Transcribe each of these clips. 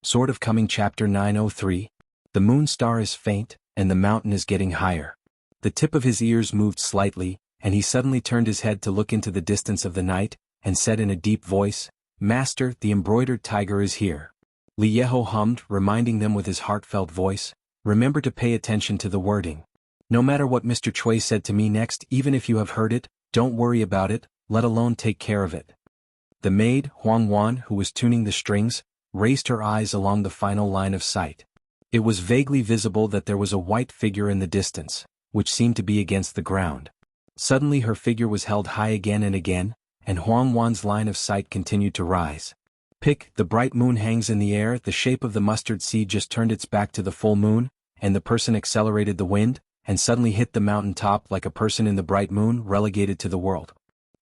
Sword of Coming Chapter 903. The moon star is faint, and the mountain is getting higher. The tip of his ears moved slightly, and he suddenly turned his head to look into the distance of the night, and said in a deep voice, "Master, the embroidered tiger is here." Liyeho hummed, reminding them with his heartfelt voice, "Remember to pay attention to the wording. No matter what Mr. Chui said to me next, even if you have heard it, don't worry about it, let alone take care of it." The maid, Xuanhuan, who was tuning the strings, raised her eyes along the final line of sight. It was vaguely visible that there was a white figure in the distance, which seemed to be against the ground. Suddenly her figure was held high again, and Xuanhuan's line of sight continued to rise. Pick, the bright moon hangs in the air, the shape of the mustard seed just turned its back to the full moon, and the person accelerated the wind, and suddenly hit the mountain top like a person in the bright moon relegated to the world.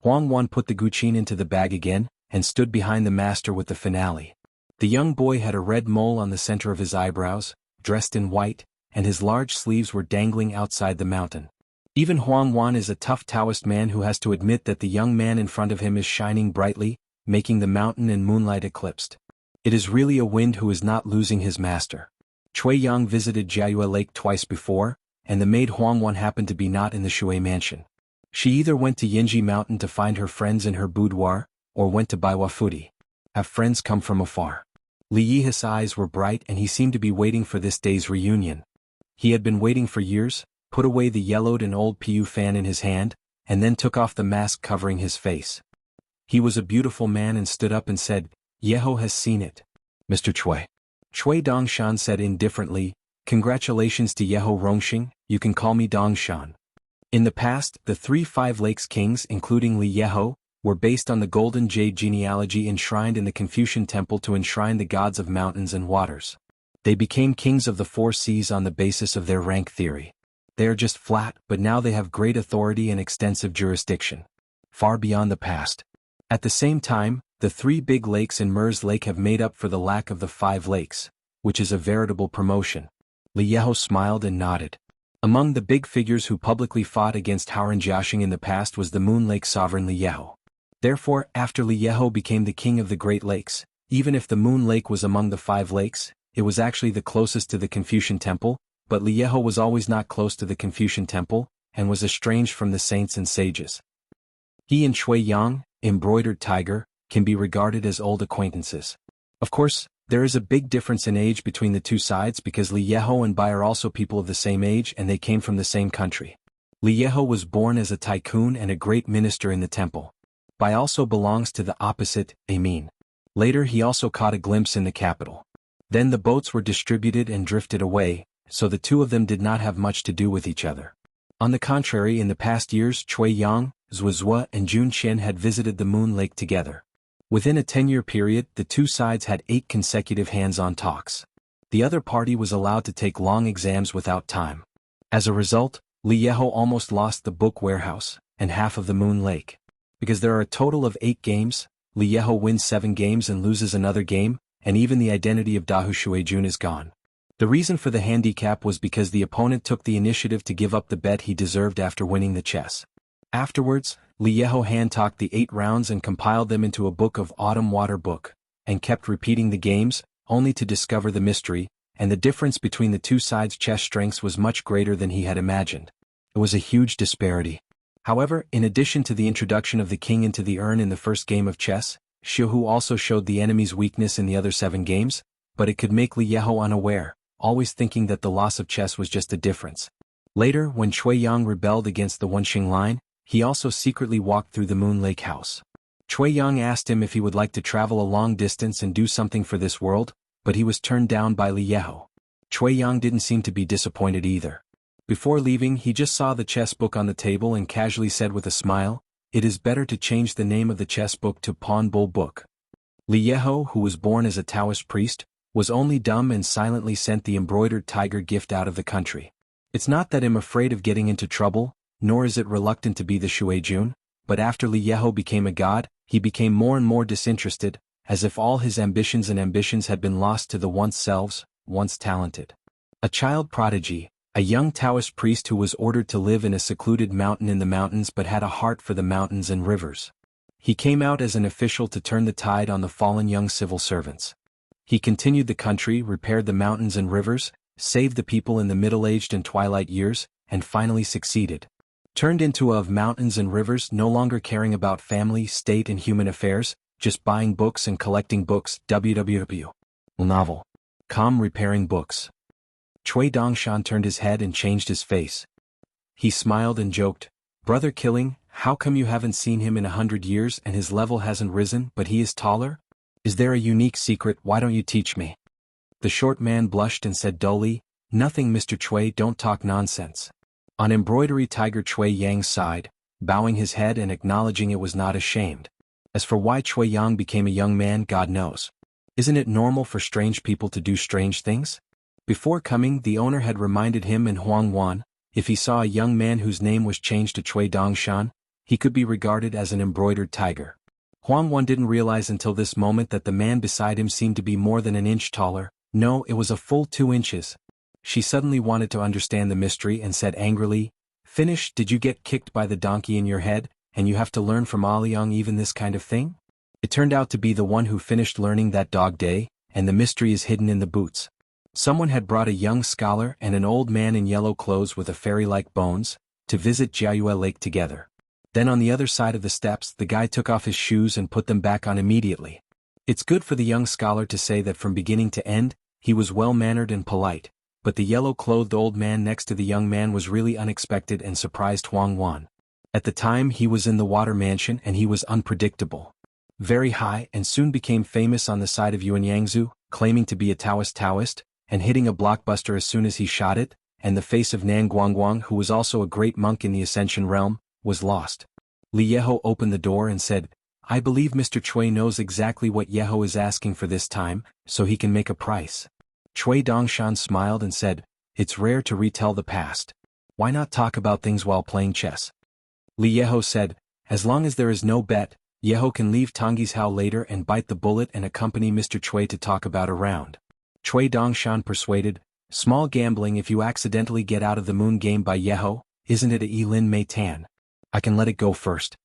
Xuanhuan put the guqin into the bag again, and stood behind the master with the finale. The young boy had a red mole on the center of his eyebrows, dressed in white, and his large sleeves were dangling outside the mountain. Even Xuanhuan is a tough Taoist man who has to admit that the young man in front of him is shining brightly, making the mountain and moonlight eclipsed. It is really a wind who is not losing his master. Chui Yang visited Jiayue Lake twice before, and the maid Xuanhuan happened to be not in the Shui mansion. She either went to Yinji Mountain to find her friends in her boudoir, or went to Baiwafuti. Have friends come from afar. Li Yi's eyes were bright and he seemed to be waiting for this day's reunion. He had been waiting for years, put away the yellowed and old PU fan in his hand, and then took off the mask covering his face. He was a beautiful man and stood up and said, "Yeho has seen it. Mr. Chui." Chui Dongshan said indifferently, "Congratulations to Yeho Rongxing, you can call me Dongshan." In the past, the 3 Five Lakes kings including Li Yeho, were based on the Golden Jade genealogy enshrined in the Confucian Temple to enshrine the gods of mountains and waters. They became kings of the 4 seas on the basis of their rank theory. They are just flat, but now they have great authority and extensive jurisdiction. Far beyond the past. At the same time, the 3 big lakes in Mers Lake have made up for the lack of the 5 lakes, which is a veritable promotion. Li Yeho smiled and nodded. Among the big figures who publicly fought against Howren Jiaxing in the past was the Moon Lake sovereign Li Yeho. Therefore, after Li Yeho became the king of the Great Lakes, even if the Moon Lake was among the 5 lakes, it was actually the closest to the Confucian Temple, but Li Yeho was always not close to the Confucian Temple, and was estranged from the saints and sages. He and Chui Yang, embroidered tiger, can be regarded as old acquaintances. Of course, there is a big difference in age between the 2 sides because Li Yeho and Bai are also people of the same age and they came from the same country. Li Yeho was born as a tycoon and a great minister in the temple. Bai also belongs to the opposite, Amin. Later he also caught a glimpse in the capital. Then the boats were distributed and drifted away, so the 2 of them did not have much to do with each other. On the contrary, in the past years Chui Yang, Zuozua and Jun Qian had visited the Moon Lake together. Within a 10-year period, the 2 sides had 8 consecutive hands-on talks. The other party was allowed to take long exams without time. As a result, Li Yeho almost lost the book warehouse, and half of the Moon Lake. Because there are a total of 8 games, Li Yeho wins 7 games and loses another game, and even the identity of Dahu Shuijun is gone. The reason for the handicap was because the opponent took the initiative to give up the bet he deserved after winning the chess. Afterwards, Li Yeho hand-talked the 8 rounds and compiled them into a book of Autumn Water Book, and kept repeating the games, only to discover the mystery, and the difference between the 2 sides' chess strengths was much greater than he had imagined. It was a huge disparity. However, in addition to the introduction of the king into the urn in the first game of chess, Xianhu also showed the enemy's weakness in the other 7 games, but it could make Li Yeho unaware, always thinking that the loss of chess was just a difference. Later, when Chui Yang rebelled against the Wenxing line, he also secretly walked through the Moon Lake house. Chui Yang asked him if he would like to travel a long distance and do something for this world, but he was turned down by Li Yeho. Chui Yang didn't seem to be disappointed either. Before leaving, he just saw the chess book on the table and casually said with a smile, "It is better to change the name of the chess book to Pawn Bull Book." Li Yeho, who was born as a Taoist priest, was only dumb and silently sent the embroidered tiger gift out of the country. It's not that I'm afraid of getting into trouble, nor is it reluctant to be the Shuijun, but after Li Yeho became a god, he became more and more disinterested, as if all his ambitions had been lost to the once selves, once talented. A child prodigy, a young Taoist priest who was ordered to live in a secluded mountain in the mountains but had a heart for the mountains and rivers. He came out as an official to turn the tide on the fallen young civil servants. He continued the country, repaired the mountains and rivers, saved the people in the middle-aged and twilight years, and finally succeeded. Turned into a of mountains and rivers, no longer caring about family, state and human affairs, just buying books and collecting books. WWW. Novel. Calm repairing books. Cui Dongshan turned his head and changed his face. He smiled and joked, "Brother Killing, how come you haven't seen him in 100 years and his level hasn't risen but he is taller? Is there a unique secret? Why don't you teach me?" The short man blushed and said dully, "Nothing, Mr. Cui, don't talk nonsense." On embroidery Tiger Cui Yang sighed, bowing his head and acknowledging it was not ashamed. As for why Cui Yang became a young man, God knows. Isn't it normal for strange people to do strange things? Before coming, the owner had reminded him in xuanhuan, if he saw a young man whose name was changed to Cui Dongshan, he could be regarded as an embroidered tiger. Xuanhuan didn't realize until this moment that the man beside him seemed to be more than an inch taller. No, it was a full 2 inches. She suddenly wanted to understand the mystery and said angrily, "Finish, did you get kicked by the donkey in your head, and you have to learn from Aliang even this kind of thing?" It turned out to be the one who finished learning that dog day, and the mystery is hidden in the boots. Someone had brought a young scholar and an old man in yellow clothes with a fairy-like bones, to visit Jianghu Lake together. Then on the other side of the steps the guy took off his shoes and put them back on immediately. It's good for the young scholar to say that from beginning to end, he was well-mannered and polite, but the yellow-clothed old man next to the young man was really unexpected and surprised Xuanhuan. At the time he was in the water mansion and he was unpredictable. Very high and soon became famous on the side of Yuanyangzu, claiming to be a Taoist, and hitting a blockbuster as soon as he shot it, and the face of Nan Guangguang, who was also a great monk in the Ascension realm, was lost. Li Yeho opened the door and said, "I believe Mr. Cui knows exactly what Yeho is asking for this time, so he can make a price." Cui Dongshan smiled and said, "It's rare to retell the past. Why not talk about things while playing chess?" Li Yeho said, "As long as there is no bet, Yeho can leave Tongyi's Hao later and bite the bullet and accompany Mr. Cui to talk about a round." Cui Dongshan persuaded, "Small gambling if you accidentally get out of the moon game by Yeho, isn't it a Yilin Mei Tan? I can let it go first."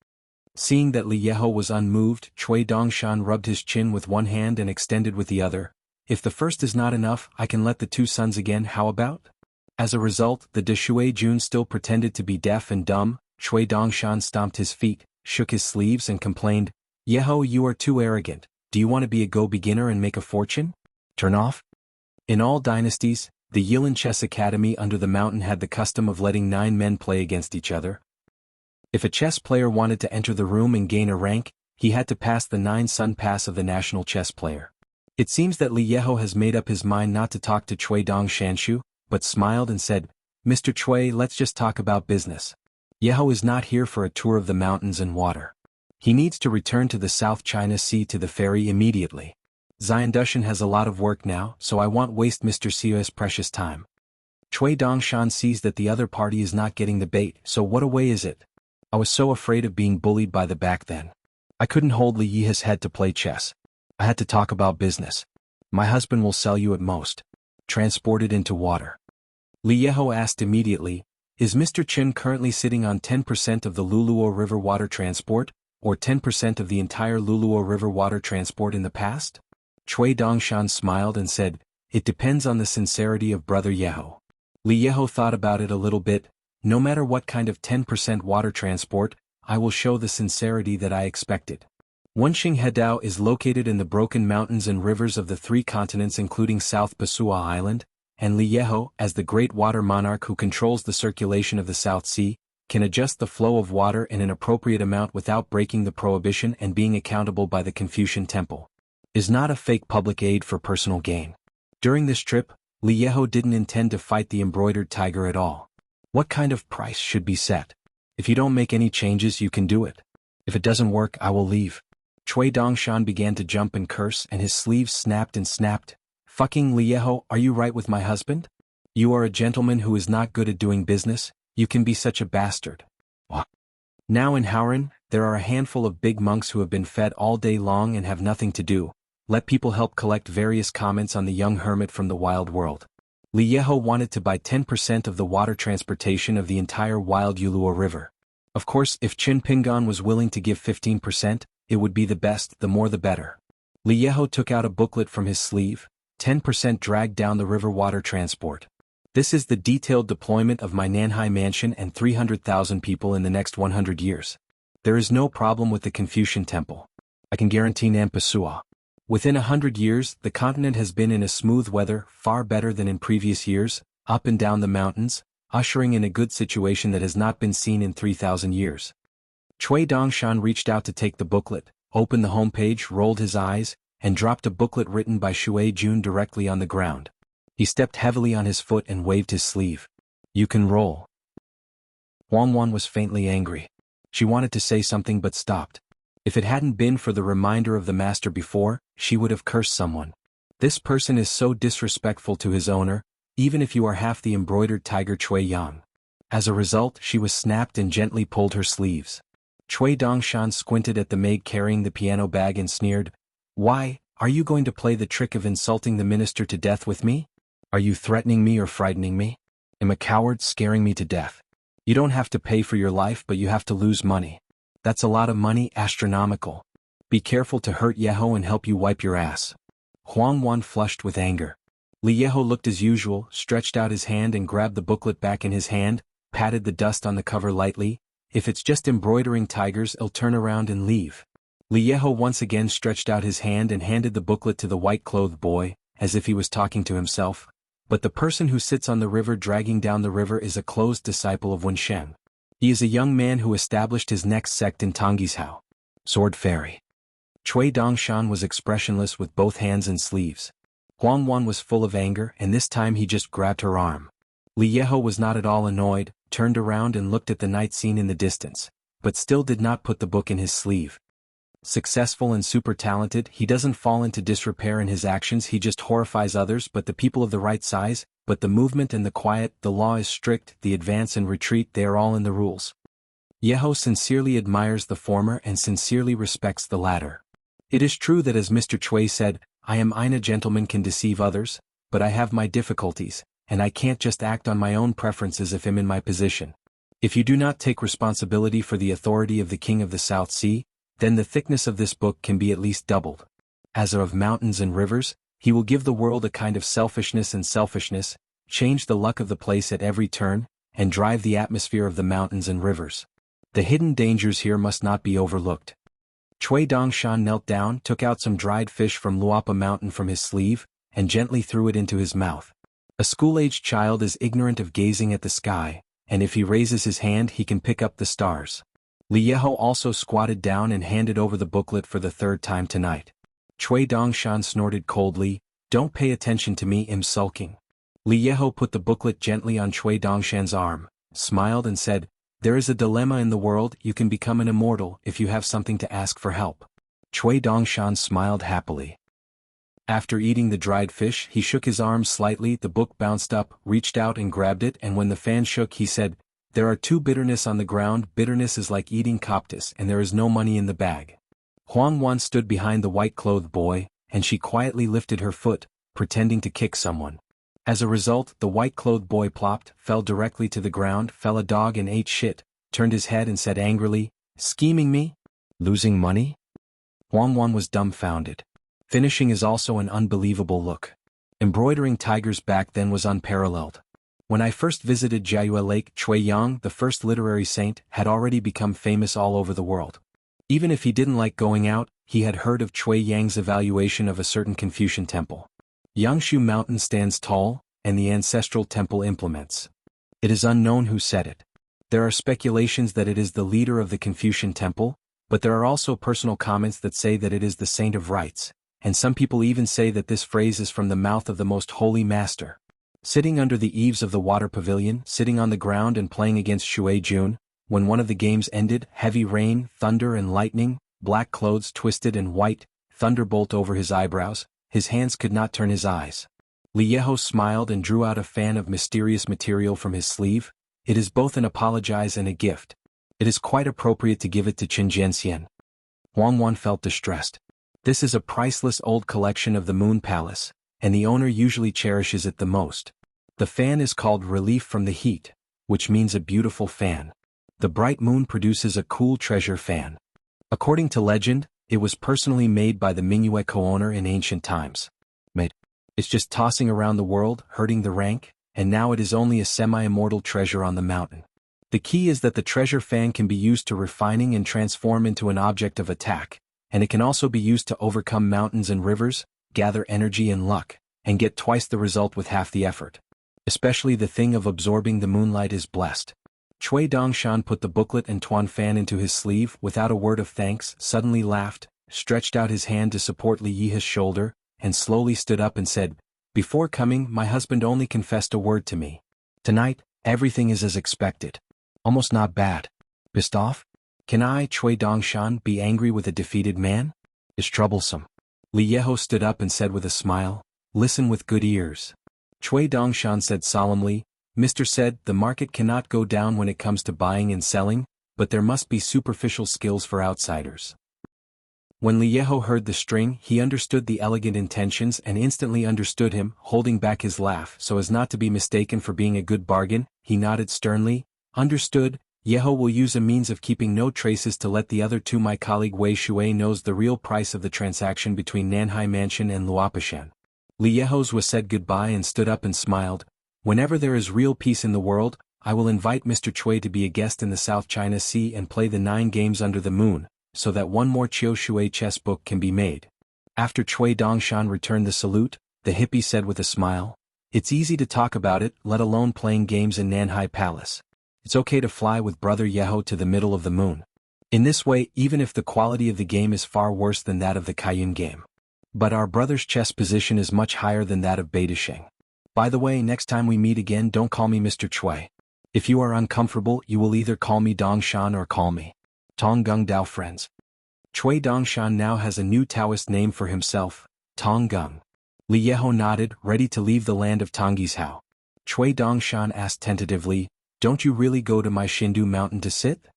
Seeing that Li Yeho was unmoved, Cui Dongshan rubbed his chin with one hand and extended with the other. "If the first is not enough, I can let the 2 sons again, how about?" As a result, the de Shui Jun still pretended to be deaf and dumb. Cui Dongshan stomped his feet, shook his sleeves and complained, "Yeho, you are too arrogant. Do you want to be a go-beginner and make a fortune? Turn off." In all dynasties, the Yilin Chess Academy under the mountain had the custom of letting 9 men play against each other. If a chess player wanted to enter the room and gain a rank, he had to pass the 9-sun pass of the national chess player. It seems that Li Yeho has made up his mind not to talk to Cui Dongshanshu, but smiled and said, "Mr. Cui, let's just talk about business. Yeho is not here for a tour of the mountains and water. He needs to return to the South China Sea to the ferry immediately. Xiandushan has a lot of work now, so I won't waste Mr. Xia's precious time." Cui Dongshan sees that the other party is not getting the bait, so what a way is it? I was so afraid of being bullied by the back then. I couldn't hold Li Yi's head to play chess. I had to talk about business. My husband will sell you at most. Transported into water. Li Yeho asked immediately, "Is Mr. Chen currently sitting on 10% of the Luluo River water transport, or 10% of the entire Luluo River water transport in the past?" Cui Dongshan smiled and said, "It depends on the sincerity of Brother Yeho." Li Yeho thought about it a little bit. "No matter what kind of 10% water transport, I will show the sincerity that I expected." Wenxing Hedao is located in the broken mountains and rivers of the 3 continents including South Pasua Island, and Li Yeho, as the great water monarch who controls the circulation of the South Sea, can adjust the flow of water in an appropriate amount without breaking the prohibition and being accountable by the Confucian Temple. Is not a fake public aid for personal gain. During this trip, Li Yeho didn't intend to fight the embroidered tiger at all. What kind of price should be set? If you don't make any changes you can do it. If it doesn't work I will leave. Cui Dongshan began to jump and curse and his sleeves snapped and snapped. "Fucking Li Yeho, are you right with my husband? You are a gentleman who is not good at doing business, you can be such a bastard." What? Now in Howran, there are a handful of big monks who have been fed all day long and have nothing to do. Let people help collect various comments on the young hermit from the wild world. Li Yeho wanted to buy 10% of the water transportation of the entire wild Yuluo River. Of course, if Qin Pingan was willing to give 15%, it would be the best, the more the better. Li Yeho took out a booklet from his sleeve. 10% dragged down the river water transport. This is the detailed deployment of my Nanhai mansion and 300,000 people in the next 100 years. There is no problem with the Confucian temple. I can guarantee Nampasua. Within 100 years, the continent has been in a smooth weather, far better than in previous years, up and down the mountains, ushering in a good situation that has not been seen in 3,000 years. Cui Dongshan reached out to take the booklet, opened the homepage, rolled his eyes, and dropped a booklet written by Shui Jun directly on the ground. He stepped heavily on his foot and waved his sleeve. You can roll. Xuanhuan was faintly angry. She wanted to say something but stopped. If it hadn't been for the reminder of the master before, she would have cursed someone. This person is so disrespectful to his owner, even if you are half the embroidered tiger Cui Yang. As a result, she was snapped and gently pulled her sleeves. Cui Dongshan squinted at the maid carrying the piano bag and sneered, Why, are you going to play the trick of insulting the minister to death with me? Are you threatening me or frightening me? Am a coward scaring me to death? You don't have to pay for your life but you have to lose money. That's a lot of money, astronomical. Be careful to hurt Yeho and help you wipe your ass. Xuanhuan flushed with anger. Li Yeho looked as usual, stretched out his hand and grabbed the booklet back in his hand, patted the dust on the cover lightly. If it's just embroidering tigers, I'll turn around and leave. Li Yeho once again stretched out his hand and handed the booklet to the white-clothed boy, as if he was talking to himself. But the person who sits on the river dragging down the river is a closed disciple of Wensheng. He is a young man who established his next sect in Tonggishao. Sword Fairy. Cui Dongshan was expressionless with both hands and sleeves. Xuanhuan was full of anger and this time he just grabbed her arm. Li Yeho was not at all annoyed, turned around and looked at the night scene in the distance, but still did not put the book in his sleeve. Successful and super talented, he doesn't fall into disrepair in his actions, he just horrifies others but the people of the right size, but the movement and the quiet, the law is strict, the advance and retreat, they are all in the rules. Yeho sincerely admires the former and sincerely respects the latter. It is true that as Mr. Cui said, I am a gentleman can deceive others, but I have my difficulties, and I can't just act on my own preferences if I'm in my position. If you do not take responsibility for the authority of the King of the South Sea, then the thickness of this book can be at least doubled. As of mountains and rivers, he will give the world a kind of selfishness and selfishness, change the luck of the place at every turn, and drive the atmosphere of the mountains and rivers. The hidden dangers here must not be overlooked. Cui Dongshan knelt down, took out some dried fish from Luapa Mountain from his sleeve, and gently threw it into his mouth. A school-aged child is ignorant of gazing at the sky, and if he raises his hand he can pick up the stars. Li Yeho also squatted down and handed over the booklet for the third time tonight. Cui Dongshan snorted coldly, Don't pay attention to me, I'm sulking. Li Yeho put the booklet gently on Cui Dongshan's arm, smiled and said, There is a dilemma in the world, you can become an immortal if you have something to ask for help. Cui Dongshan smiled happily. After eating the dried fish he shook his arm slightly, the book bounced up, reached out and grabbed it, and when the fan shook he said, There are two bitterness on the ground, bitterness is like eating coptis and there is no money in the bag. Xuanhuan stood behind the white-clothed boy, and she quietly lifted her foot, pretending to kick someone. As a result, the white-clothed boy plopped, fell directly to the ground, fell a dog and ate shit, turned his head and said angrily, Scheming me? Losing money? Xuanhuan was dumbfounded. Finishing is also an unbelievable look. Embroidering tigers back then was unparalleled. When I first visited Jiayue Lake, Cui Yang, the first literary saint, had already become famous all over the world. Even if he didn't like going out, he had heard of Cui Yang's evaluation of a certain Confucian temple. Yangshu Mountain stands tall, and the ancestral temple implements. It is unknown who said it. There are speculations that it is the leader of the Confucian temple, but there are also personal comments that say that it is the saint of rites, and some people even say that this phrase is from the mouth of the most holy master. Sitting under the eaves of the water pavilion, sitting on the ground and playing against Shui Jun, when one of the games ended, heavy rain, thunder and lightning, black clothes twisted and white, thunderbolt over his eyebrows, his hands could not turn his eyes. Li Yeho smiled and drew out a fan of mysterious material from his sleeve. It is both an apologize and a gift. It is quite appropriate to give it to Qin Jianxian. Xuanhuan felt distressed. This is a priceless old collection of the Moon Palace, and the owner usually cherishes it the most. The fan is called relief from the heat, which means a beautiful fan. The bright moon produces a cool treasure fan. According to legend, It was personally made by the Mingyu co-owner in ancient times. Mate. It's just tossing around the world, hurting the rank, and now it is only a semi-immortal treasure on the mountain. The key is that the treasure fan can be used to refining and transform into an object of attack, and it can also be used to overcome mountains and rivers, gather energy and luck, and get twice the result with half the effort. Especially the thing of absorbing the moonlight is blessed. Cui Dongshan put the booklet and Tuan fan into his sleeve without a word of thanks, suddenly laughed, stretched out his hand to support Li Yi's shoulder, and slowly stood up and said, "Before coming, my husband only confessed a word to me. Tonight, everything is as expected. Almost not bad. Pissed off? Can I, Cui Dongshan, be angry with a defeated man? Is troublesome." Li Yeho stood up and said with a smile, "Listen with good ears." Cui Dongshan said solemnly, "Mr. said, the market cannot go down when it comes to buying and selling, but there must be superficial skills for outsiders." When Li Yeho heard the string, he understood the elegant intentions and instantly understood him, holding back his laugh so as not to be mistaken for being a good bargain. He nodded sternly. "Understood. Yeho will use a means of keeping no traces to let the other two. My colleague Wei Shui knows the real price of the transaction between Nanhai Mansion and Luopishan." Li Yeho's was said goodbye and stood up and smiled. "Whenever there is real peace in the world, I will invite Mr. Cui to be a guest in the South China Sea and play the 9 games under the moon, so that one more Chiu Shui chess book can be made." After Cui Dongshan returned the salute, the hippie said with a smile, "It's easy to talk about it, let alone playing games in Nanhai Palace. It's okay to fly with Brother Yeho to the middle of the moon. In this way, even if the quality of the game is far worse than that of the Kaiyun game. But our brother's chess position is much higher than that of Beidasheng. By the way, next time we meet again, don't call me Mr. Cui. If you are uncomfortable, you will either call me Dongshan or call me Tong Gung Dao friends." Cui Dongshan now has a new Taoist name for himself, Tong Gung. Li Yeho nodded, ready to leave the land of Tonggi's Hao. Cui Dongshan asked tentatively, "Don't you really go to my Shindu mountain to sit?"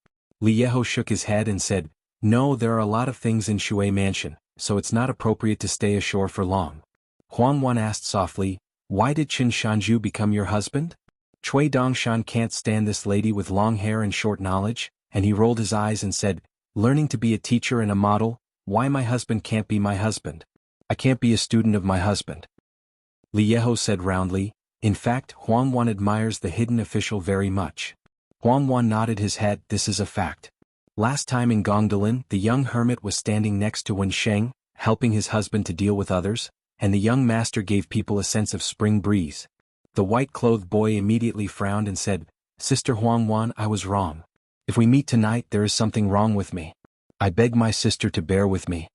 Li Yeho shook his head and said, "No, there are a lot of things in Shui Mansion, so it's not appropriate to stay ashore for long." Xuanhuan asked softly, "Why did Qin Shanju become your husband?" Cui Dongshan can't stand this lady with long hair and short knowledge, and he rolled his eyes and said, "Learning to be a teacher and a model, why my husband can't be my husband? I can't be a student of my husband." Li Yeho said roundly, "In fact, Xuanhuan admires the hidden official very much." Xuanhuan nodded his head, "This is a fact. Last time in Gongdalin, the young hermit was standing next to Wensheng, helping his husband to deal with others, and the young master gave people a sense of spring breeze. The white-clothed boy immediately frowned and said, 'Sister Xuanhuan, I was wrong. If we meet tonight, there is something wrong with me. I beg my sister to bear with me.'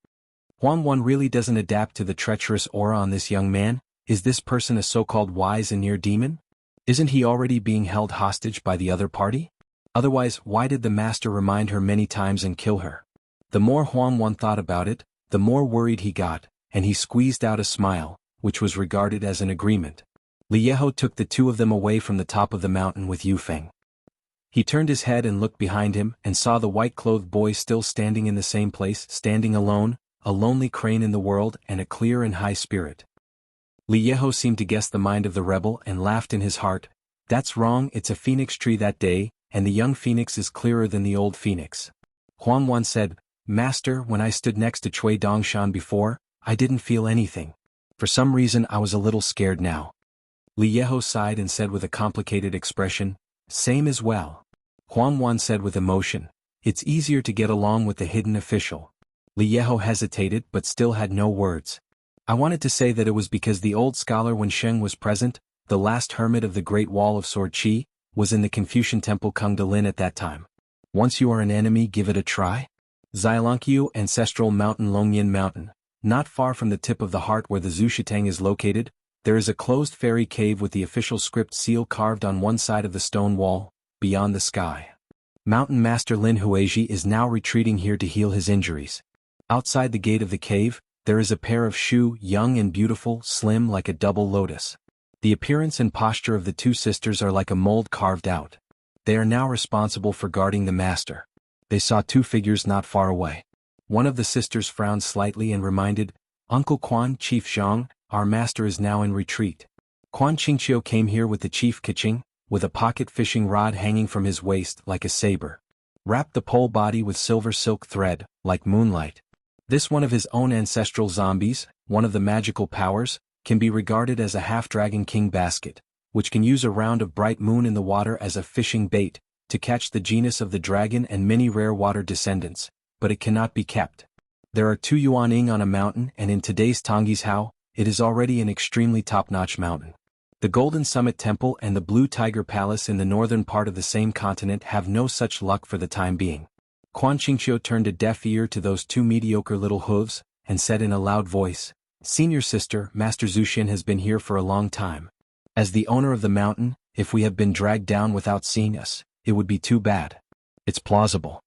Xuanhuan really doesn't adapt to the treacherous aura on this young man. Is this person a so-called wise and near demon? Isn't he already being held hostage by the other party? Otherwise, why did the master remind her many times and kill her?" The more Xuanhuan thought about it, the more worried he got, and he squeezed out a smile, which was regarded as an agreement. Li Yeho took the two of them away from the top of the mountain with Yufeng. He turned his head and looked behind him and saw the white-clothed boy still standing in the same place, standing alone, a lonely crane in the world and a clear and high spirit. Li Yeho seemed to guess the mind of the rebel and laughed in his heart. "That's wrong, it's a phoenix tree that day, and the young phoenix is clearer than the old phoenix." Xuanhuan said, "Master, when I stood next to Cui Dongshan before, I didn't feel anything. For some reason I was a little scared now." Li Yeho sighed and said with a complicated expression, "Same as well." Xuanhuan said with emotion, "It's easier to get along with the hidden official." Li Yeho hesitated but still had no words. "I wanted to say that it was because the old scholar Wensheng was present, the last hermit of the Great Wall of Sword Qi, was in the Confucian Temple Kungdalin at that time. Once you are an enemy, give it a try. Xianxia Ancestral Mountain Longyan Mountain, not far from the tip of the heart where the Zushitang is located, there is a closed fairy cave with the official script seal carved on one side of the stone wall, beyond the sky. Mountain Master Lin Huizhi is now retreating here to heal his injuries. Outside the gate of the cave, there is a pair of Shu, young and beautiful, slim like a double lotus. The appearance and posture of the two sisters are like a mold carved out. They are now responsible for guarding the master. They saw two figures not far away. One of the sisters frowned slightly and reminded, "Uncle Quan, Chief Zhang, our master is now in retreat." Quan Qingqiu came here with the Chief Keqing, with a pocket fishing rod hanging from his waist like a saber. Wrapped the pole body with silver silk thread, like moonlight. This one of his own ancestral zombies, one of the magical powers, can be regarded as a half-dragon king basket, which can use a round of bright moon in the water as a fishing bait, to catch the genus of the dragon and many rare water descendants, but it cannot be kept. There are 2 yuan on a mountain, and in today's Tonghua, it is already an extremely top-notch mountain. The Golden Summit Temple and the Blue Tiger Palace in the northern part of the same continent have no such luck for the time being. Quan Qingqiu turned a deaf ear to those 2 mediocre little hooves, and said in a loud voice, "Senior sister, Master Zuxian has been here for a long time. As the owner of the mountain, if we have been dragged down without seeing us, it would be too bad." It's plausible.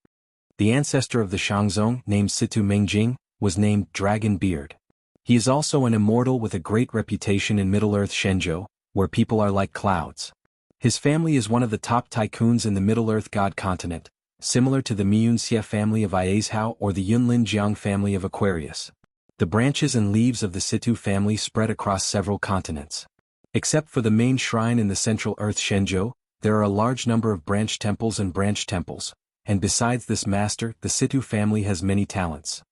The ancestor of the Shangzong, named Situ Mengjing, was named Dragon Beard. He is also an immortal with a great reputation in Middle-earth Shenzhou, where people are like clouds. His family is one of the top tycoons in the Middle-earth God continent, similar to the Miyunxia family of Iazhao or the Yunlin Jiang family of Aquarius. The branches and leaves of the Situ family spread across several continents. Except for the main shrine in the central earth Shenzhou, there are a large number of branch temples, and besides this master, the Situ family has many talents.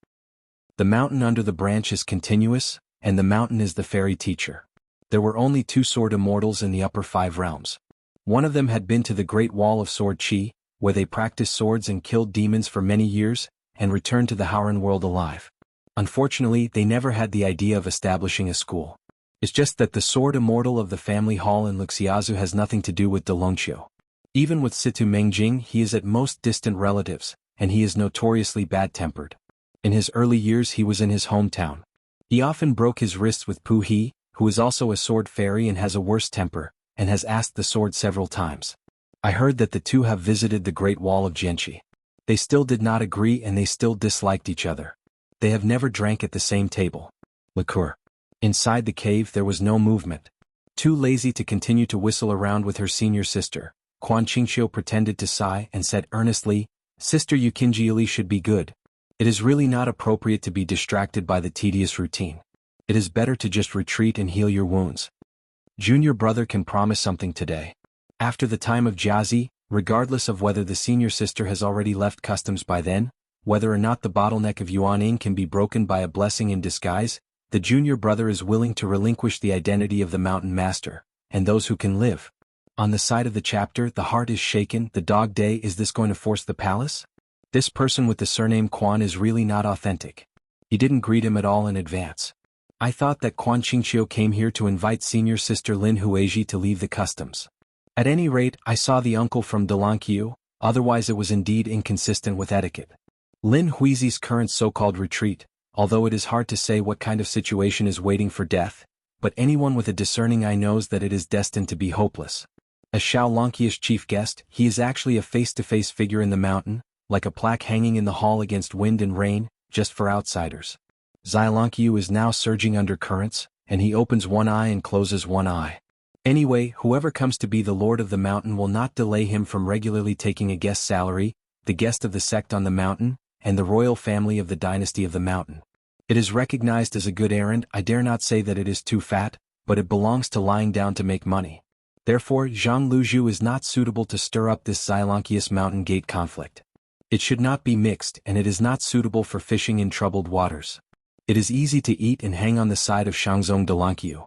The mountain under the branch is continuous, and the mountain is the fairy teacher. There were only 2 sword immortals in the upper 5 realms. One of them had been to the Great Wall of Sword Qi, where they practiced swords and killed demons for many years, and returned to the Howren world alive. Unfortunately, they never had the idea of establishing a school. It's just that the sword immortal of the family hall in Luxiazu has nothing to do with Delongqiu. Even with Situ Mengjing, he is at most distant relatives, and he is notoriously bad-tempered. In his early years he was in his hometown. He often broke his wrists with Pu He, who is also a sword fairy and has a worse temper, and has asked the sword several times. I heard that the 2 have visited the Great Wall of Jianxi. They still did not agree and they still disliked each other. They have never drank at the same table. Liqueur. Inside the cave there was no movement. Too lazy to continue to whistle around with her senior sister, Quan Qingqiu pretended to sigh and said earnestly, "Sister Yukinjiali should be good. It is really not appropriate to be distracted by the tedious routine. It is better to just retreat and heal your wounds. Junior brother can promise something today. After the time of Jiazi, regardless of whether the senior sister has already left customs by then, whether or not the bottleneck of Yuaning can be broken by a blessing in disguise, the junior brother is willing to relinquish the identity of the mountain master, and those who can live." On the side of the chapter, the heart is shaken. The dog day, is this going to force the palace? This person with the surname Quan is really not authentic. He didn't greet him at all in advance. I thought that Quan Qingqiu came here to invite senior sister Lin Huizhi to leave the customs. At any rate, I saw the uncle from Delongqiu, otherwise it was indeed inconsistent with etiquette. Lin Huizhi's current so-called retreat, although it is hard to say what kind of situation is waiting for death, but anyone with a discerning eye knows that it is destined to be hopeless. As Xiaolongqia's chief guest, he is actually a face-to-face figure in the mountain, like a plaque hanging in the hall against wind and rain, just for outsiders. Xiaolongqiu is now surging under currents, and he opens one eye and closes one eye. Anyway, whoever comes to be the lord of the mountain will not delay him from regularly taking a guest salary, the guest of the sect on the mountain, and the royal family of the dynasty of the mountain. It is recognized as a good errand. I dare not say that it is too fat, but it belongs to lying down to make money. Therefore, Zhang Luzhu is not suitable to stir up this Xiaolongqia's mountain gate conflict. It should not be mixed, and it is not suitable for fishing in troubled waters. It is easy to eat and hang on the side of Shangzong Delongqiu.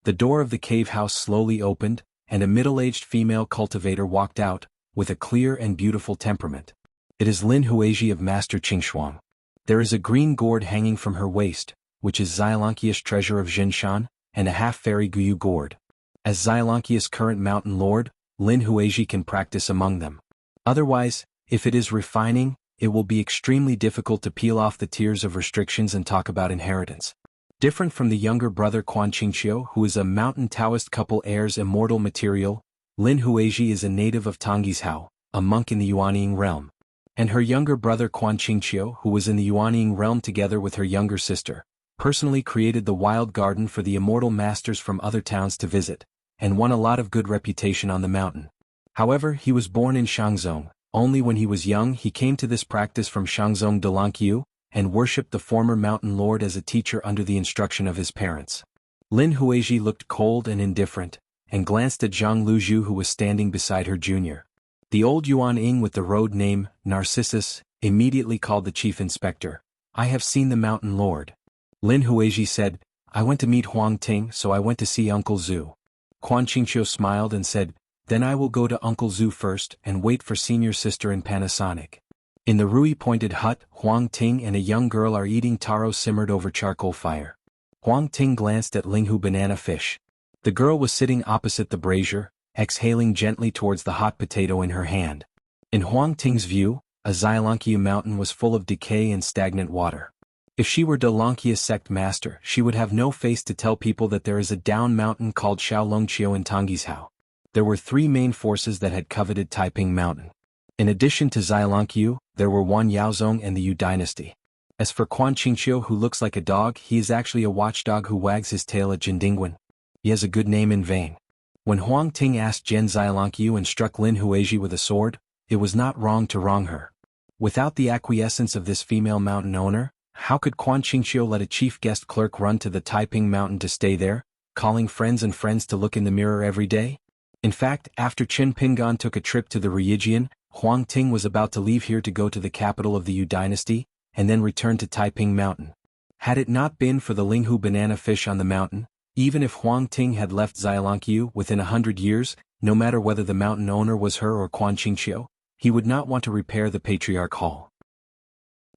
The door of the cave house slowly opened, and a middle-aged female cultivator walked out, with a clear and beautiful temperament. It is Lin Huizhi of Master Xuanhuan. There is a green gourd hanging from her waist, which is Xiaolongqia's treasure of Jinshan, and a half-fairy Guyu gourd. As Xiaolongqia's current mountain lord, Lin Huizhi can practice among them. Otherwise, if it is refining, it will be extremely difficult to peel off the tears of restrictions and talk about inheritance. Different from the younger brother Quan Qingqiu, who is a mountain Taoist couple heirs immortal material, Lin Huizhi is a native of Tonghua, a monk in the Yuanying realm. And her younger brother Quan Qingqiu, who was in the Yuanying realm together with her younger sister, personally created the wild garden for the immortal masters from other towns to visit, and won a lot of good reputation on the mountain. However, he was born in Shangzong. Only when he was young he came to this practice from Shangzong Delongqiu, and worshipped the former mountain lord as a teacher under the instruction of his parents. Lin Huizhi looked cold and indifferent, and glanced at Zhang Luzhu who was standing beside her junior. The old Yuan Ing with the road name, Narcissus, immediately called the chief inspector. I have seen the mountain lord. Lin Huizhi said, I went to meet Huang Ting, so I went to see Uncle Zhu. Quan Qingqiu smiled and said, then I will go to Uncle Zhu first and wait for senior sister in Panasonic. In the Rui-pointed hut, Huang Ting and a young girl are eating taro simmered over charcoal fire. Huang Ting glanced at Linghu banana fish. The girl was sitting opposite the brazier, exhaling gently towards the hot potato in her hand. In Huang Ting's view, a Xianxia mountain was full of decay and stagnant water. If she were Dalongqia sect master, she would have no face to tell people that there is a down mountain called Xiaolongqiu in Tonggishao. There were three main forces that had coveted Taiping Mountain. In addition to Xiaolongqiu, there were Wan Yaozong and the Yu dynasty. As for Quan Qingqiu, who looks like a dog, he is actually a watchdog who wags his tail at Jindingguan. He has a good name in vain. When Huang Ting asked Zhen Xiaolongqiu and struck Lin Huizhi with a sword, it was not wrong to wrong her. Without the acquiescence of this female mountain owner, how could Quan Qingqiu let a chief guest clerk run to the Taiping Mountain to stay there, calling friends to look in the mirror every day? In fact, after Qin Pingan took a trip to the Ruyijian, Huang Ting was about to leave here to go to the capital of the Yu dynasty, and then return to Taiping Mountain. Had it not been for the Linghu banana fish on the mountain, even if Huang Ting had left Xiaolongqiu within 100 years, no matter whether the mountain owner was her or Quan Qingqiu, he would not want to repair the Patriarch Hall.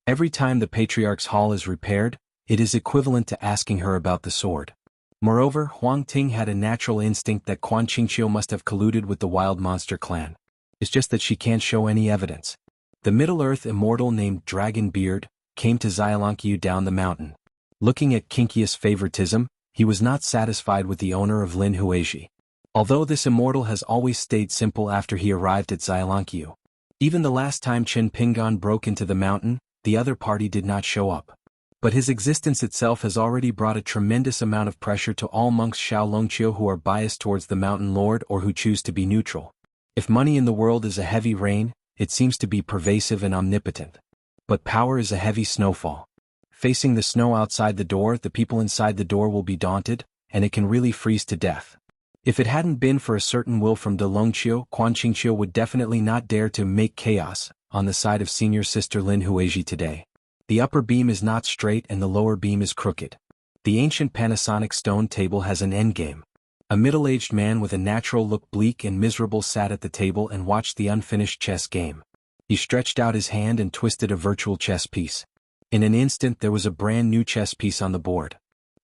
Every time the Patriarch's Hall is repaired, it is equivalent to asking her about the sword. Moreover, Huang Ting had a natural instinct that Quan Qingqiu must have colluded with the Wild Monster clan. It's just that she can't show any evidence. The Middle-earth immortal named Dragon Beard came to Xiaolongqiu down the mountain. Looking at Kinkia's favoritism, he was not satisfied with the owner of Lin Huizhi. Although this immortal has always stayed simple after he arrived at Xiaolongqiu. Even the last time Qin Pingan broke into the mountain, the other party did not show up. But his existence itself has already brought a tremendous amount of pressure to all monks Xiaolongqiu who are biased towards the mountain lord or who choose to be neutral. If money in the world is a heavy rain, it seems to be pervasive and omnipotent. But power is a heavy snowfall. Facing the snow outside the door, the people inside the door will be daunted, and it can really freeze to death. If it hadn't been for a certain will from Dalongqiu, Quan Qingqiu would definitely not dare to make chaos on the side of senior sister Lin Huizhi today. The upper beam is not straight and the lower beam is crooked. The ancient Panasonic stone table has an endgame. A middle-aged man with a natural look bleak and miserable sat at the table and watched the unfinished chess game. He stretched out his hand and twisted a virtual chess piece. In an instant there was a brand new chess piece on the board.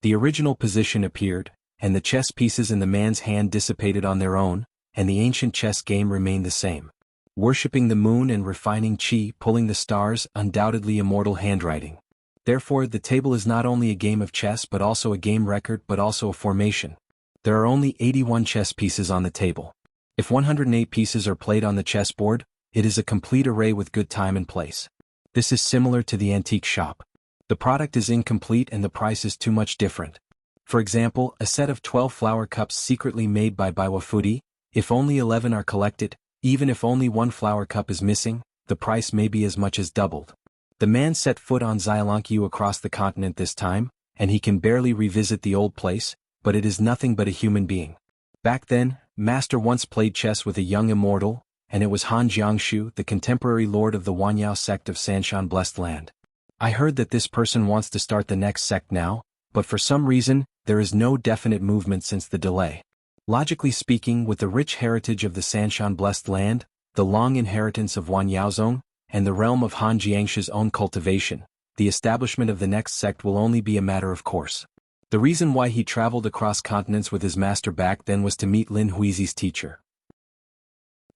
The original position appeared, and the chess pieces in the man's hand dissipated on their own, and the ancient chess game remained the same. Worshipping the moon and refining qi, pulling the stars, undoubtedly immortal handwriting. Therefore, the table is not only a game of chess but also a game record but also a formation. There are only 81 chess pieces on the table. If 108 pieces are played on the chessboard, it is a complete array with good time and place. This is similar to the antique shop. The product is incomplete and the price is too much different. For example, a set of 12 flower cups secretly made by Baiwafudi, if only 11 are collected, even if only one flower cup is missing, the price may be as much as doubled. The man set foot on Xiaolongqiu across the continent this time, and he can barely revisit the old place, but it is nothing but a human being. Back then, Master once played chess with a young immortal, and it was Han Jiangshu, the contemporary lord of the Wanyao sect of Sanshan Blessed Land. I heard that this person wants to start the next sect now, but for some reason, there is no definite movement since the delay. Logically speaking, with the rich heritage of the Sanshan Blessed Land, the long inheritance of Wan Yaozong, and the realm of Han Jiangshu's own cultivation, the establishment of the next sect will only be a matter of course. The reason why he traveled across continents with his master back then was to meet Lin Huizhi's teacher.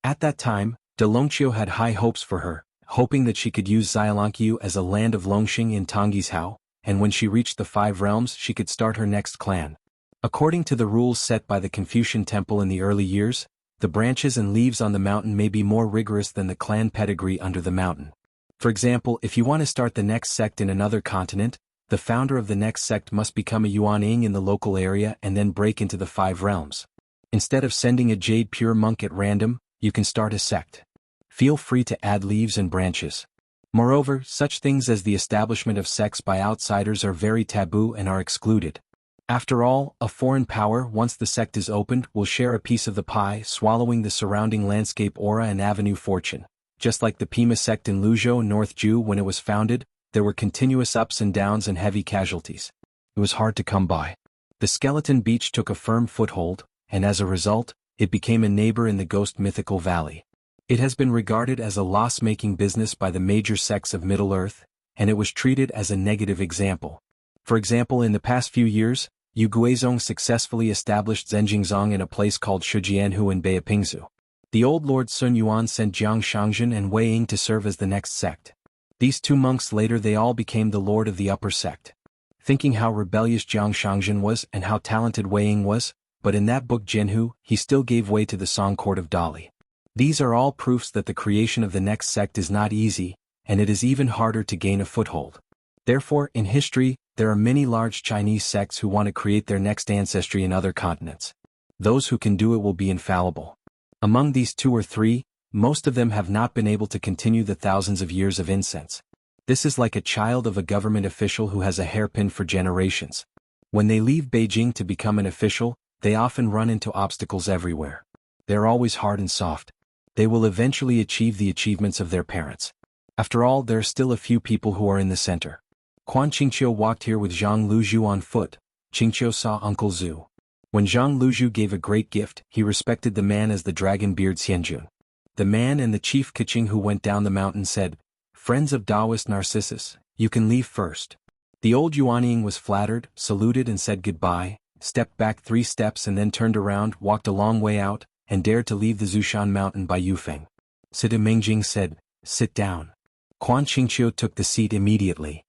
At that time, Dalongqiu had high hopes for her, hoping that she could use Xiaolongqiu as a land of Longxing in Tonggishao, and when she reached the 5 realms she could start her next clan. According to the rules set by the Confucian Temple in the early years, the branches and leaves on the mountain may be more rigorous than the clan pedigree under the mountain. For example, if you want to start the next sect in another continent, the founder of the next sect must become a Yuanling in the local area and then break into the 5 realms. Instead of sending a jade pure monk at random, you can start a sect. Feel free to add leaves and branches. Moreover, such things as the establishment of sects by outsiders are very taboo and are excluded. After all, a foreign power, once the sect is opened, will share a piece of the pie, swallowing the surrounding landscape aura and avenue fortune. Just like the Pima sect in Luzhou, North Ju when it was founded, there were continuous ups and downs and heavy casualties. It was hard to come by. The skeleton beach took a firm foothold, and as a result, it became a neighbor in the ghost mythical valley. It has been regarded as a loss-making business by the major sects of Middle-earth, and it was treated as a negative example. For example, in the past few years, Yu Guizhong successfully established Zhenjingzong in a place called Shijianhu in Beipingzu. The old Lord Sun Yuan sent Jiang Shangzhen and Wei Ying to serve as the next sect. These two monks later they all became the lord of the upper sect. Thinking how rebellious Jiang Shangzhen was and how talented Wei Ying was, but in that book Jianghu, he still gave way to the Song Court of Dali. These are all proofs that the creation of the next sect is not easy, and it is even harder to gain a foothold. Therefore, in history, there are many large Chinese sects who want to create their next ancestry in other continents. Those who can do it will be infallible. Among these 2 or 3, most of them have not been able to continue the thousands of years of incense. This is like a child of a government official who has a hairpin for generations. When they leave Beijing to become an official, they often run into obstacles everywhere. They're always hard and soft. They will eventually achieve the achievements of their parents. After all, there are still a few people who are in the center. Quan Qingqiu walked here with Zhang Luzhu on foot. Qingqiu saw Uncle Zhu. When Zhang Luzhu gave a great gift, he respected the man as the dragon-beard Xianjun. The man and the chief Keqing who went down the mountain said, "Friends of Taoist Narcissus, you can leave first." The old Yuanying was flattered, saluted and said goodbye, stepped back 3 steps and then turned around, walked a long way out, and dared to leave the Zushan mountain by Yufeng. Sita Mingjing said, "Sit down." Quan Qingqiu took the seat immediately.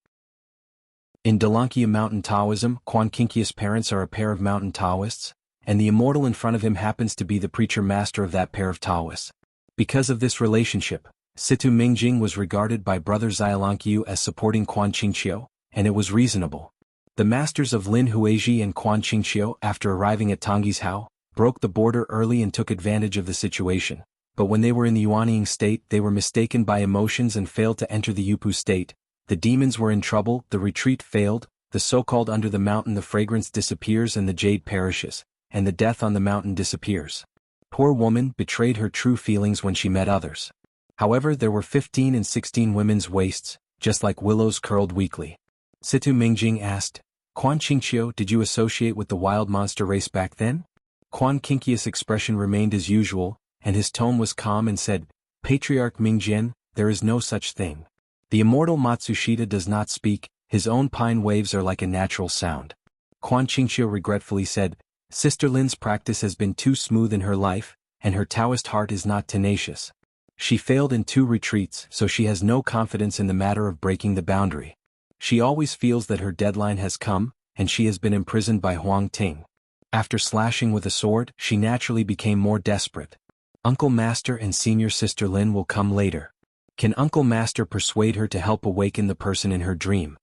In Dalankia Mountain Taoism, Quan Qingqiu's parents are a pair of mountain Taoists, and the immortal in front of him happens to be the preacher master of that pair of Taoists. Because of this relationship, Situ Mingjing was regarded by Brother Xiaolonqiu as supporting Quan Qingqiu, and it was reasonable. The masters of Lin Huizhi and Quan Qingqiu, after arriving at Tongyi's Hao, broke the border early and took advantage of the situation, but when they were in the Yuanying state they were mistaken by emotions and failed to enter the Yupu state. The demons were in trouble, the retreat failed, the so-called under the mountain the fragrance disappears and the jade perishes, and the death on the mountain disappears. Poor woman betrayed her true feelings when she met others. However, there were 15 and 16 women's waists, just like willows curled weakly. Situ Mingjing asked, "Quan Qingqiu, did you associate with the wild monster race back then?" Quan Qingqiu's expression remained as usual, and his tone was calm and said, "Patriarch Mingjian, there is no such thing. The immortal Matsushita does not speak, his own pine waves are like a natural sound." Quan Qingqiu regretfully said, "Sister Lin's practice has been too smooth in her life, and her Taoist heart is not tenacious. She failed in 2 retreats, so she has no confidence in the matter of breaking the boundary. She always feels that her deadline has come, and she has been imprisoned by Huang Ting. After slashing with a sword, she naturally became more desperate. Uncle Master and Senior Sister Lin will come later. Can Uncle Master persuade her to help awaken the person in her dream?"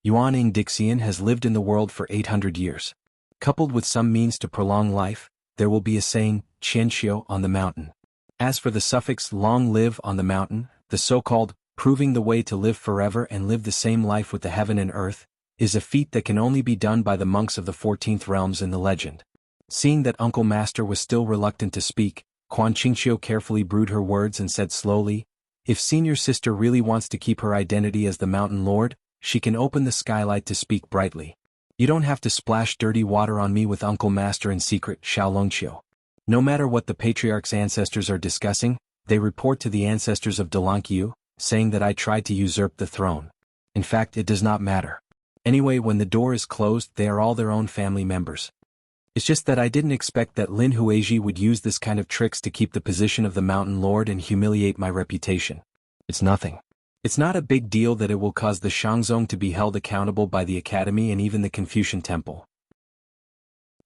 Yuanying Dixian has lived in the world for 800 years. Coupled with some means to prolong life, there will be a saying, "Qianxiu on the mountain." As for the suffix "long live on the mountain," the so-called "proving the way to live forever and live the same life with the heaven and earth," is a feat that can only be done by the monks of the 14th realms in the legend. Seeing that Uncle Master was still reluctant to speak, Quan Qingqiu carefully brewed her words and said slowly, "If Senior Sister really wants to keep her identity as the Mountain Lord, she can open the skylight to speak brightly. You don't have to splash dirty water on me with Uncle Master in secret, Xiaolongqiu. No matter what the Patriarch's ancestors are discussing, they report to the ancestors of Dalanqiu, saying that I tried to usurp the throne. In fact, it does not matter. Anyway, when the door is closed, they are all their own family members. It's just that I didn't expect that Lin Huizhi would use this kind of tricks to keep the position of the Mountain Lord and humiliate my reputation. It's nothing. It's not a big deal that it will cause the Shangzong to be held accountable by the Academy and even the Confucian Temple.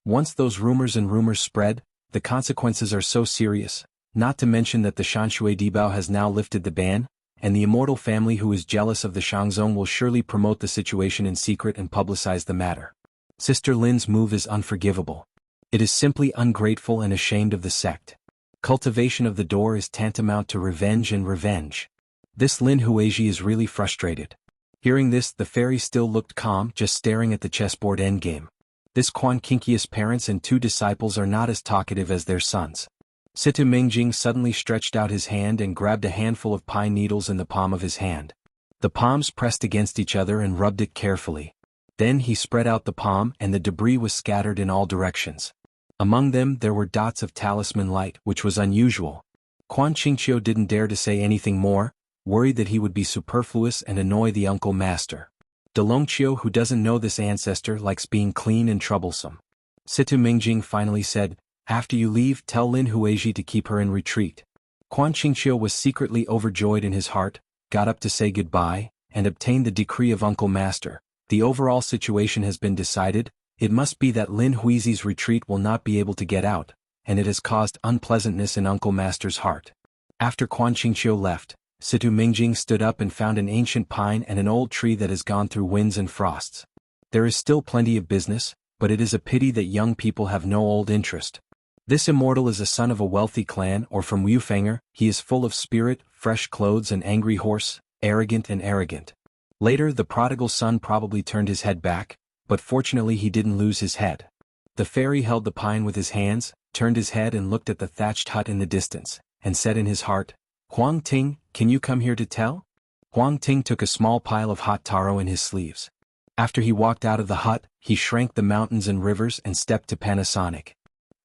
Once those rumors spread, the consequences are so serious, not to mention that the Shanshui Dibao has now lifted the ban, and the immortal family who is jealous of the Shangzong will surely promote the situation in secret and publicize the matter. Sister Lin's move is unforgivable. It is simply ungrateful and ashamed of the sect. Cultivation of the door is tantamount to revenge and revenge. This Lin Huizhi is really frustrated. Hearing this, the fairy still looked calm, just staring at the chessboard endgame. This Quan Qingqiu's parents and 2 disciples are not as talkative as their sons. Situ Mingjing suddenly stretched out his hand and grabbed a handful of pine needles in the palm of his hand. The palms pressed against each other and rubbed it carefully. Then he spread out the palm and the debris was scattered in all directions. Among them there were dots of talisman light, which was unusual. Quan Qingqiu didn't dare to say anything more, worried that he would be superfluous and annoy the uncle master. Delongqiu, who doesn't know this ancestor, likes being clean and troublesome. Situ Mingjing finally said, "After you leave, tell Lin Huizhi to keep her in retreat." Quan Qingqiu was secretly overjoyed in his heart, got up to say goodbye, and obtained the decree of Uncle Master. The overall situation has been decided. It must be that Lin Huizhi's retreat will not be able to get out, and it has caused unpleasantness in Uncle Master's heart. After Quan Qingqiu left, Situ Mingjing stood up and found an ancient pine and an old tree that has gone through winds and frosts. There is still plenty of business, but it is a pity that young people have no old interest. This immortal is a son of a wealthy clan or from Wufanger. He is full of spirit, fresh clothes and angry horse, arrogant. Later the prodigal son probably turned his head back, but fortunately he didn't lose his head. The fairy held the pine with his hands, turned his head and looked at the thatched hut in the distance, and said in his heart, "Huang Ting, can you come here to tell?" Huang Ting took a small pile of hot taro in his sleeves. After he walked out of the hut, he shrank the mountains and rivers and stepped to Panasonic.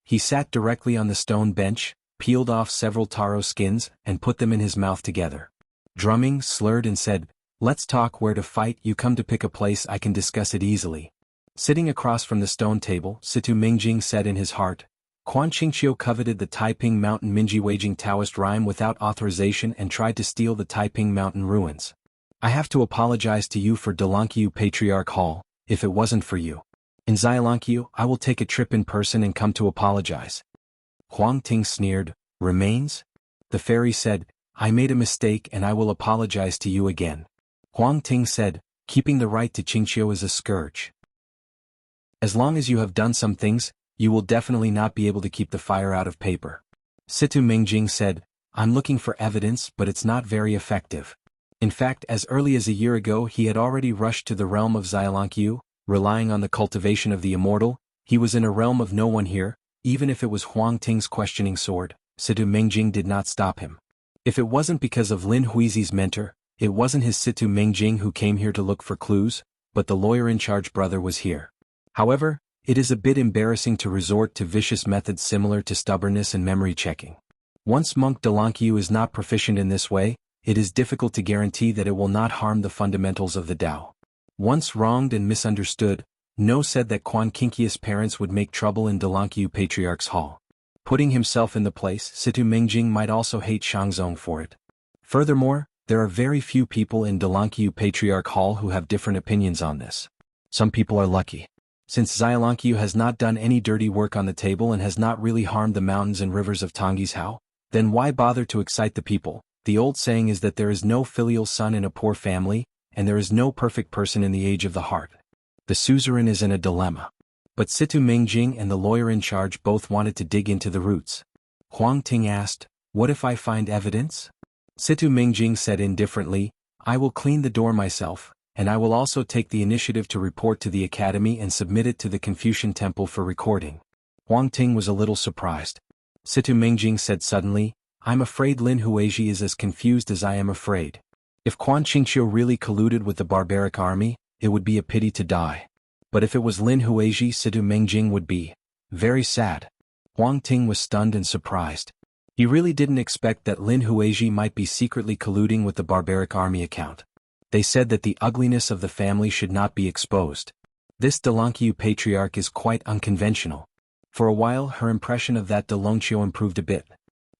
He sat directly on the stone bench, peeled off several taro skins, and put them in his mouth together. Drumming, slurred and said, "Let's talk where to fight. You come to pick a place I can discuss it easily." Sitting across from the stone table, Situ Mingjing said in his heart, "Quan Qingqiu coveted the Taiping Mountain Minji waging Taoist rhyme without authorization and tried to steal the Taiping Mountain ruins. I have to apologize to you for Delongqiu Patriarch Hall. If it wasn't for you in Xianxia, I will take a trip in person and come to apologize." Huang Ting sneered, "Remains?" The fairy said, "I made a mistake and I will apologize to you again." Huang Ting said, "Keeping the right to Qingqiu is a scourge. As long as you have done some things, you will definitely not be able to keep the fire out of paper." Situ Mingjing said, "I'm looking for evidence, but it's not very effective." In fact, as early as a year ago he had already rushed to the realm of Xianxia, relying on the cultivation of the immortal. He was in a realm of no one here. Even if it was Huang Ting's questioning sword, Situ Mingjing did not stop him. If it wasn't because of Lin Huizhi's mentor, it wasn't his Situ Mingjing who came here to look for clues, but the lawyer-in-charge brother was here. However, it is a bit embarrassing to resort to vicious methods similar to stubbornness and memory checking. Once Monk Delongqiu is not proficient in this way, it is difficult to guarantee that it will not harm the fundamentals of the Tao. Once wronged and misunderstood, No said that Quan Qingqiu's parents would make trouble in Delongqiu Patriarch's Hall. Putting himself in the place, Situ Mingjing might also hate Shangzong for it. Furthermore, there are very few people in Delongqiu Patriarch Hall who have different opinions on this. Some people are lucky. Since Xianxia has not done any dirty work on the table and has not really harmed the mountains and rivers of Tonggishao, then why bother to excite the people? The old saying is that there is no filial son in a poor family, and there is no perfect person in the age of the heart. The suzerain is in a dilemma. But Situ Mingjing and the lawyer in charge both wanted to dig into the roots. Huang Ting asked, "What if I find evidence?" Situ Mingjing said indifferently, "I will clean the door myself, and I will also take the initiative to report to the academy and submit it to the Confucian temple for recording." Huang Ting was a little surprised. Situ Mingjing said suddenly, "I'm afraid Lin Huizhi is as confused as I am afraid. If Quan Qingqiu really colluded with the barbaric army, it would be a pity to die. But if it was Lin Huizhi, Situ Mingjing would be very sad." Huang Ting was stunned and surprised. He really didn't expect that Lin Huizhi might be secretly colluding with the barbaric army account. They said that the ugliness of the family should not be exposed. This Delongqiu patriarch is quite unconventional. For a while her impression of that Delongqiu improved a bit.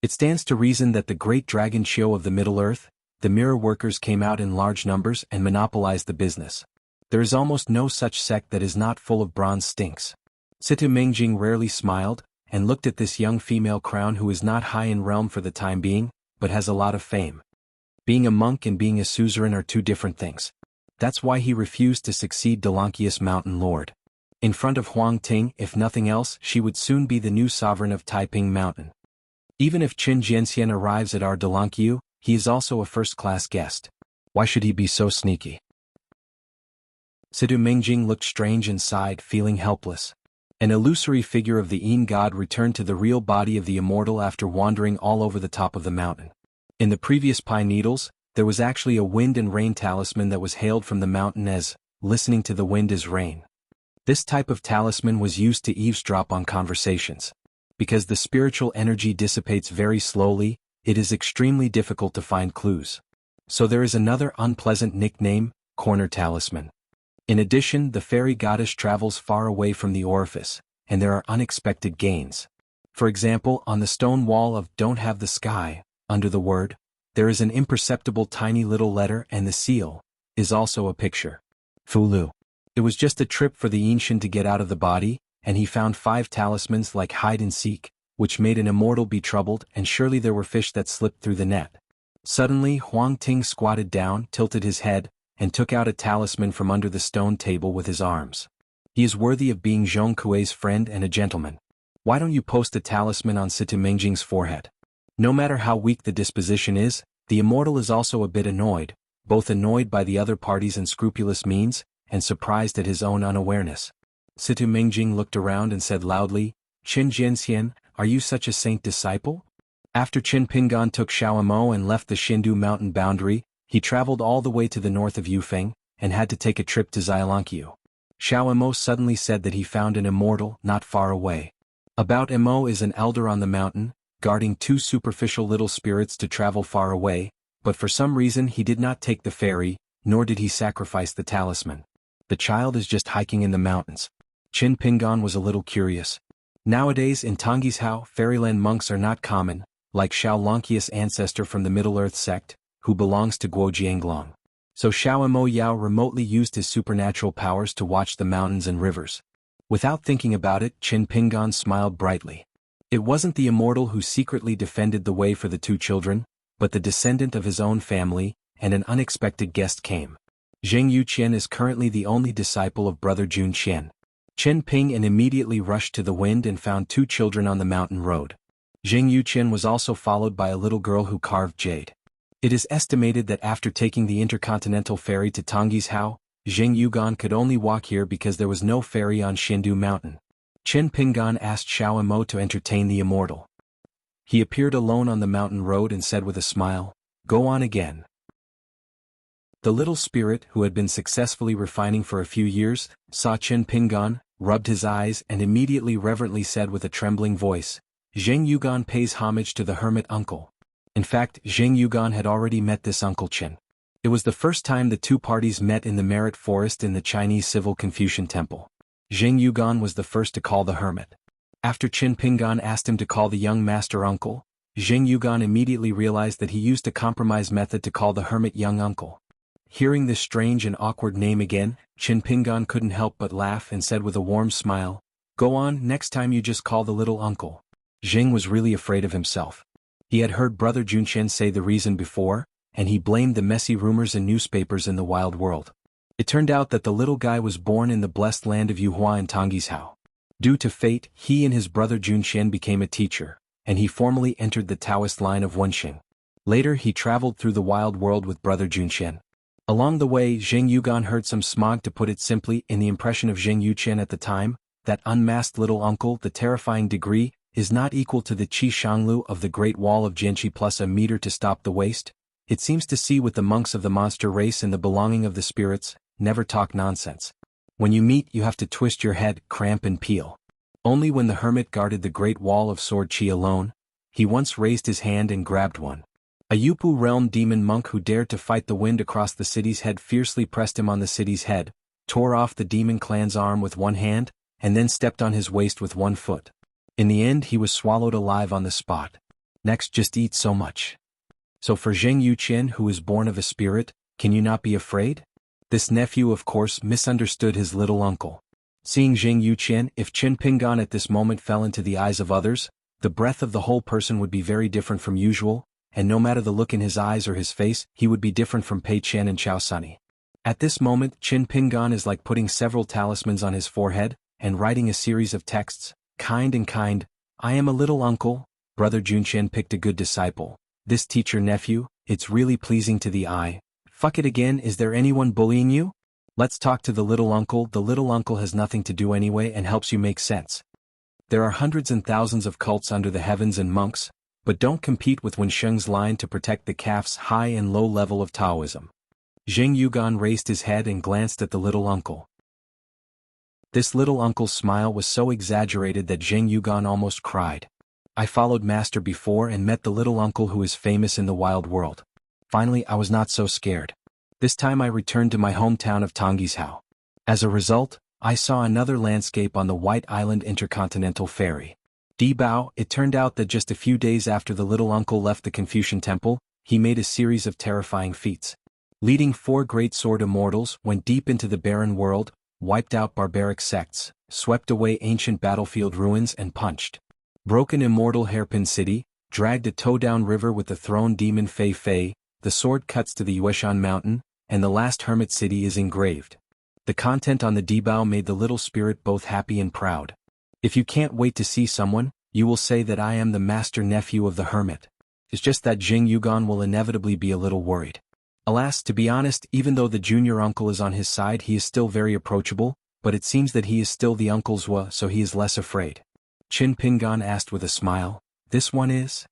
It stands to reason that the great dragon Qiu of the Middle-earth, the mirror workers came out in large numbers and monopolized the business. There is almost no such sect that is not full of bronze stinks. Situ Mingjing rarely smiled, and looked at this young female crown who is not high in realm for the time being, but has a lot of fame. Being a monk and being a suzerain are two different things. That's why he refused to succeed Delongqius Mountain Lord. In front of Huang Ting, if nothing else, she would soon be the new sovereign of Taiping Mountain. Even if Qin Jianxian arrives at our Delongqiu, he is also a first-class guest. Why should he be so sneaky? Situ Mingjing looked strange and sighed, feeling helpless. An illusory figure of the Yin god returned to the real body of the immortal after wandering all over the top of the mountain. In the previous pine needles, there was actually a wind and rain talisman that was hailed from the mountain as, listening to the wind is rain. This type of talisman was used to eavesdrop on conversations. Because the spiritual energy dissipates very slowly, it is extremely difficult to find clues. So there is another unpleasant nickname, corner talisman. In addition, the fairy goddess travels far away from the orifice, and there are unexpected gains. For example, on the stone wall of Don't Have the Sky, under the word, there is an imperceptible tiny little letter, and the seal is also a picture. Fulu. It was just a trip for the ancient to get out of the body, and he found 5 talismans like hide and seek, which made an immortal be troubled, and surely there were fish that slipped through the net. Suddenly Huang Ting squatted down, tilted his head, and took out a talisman from under the stone table with his arms. He is worthy of being Zhong Kuei's friend and a gentleman. Why don't you post a talisman on Situ Mingjing's forehead? No matter how weak the disposition is, the immortal is also a bit annoyed, both annoyed by the other party's unscrupulous means, and surprised at his own unawareness. Situ Mingjing looked around and said loudly, Qin Jianxian, are you such a saint disciple? After Qin Pingan took Xiaomo and left the Xindu mountain boundary, he traveled all the way to the north of Yufeng, and had to take a trip to Xianxia. Xiaomo suddenly said that he found an immortal not far away. About Imo is an elder on the mountain, guarding 2 superficial little spirits to travel far away, but for some reason he did not take the ferry, nor did he sacrifice the talisman. The child is just hiking in the mountains. Qin Pingan was a little curious. Nowadays in Tongjishao, fairyland monks are not common, like Xiaolonqia's ancestor from the Middle-earth sect, who belongs to Guojianglong. So Xiaomo Yao remotely used his supernatural powers to watch the mountains and rivers. Without thinking about it, Qin Pingan smiled brightly. It wasn't the immortal who secretly defended the way for the 2 children, but the descendant of his own family, and an unexpected guest came. Zheng Yuqian is currently the only disciple of brother Jun Qian. Chen Ping and immediately rushed to the wind and found 2 children on the mountain road. Zheng Yuqian was also followed by a little girl who carved jade. It is estimated that after taking the intercontinental ferry to Tongjishao, Zheng Yugan could only walk here because there was no ferry on Xindu mountain. Chen Pingan asked Xiao Mo to entertain the immortal. He appeared alone on the mountain road and said with a smile, "Go on again." The little spirit, who had been successfully refining for a few years, saw Chen Pingan, rubbed his eyes and immediately reverently said with a trembling voice, "Zheng Yugan pays homage to the hermit uncle." In fact, Zheng Yugan had already met this Uncle Chen. It was the first time the 2 parties met in the Merit Forest in the Chinese Civil Confucian Temple. Zheng Yugan was the first to call the hermit. After Qin Pingan asked him to call the young master uncle, Zheng Yugan immediately realized that he used a compromise method to call the hermit young uncle. Hearing this strange and awkward name again, Qin Pingan couldn't help but laugh and said with a warm smile, "Go on, next time you just call the little uncle." Zheng was really afraid of himself. He had heard brother Junqian say the reason before, and he blamed the messy rumors in newspapers in the wild world. It turned out that the little guy was born in the blessed land of Yuhua and Tongjishao. Due to fate, he and his brother Junqian became a teacher, and he formally entered the Taoist line of Wenxing. Later he traveled through the wild world with brother Junqian. Along the way, Zheng Yugan heard some smog, to put it simply, in the impression of Zheng Yuqian at the time, that unmasked little uncle, the terrifying degree, is not equal to the Qi Shanglu of the Great Wall of Jianqi plus a meter to stop the waste. It seems to see with the monks of the monster race and the belonging of the spirits, never talk nonsense. When you meet you have to twist your head, cramp and peel. Only when the hermit guarded the Great Wall of Sword Qi alone, he once raised his hand and grabbed one. A Yupu realm demon monk who dared to fight the wind across the city's head fiercely pressed him on the city's head, tore off the demon clan's arm with one hand, and then stepped on his waist with one foot. In the end he was swallowed alive on the spot. Next, just eat so much. So for Zheng Yuqian, who is born of a spirit, can you not be afraid? This nephew of course misunderstood his little uncle. Seeing Zheng Yuqian, if Qin Pingan at this moment fell into the eyes of others, the breath of the whole person would be very different from usual, and no matter the look in his eyes or his face, he would be different from Pei Chen and Chao Sunny. At this moment, Qin Pingan is like putting several talismans on his forehead, and writing a series of texts, kind and kind. I am a little uncle, brother Junqian picked a good disciple. This teacher nephew, it's really pleasing to the eye. Fuck it again, is there anyone bullying you? Let's talk to the little uncle has nothing to do anyway and helps you make sense. There are hundreds and thousands of cults under the heavens and monks, But don't compete with Wensheng's line to protect the calf's high and low level of Taoism. Zheng Yugan raised his head and glanced at the little uncle. This little uncle's smile was so exaggerated that Zheng Yugan almost cried. I followed Master before and met the little uncle who is famous in the wild world. Finally, I was not so scared. This time I returned to my hometown of Tonggishao. As a result, I saw another landscape on the White Island Intercontinental Ferry. Dibao, it turned out that just a few days after the little uncle left the Confucian temple, he made a series of terrifying feats. Leading 4 great sword immortals, went deep into the barren world, wiped out barbaric sects, swept away ancient battlefield ruins and punched broken immortal hairpin city, dragged a toe-down river with the thrown demon Fei Fei, the sword cuts to the Yueshan mountain, and the last hermit city is engraved. The content on the Dibao made the little spirit both happy and proud. If you can't wait to see someone, you will say that I am the master nephew of the hermit. It's just that Zheng Yugan will inevitably be a little worried. Alas, to be honest, even though the junior uncle is on his side, he is still very approachable, but it seems that he is still the uncle's wa, so he is less afraid. Qin Pingan asked with a smile, this one is?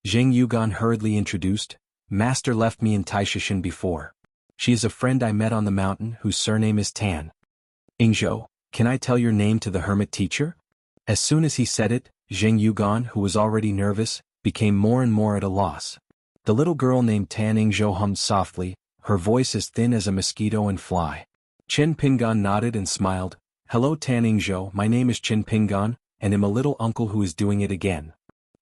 Zheng Yugan hurriedly introduced, Master left me in Taishishan before. She is a friend I met on the mountain whose surname is Tan. Ingzhou, can I tell your name to the hermit teacher? As soon as he said it, Zheng Yugan, who was already nervous, became more and more at a loss. The little girl named Tan Ingzhou hummed softly, her voice as thin as a mosquito and fly. Qin Pingan nodded and smiled, hello Tan Ingzhou, my name is Qin Pingan, and am a little uncle who is doing it again.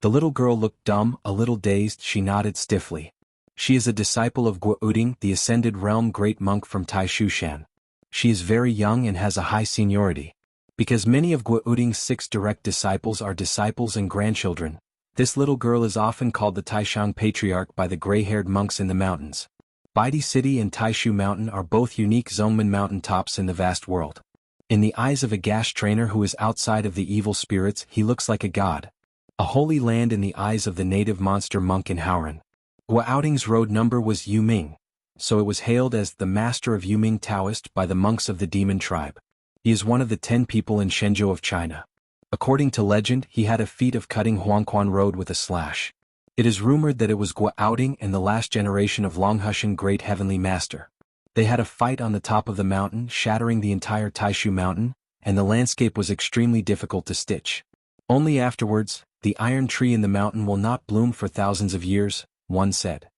The little girl looked dumb, a little dazed, she nodded stiffly. She is a disciple of Guo Uding, the ascended realm great monk from Taishushan. She is very young and has a high seniority. Because many of Guo Uding's 6 direct disciples are disciples and grandchildren, this little girl is often called the Taishang Patriarch by the gray-haired monks in the mountains. Baidi City and Taishu Mountain are both unique Zongmen mountain tops in the vast world. In the eyes of a gash trainer who is outside of the evil spirits, he looks like a god. A holy land in the eyes of the native monster monk in Howran. Guo Outing's road number was Yuming, so it was hailed as the master of Yuming Taoist by the monks of the demon tribe. He is one of the 10 people in Shenzhou of China. According to legend, he had a feat of cutting Huangquan Road with a slash. It is rumored that it was Guo Outing and the last generation of Longhushan Great Heavenly Master. They had a fight on the top of the mountain, shattering the entire Taishu mountain, and the landscape was extremely difficult to stitch. Only afterwards, the iron tree in the mountain will not bloom for thousands of years, one said.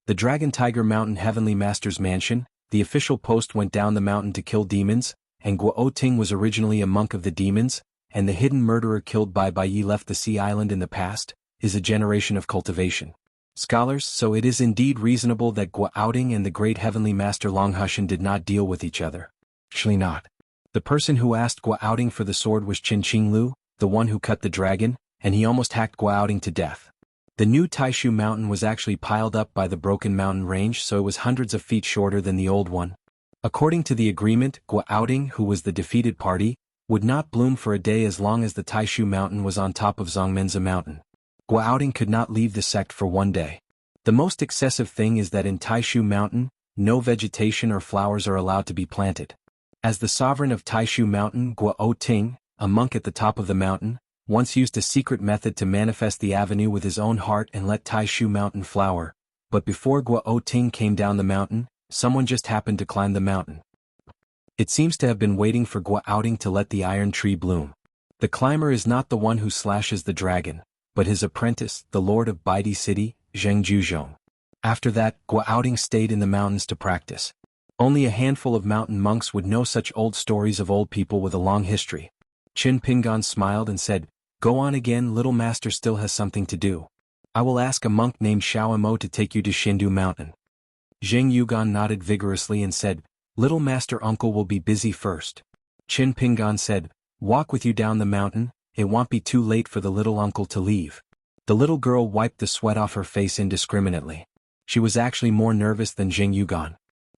The Dragon Tiger Mountain Heavenly Master's mansion, the official post went down the mountain to kill demons, and Guo Oting was originally a monk of the demons, and the hidden murderer killed by Bai left the sea island in the past, is a generation of cultivation. Scholars, so it is indeed reasonable that Guo Outing and the great heavenly master Longhushan did not deal with each other. Actually not. The person who asked Guo Outing for the sword was Qin Qinglu, the one who cut the dragon, and he almost hacked Guo Outing to death. The new Taishu mountain was actually piled up by the broken mountain range, so it was hundreds of feet shorter than the old one. According to the agreement, Guo Outing, who was the defeated party, would not bloom for a day as long as the Taishu mountain was on top of Zongmenza mountain. Guo Outing could not leave the sect for one day. The most excessive thing is that in Taishu mountain, no vegetation or flowers are allowed to be planted. As the sovereign of Taishu mountain, Guo Oting, a monk at the top of the mountain, once used a secret method to manifest the avenue with his own heart and let Taishu mountain flower, but before Guo Oting came down the mountain, someone just happened to climb the mountain. It seems to have been waiting for Guo Outing to let the iron tree bloom. The climber is not the one who slashes the dragon, but his apprentice, the lord of Baidi City, Zheng Juzhong. After that, Guo Outing stayed in the mountains to practice. Only a handful of mountain monks would know such old stories of old people with a long history. Qin Pingan smiled and said, "Go on again, little master still has something to do. I will ask a monk named Xiaomo to take you to Shindu Mountain." Zheng Yugan nodded vigorously and said, "Little master uncle will be busy first." Qin Pingan said, "Walk with you down the mountain, it won't be too late for the little uncle to leave." The little girl wiped the sweat off her face indiscriminately. She was actually more nervous than Zheng Yugan.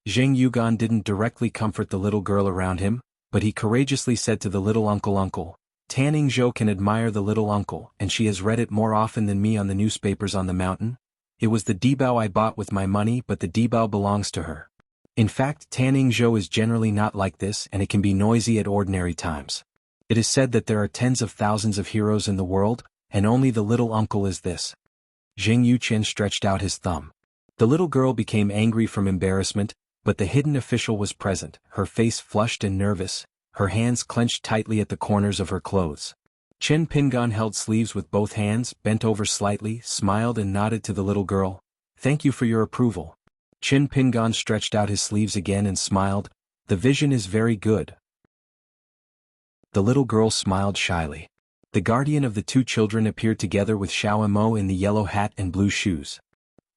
Zheng Yugan didn't directly comfort the little girl around him, but he courageously said to the little uncle, "Tan Ingzhou can admire the little uncle, and she has read it more often than me on the newspapers on the mountain. It was the Dibao I bought with my money, but the Dibao belongs to her. In fact, Tan Ingzhou is generally not like this, and it can be noisy at ordinary times. It is said that there are tens of thousands of heroes in the world, and only the little uncle is this. Jianghu stretched out his thumb. The little girl became angry from embarrassment, but the hidden official was present, her face flushed and nervous, her hands clenched tightly at the corners of her clothes. Chen Pingan held sleeves with both hands, bent over slightly, smiled and nodded to the little girl. "Thank you for your approval." Chen Pingan stretched out his sleeves again and smiled. "The vision is very good." The little girl smiled shyly. The guardian of the two children appeared together with Xiao in the yellow hat and blue shoes.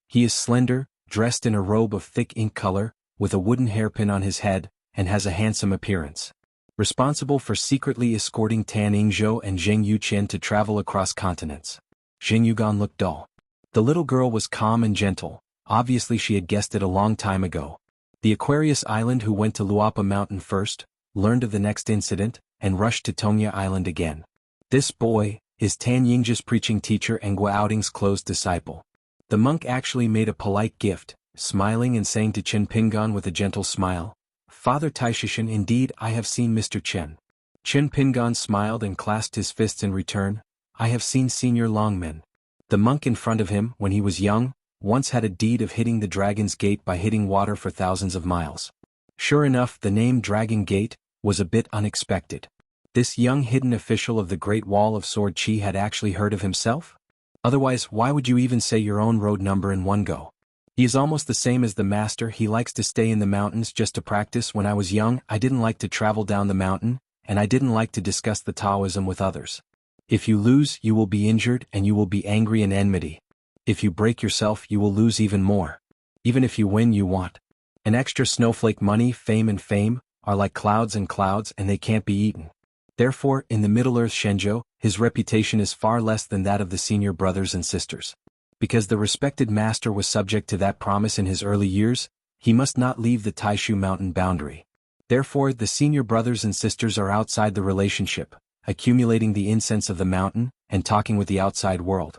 He is slender, dressed in a robe of thick ink color, with a wooden hairpin on his head, and has a handsome appearance. Responsible for secretly escorting Tan Yingzhou and Zheng Yuqian to travel across continents. Zheng Yugan looked dull. The little girl was calm and gentle, obviously she had guessed it a long time ago. The Aquarius Island who went to Luapa Mountain first, learned of the next incident, and rushed to Tongya Island again. This boy is Tan Yingzhi's preaching teacher and Guaoting's close disciple. The monk actually made a polite gift, smiling and saying to Chen Pingan with a gentle smile, "Father Taishishan, indeed I have seen Mr. Chen." Chen Pingan smiled and clasped his fists in return. "I have seen Senior Longmen." The monk in front of him, when he was young, once had a deed of hitting the Dragon's Gate by hitting water for thousands of miles. Sure enough, the name Dragon Gate was a bit unexpected. This young hidden official of the Great Wall of Sword Qi had actually heard of himself? Otherwise, why would you even say your own road number in one go? He is almost the same as the master. He likes to stay in the mountains just to practice. When I was young, I didn't like to travel down the mountain, and I didn't like to discuss the Taoism with others. If you lose, you will be injured and you will be angry and enmity. If you break yourself, you will lose even more. Even if you win, you want an extra snowflake. Money, fame and fame are like clouds and clouds, and they can't be eaten. Therefore, in the Middle-earth Shenzhou, his reputation is far less than that of the senior brothers and sisters. Because the respected master was subject to that promise in his early years, he must not leave the Taishu mountain boundary. Therefore, the senior brothers and sisters are outside the relationship, accumulating the incense of the mountain, and talking with the outside world.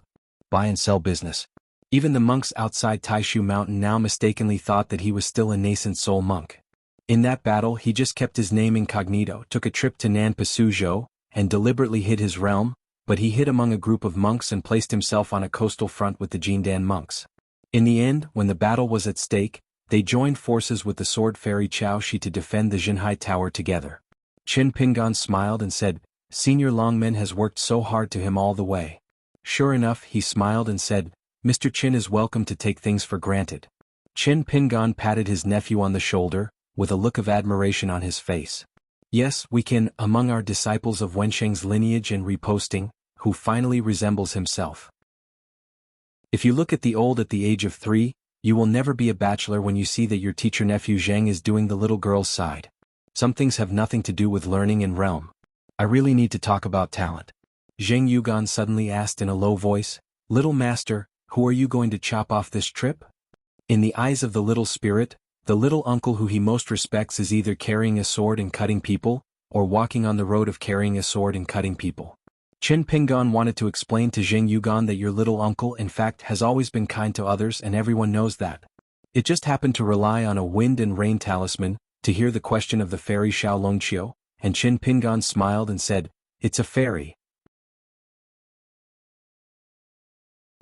Buy and sell business. Even the monks outside Taishu mountain now mistakenly thought that he was still a nascent soul monk. In that battle he just kept his name incognito, took a trip to Nanpasuzhou, and deliberately hid his realm, but he hid among a group of monks and placed himself on a coastal front with the Jindan monks. In the end, when the battle was at stake, they joined forces with the sword fairy Chao Shi to defend the Jinhai Tower together. Chen Pingan smiled and said, "Senior Longmen has worked so hard to him all the way." Sure enough, he smiled and said, "Mr. Chen is welcome to take things for granted." Chen Pingan patted his nephew on the shoulder, with a look of admiration on his face. "Yes, we can, among our disciples of Wensheng's lineage and reposting, who finally resembles himself. If you look at the old at the age of 3, you will never be a bachelor when you see that your teacher nephew Zheng is doing the little girl's side. Some things have nothing to do with learning and realm. I really need to talk about talent." Zheng Yugan suddenly asked in a low voice, "Little master, who are you going to chop off this trip?" In the eyes of the little spirit, the little uncle who he most respects is either carrying a sword and cutting people, or walking on the road of carrying a sword and cutting people. Chen Pingan wanted to explain to Zheng Yugan that your little uncle in fact has always been kind to others and everyone knows that. It just happened to rely on a wind and rain talisman, to hear the question of the fairy Xiao Longqiu, and Chen Pingan smiled and said, "It's a fairy."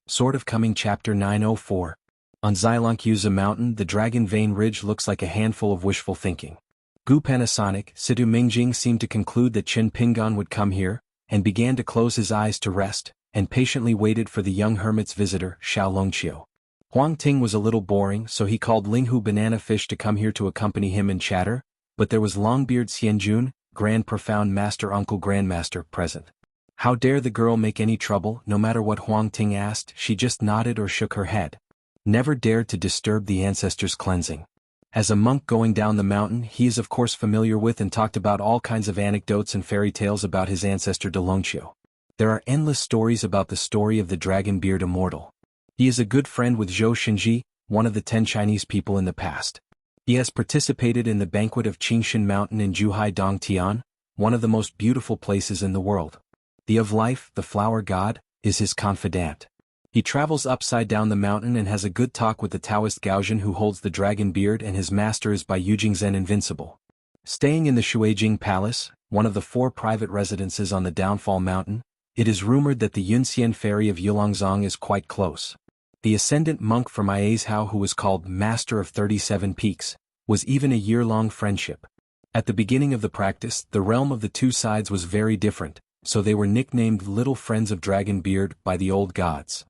Sort of Coming Chapter 904. On Xilanqiuza Mountain, the Dragon Vein Ridge looks like a handful of wishful thinking. Gu Panasonic, Situ Mingjing seemed to conclude that Chen Pingan would come here, and began to close his eyes to rest, and patiently waited for the young hermit's visitor, Xiao Longqiu. Huang Ting was a little boring, so he called Linghu Banana Fish to come here to accompany him and chatter, but there was Longbeard Xianjun, Grand Profound Master Uncle Grandmaster, present. How dare the girl make any trouble? No matter what Huang Ting asked, she just nodded or shook her head. Never dared to disturb the ancestors' cleansing. As a monk going down the mountain, he is of course familiar with and talked about all kinds of anecdotes and fairy tales about his ancestor Delongqiu. There are endless stories about the story of the Dragon-Beard Immortal. He is a good friend with Zhou Xinji, one of the 10 Chinese people in the past. He has participated in the banquet of Qingshan Mountain in Zhuhai Dongtian, one of the most beautiful places in the world. The of life, the flower god, is his confidant. He travels upside down the mountain and has a good talk with the Taoist Gaozhen who holds the dragon beard, and his master is by Yujingzhen invincible. Staying in the Shuijing Palace, one of the 4 private residences on the Downfall Mountain, It is rumored that the Yunxian fairy of Yulongzong is quite close. The ascendant monk from Iazhao, who was called Master of 37 Peaks, was even a year-long friendship. At the beginning of the practice, the realm of the two sides was very different, so they were nicknamed Little Friends of Dragonbeard by the old gods.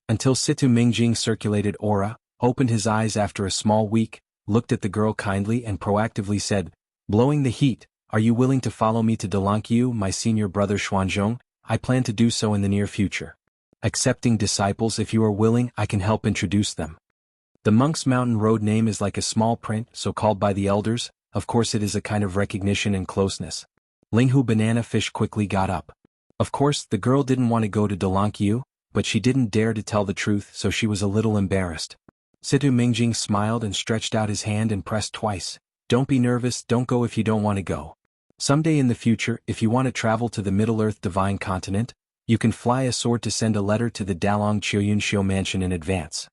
Until Situ Mingjing circulated aura, opened his eyes after a small week, looked at the girl kindly and proactively said, "Blowing the heat, are you willing to follow me to Delankyu, my senior brother Xuanzhong? I plan to do so in the near future. Accepting disciples, if you are willing, I can help introduce them." The monk's mountain road name is like a small print, so called by the elders. Of course it is a kind of recognition and closeness. Linghu Banana Fish quickly got up. Of course, the girl didn't want to go to Delankyu, but she didn't dare to tell the truth, so she was a little embarrassed. Situ Mingjing smiled and stretched out his hand and pressed twice. "Don't be nervous, don't go if you don't want to go. Someday in the future, if you want to travel to the Middle-earth Divine Continent, you can fly a sword to send a letter to the Dalong Chio Yunxiu Mansion in advance."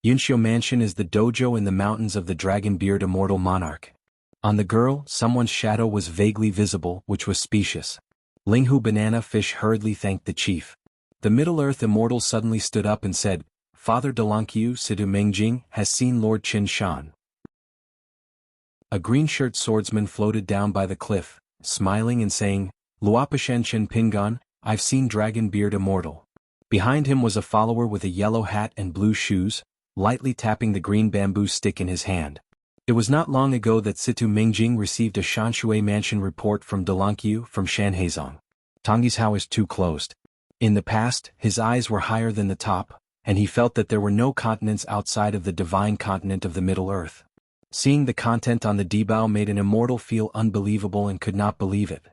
Yunxiu Mansion is the dojo in the mountains of the Dragonbeard Immortal Monarch. On the girl, someone's shadow was vaguely visible, which was specious. Linghu Banana Fish hurriedly thanked the chief. The Middle-earth Immortal suddenly stood up and said, "Father Delankyu, Situ Mingjing, has seen Lord Qin Shan." A green-shirt swordsman floated down by the cliff, smiling and saying, "Luopashen Chen Pingon, I've seen Dragonbeard Immortal." Behind him was a follower with a yellow hat and blue shoes, lightly tapping the green bamboo stick in his hand. It was not long ago that Situ Mingjing received a Shanshui Mansion report from Delankyu from Shanhaizong. Tongyishao is too closed. In the past, his eyes were higher than the top, and he felt that there were no continents outside of the divine continent of the Middle Earth. Seeing the content on the Debao made an immortal feel unbelievable and could not believe it.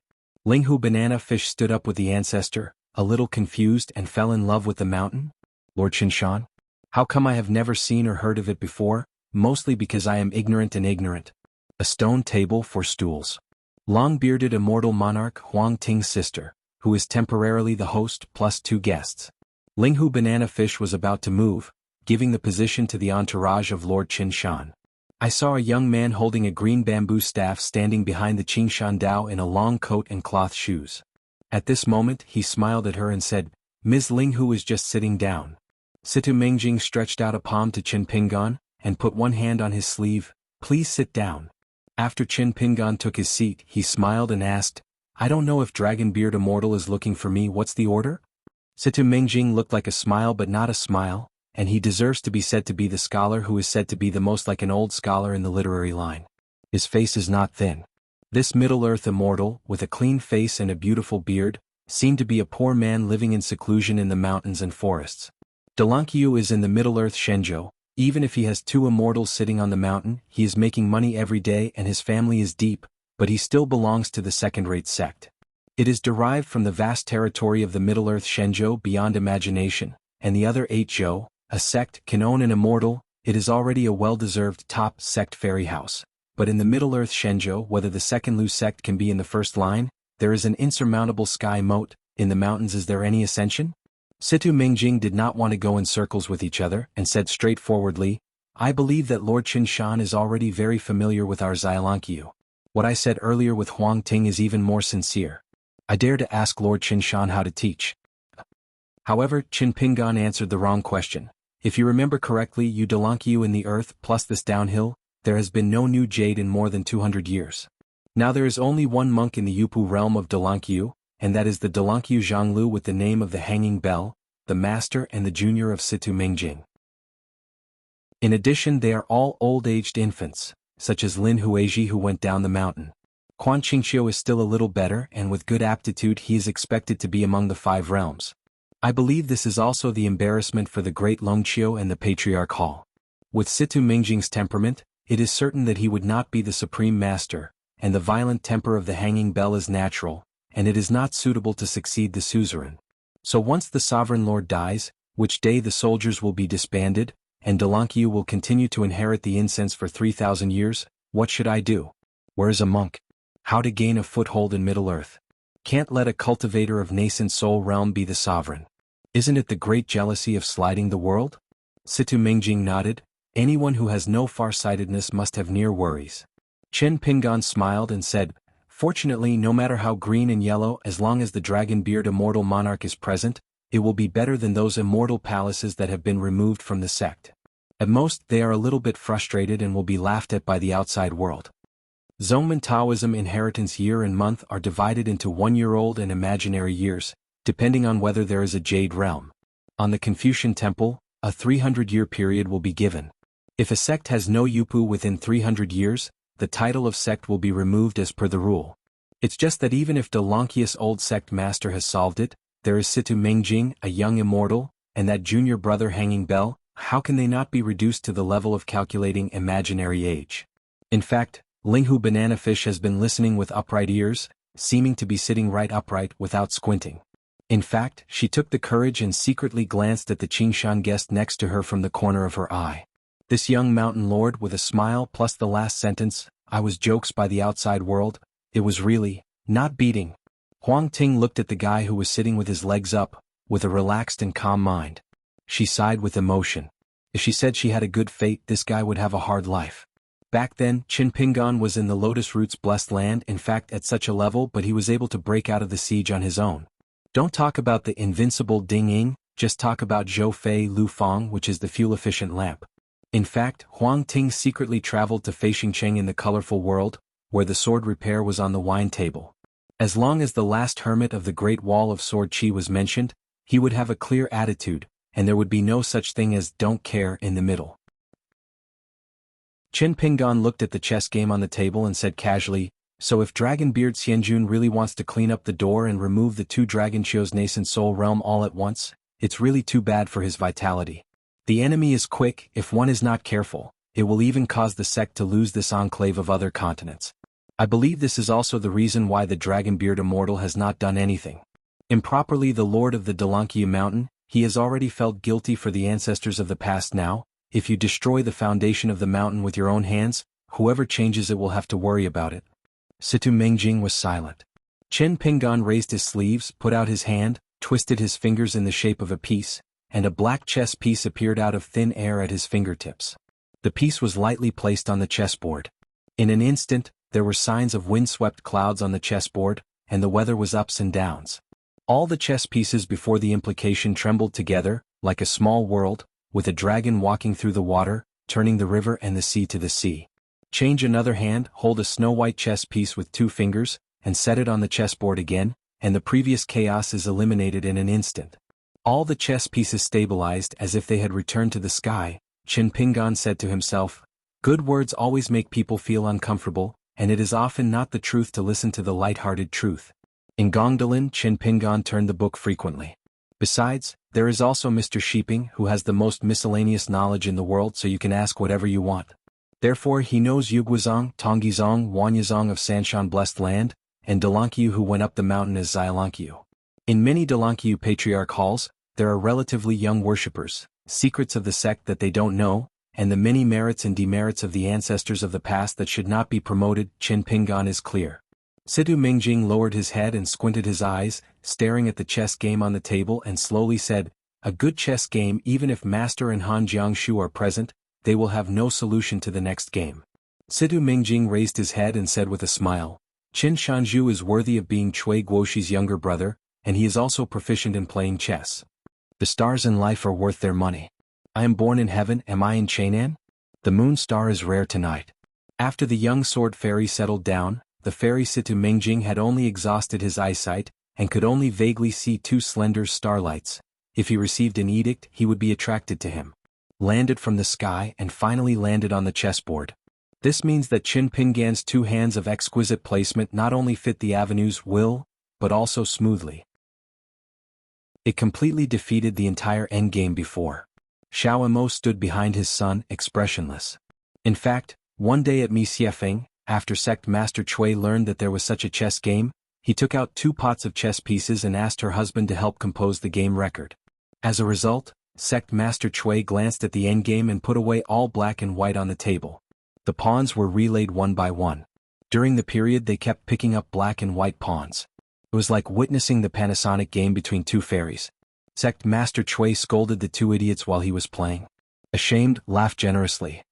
Linghu Banana Fish stood up with the ancestor, a little confused, and fell in love with the mountain. "Lord Qinshan? How come I have never seen or heard of it before? Mostly because I am ignorant and ignorant." A stone table for stools. Long-bearded immortal monarch Huang Ting's sister, who is temporarily the host plus 2 guests. Linghu Banana Fish was about to move, giving the position to the entourage of Lord Qinshan. "I saw a young man holding a green bamboo staff standing behind the Qingshan Dao in a long coat and cloth shoes." At this moment he smiled at her and said, "Ms. Linghu is just sitting down." Situ Mingjing stretched out a palm to Qin Pingon, and put one hand on his sleeve. "Please sit down." After Qin Pingon took his seat, he smiled and asked, "I don't know if Dragonbeard Immortal is looking for me, what's the order?" Situ Mingjing looked like a smile but not a smile, and he deserves to be said to be the scholar who is said to be the most like an old scholar in the literary line. His face is not thin. This Middle-earth immortal, with a clean face and a beautiful beard, seemed to be a poor man living in seclusion in the mountains and forests. Delankyu is in the Middle-earth Shenzhou. Even if he has 2 immortals sitting on the mountain, he is making money every day and his family is deep, but he still belongs to the second-rate sect. It is derived from the vast territory of the Middle-earth Shenzhou beyond imagination, and the other 8 Zhou, a sect, can own an immortal. It is already a well-deserved top sect fairy house. But in the Middle-earth Shenzhou, whether the second Lu sect can be in the first line, there is an insurmountable sky moat. In the mountains, is there any ascension? Situ Mingjing did not want to go in circles with each other, and said straightforwardly, "I believe that Lord Qinshan is already very familiar with our Xianxia. What I said earlier with Huang Ting is even more sincere. I dare to ask Lord Qinshan how to teach." However, Qin Pingon answered the wrong question. "If you remember correctly, you Delankyu in the earth plus this downhill, there has been no new jade in more than 200 years. Now there is only one monk in the Yupu realm of Delankyu, and that is the Delankyu Zhanglu with the name of the Hanging Bell, the master and the junior of Situ Mingjing. In addition, they are all old-aged infants, such as Lin Huizhi who went down the mountain. Quan Qingxiu is still a little better, and with good aptitude he is expected to be among the 5 realms. I believe this is also the embarrassment for the great Longqiu and the Patriarch Hall. With Situ Mingjing's temperament, it is certain that he would not be the supreme master, and the violent temper of the Hanging Bell is natural, and it is not suitable to succeed the suzerain. So once the sovereign lord dies, which day the soldiers will be disbanded, and Delankyu will continue to inherit the incense for 3,000 years, what should I do? Where is a monk? How to gain a foothold in Middle-earth? Can't let a cultivator of nascent soul realm be the sovereign. Isn't it the great jealousy of sliding the world? Situ Mingjing nodded. Anyone who has no farsightedness must have near worries. Qin Pingon smiled and said, Fortunately, no matter how green and yellow, as long as the dragon-beard immortal monarch is present, it will be better than those immortal palaces that have been removed from the sect. At most, they are a little bit frustrated and will be laughed at by the outside world. Zongmen Taoism inheritance year and month are divided into 1-year-old and imaginary years, depending on whether there is a jade realm. On the Confucian temple, a 300-year period will be given. If a sect has no yupu within 300 years, the title of sect will be removed as per the rule. It's just that even if the Lonkius old sect master has solved it, there is Situ Mingjing, a young immortal, and that junior brother Hanging Bell. How can they not be reduced to the level of calculating imaginary age? In fact, Linghu Banana Fish has been listening with upright ears, seeming to be sitting right upright without squinting. In fact, she took the courage and secretly glanced at the Qingshan guest next to her from the corner of her eye. This young mountain lord with a smile plus the last sentence, I was jokes by the outside world, it was really, not beating. Huang Ting looked at the guy who was sitting with his legs up, with a relaxed and calm mind. She sighed with emotion. If she said she had a good fate, this guy would have a hard life. Back then, Qin Pingan was in the Lotus Root's blessed land, in fact at such a level, but he was able to break out of the siege on his own. Don't talk about the invincible Ding Ying, just talk about Zhou Fei Lu Fang, which is the fuel-efficient lamp. In fact, Huang Ting secretly traveled to Feixingcheng in the colorful world, where the sword repair was on the wine table. As long as the last hermit of the Great Wall of Sword Qi was mentioned, he would have a clear attitude, and there would be no such thing as don't care in the middle. Qin Pingan looked at the chess game on the table and said casually, so if Dragonbeard Xianjun really wants to clean up the door and remove the 2 Dragon Chio's nascent soul realm all at once, it's really too bad for his vitality. The enemy is quick. If one is not careful, it will even cause the sect to lose this enclave of other continents. I believe this is also the reason why the Dragonbeard Immortal has not done anything. Improperly the Lord of the Dalankia Mountain, he has already felt guilty for the ancestors of the past now. If you destroy the foundation of the mountain with your own hands, whoever changes it will have to worry about it. Situ Mingjing was silent. Qin Pingan raised his sleeves, put out his hand, twisted his fingers in the shape of a piece, and a black chess piece appeared out of thin air at his fingertips. The piece was lightly placed on the chessboard. In an instant, there were signs of windswept clouds on the chessboard, and the weather was ups and downs. All the chess pieces before the implication trembled together, like a small world, with a dragon walking through the water, turning the river and the sea to the sea. Change another hand, hold a snow-white chess piece with 2 fingers, and set it on the chessboard again, and the previous chaos is eliminated in an instant. All the chess pieces stabilized as if they had returned to the sky. Qin Pingan said to himself, good words always make people feel uncomfortable, and it is often not the truth to listen to the light-hearted truth. In Gongdalin, Qin Pingan turned the book frequently. Besides, there is also Mr. Sheeping, who has the most miscellaneous knowledge in the world, so you can ask whatever you want. Therefore he knows Yuguizong, Tonggizong, Wanyazong of Sanshan Blessed Land, and Dalankiu who went up the mountain as Xialankiu. In many Dalankiu patriarch halls, there are relatively young worshippers, secrets of the sect that they don't know, and the many merits and demerits of the ancestors of the past that should not be promoted. Qin Pingan is clear. Situ Mingjing lowered his head and squinted his eyes, staring at the chess game on the table, and slowly said, a good chess game, even if Master and Han Jiangshu are present, they will have no solution to the next game. Situ Mingjing raised his head and said with a smile, Qin Shanzhu is worthy of being Cui Guoxi's younger brother, and he is also proficient in playing chess. The stars in life are worth their money. I am born in heaven, am I in Chainan? The moon star is rare tonight. After the young sword fairy settled down, the fairy Situ Mingjing had only exhausted his eyesight, and could only vaguely see 2 slender starlights. If he received an edict, he would be attracted to him. Landed from the sky and finally landed on the chessboard. This means that Qin Pingan's 2 hands of exquisite placement not only fit the avenue's will, but also smoothly. It completely defeated the entire endgame before. Xiao Emo stood behind his son, expressionless. In fact, one day at Mi Xiefeng, after Sect Master Cui learned that there was such a chess game, he took out 2 pots of chess pieces and asked her husband to help compose the game record. As a result, Sect Master Cui glanced at the endgame and put away all black and white on the table. The pawns were relayed one by one. During the period they kept picking up black and white pawns. It was like witnessing the Panasonic game between 2 fairies. Sect Master Cui scolded the 2 idiots while he was playing. Ashamed, laughed generously.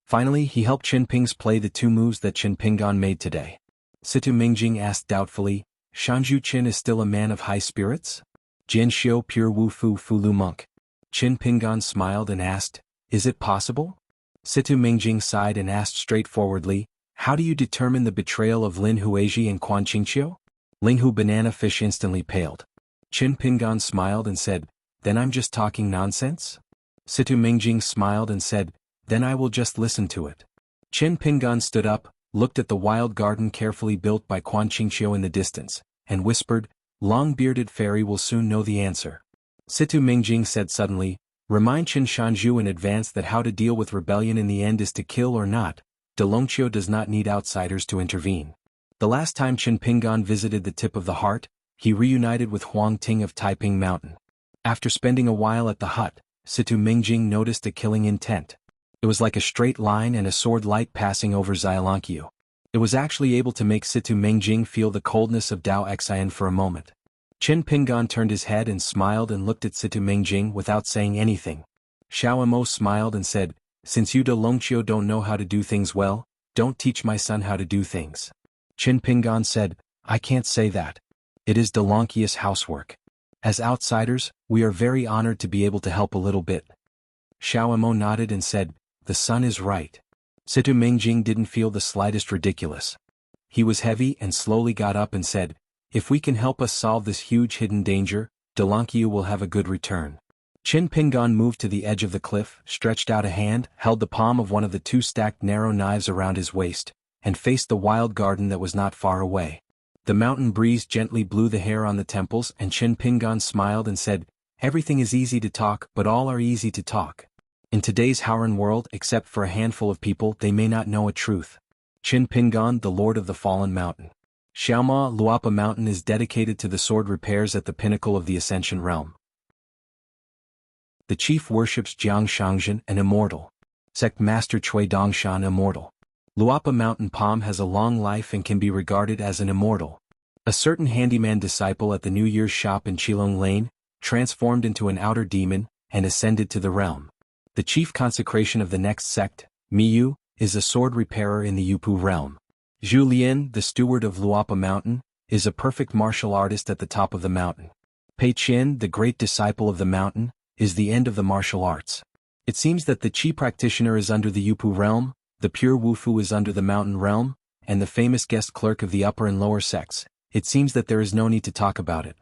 Finally he helped Qin Pings play the 2 moves that Qin Pingan made today. Situ Mingjing asked doubtfully, Shanju Qin is still a man of high spirits? Jian Xiu pure Wu Fu Fulu monk. Qin Pingan smiled and asked, is it possible? Situ Mingjing sighed and asked straightforwardly, how do you determine the betrayal of Lin Huizhi and Quan Qingqiu? Ling Hu Banana Fish instantly paled. Qin Pingan smiled and said, then I'm just talking nonsense? Situ Mingjing smiled and said, then I will just listen to it. Qin Pingan stood up, looked at the wild garden carefully built by Quan Qingqiu in the distance, and whispered, long-bearded fairy will soon know the answer. Situ Mingjing said suddenly, remind Qin Shanju in advance that how to deal with rebellion in the end is to kill or not. Delongqiu does not need outsiders to intervene. The last time Qin Pingan visited the tip of the heart, he reunited with Huang Ting of Taiping Mountain. After spending a while at the hut, Situ Mingjing noticed a killing intent. It was like a straight line and a sword light passing over Xianxia. It was actually able to make Situ Mingjing feel the coldness of Dao Xian for a moment. Qin Pingan turned his head and smiled and looked at Situ Mingjing without saying anything. Xiao Mo smiled and said, since you Delongqiu don't know how to do things well, don't teach my son how to do things. Qin Pingan said, I can't say that. It is Delongqia's housework. As outsiders, we are very honored to be able to help a little bit. Xiao Mo nodded and said, the son is right. Situ Mingjing didn't feel the slightest ridiculous. He was heavy and slowly got up and said, if we can help us solve this huge hidden danger, Delongqiu will have a good return. Qin Pingan moved to the edge of the cliff, stretched out a hand, held the palm of one of the two stacked narrow knives around his waist, and faced the wild garden that was not far away. The mountain breeze gently blew the hair on the temples and Qin Pingan smiled and said, everything is easy to talk but all are easy to talk. In today's Howran world except for a handful of people they may not know a truth. Qin Pingan the Lord of the Fallen Mountain. Xiaoma Luapa Mountain is dedicated to the sword repairs at the pinnacle of the Ascension realm. The chief worships Jiang Shangzhen an immortal. Sect Master Cui Dongshan immortal. Luapa Mountain Palm has a long life and can be regarded as an immortal. A certain handyman disciple at the New Year's shop in Qilong Lane, transformed into an outer demon, and ascended to the realm. The chief consecration of the next sect, Miyu, is a sword repairer in the Yupu realm. Zhu Lian, the steward of Luapa Mountain, is a perfect martial artist at the top of the mountain. Pei Qin, the great disciple of the mountain, is the end of the martial arts. It seems that the Qi practitioner is under the Yupu realm, the pure Wufu is under the mountain realm, and the famous guest clerk of the upper and lower sects. It seems that there is no need to talk about it.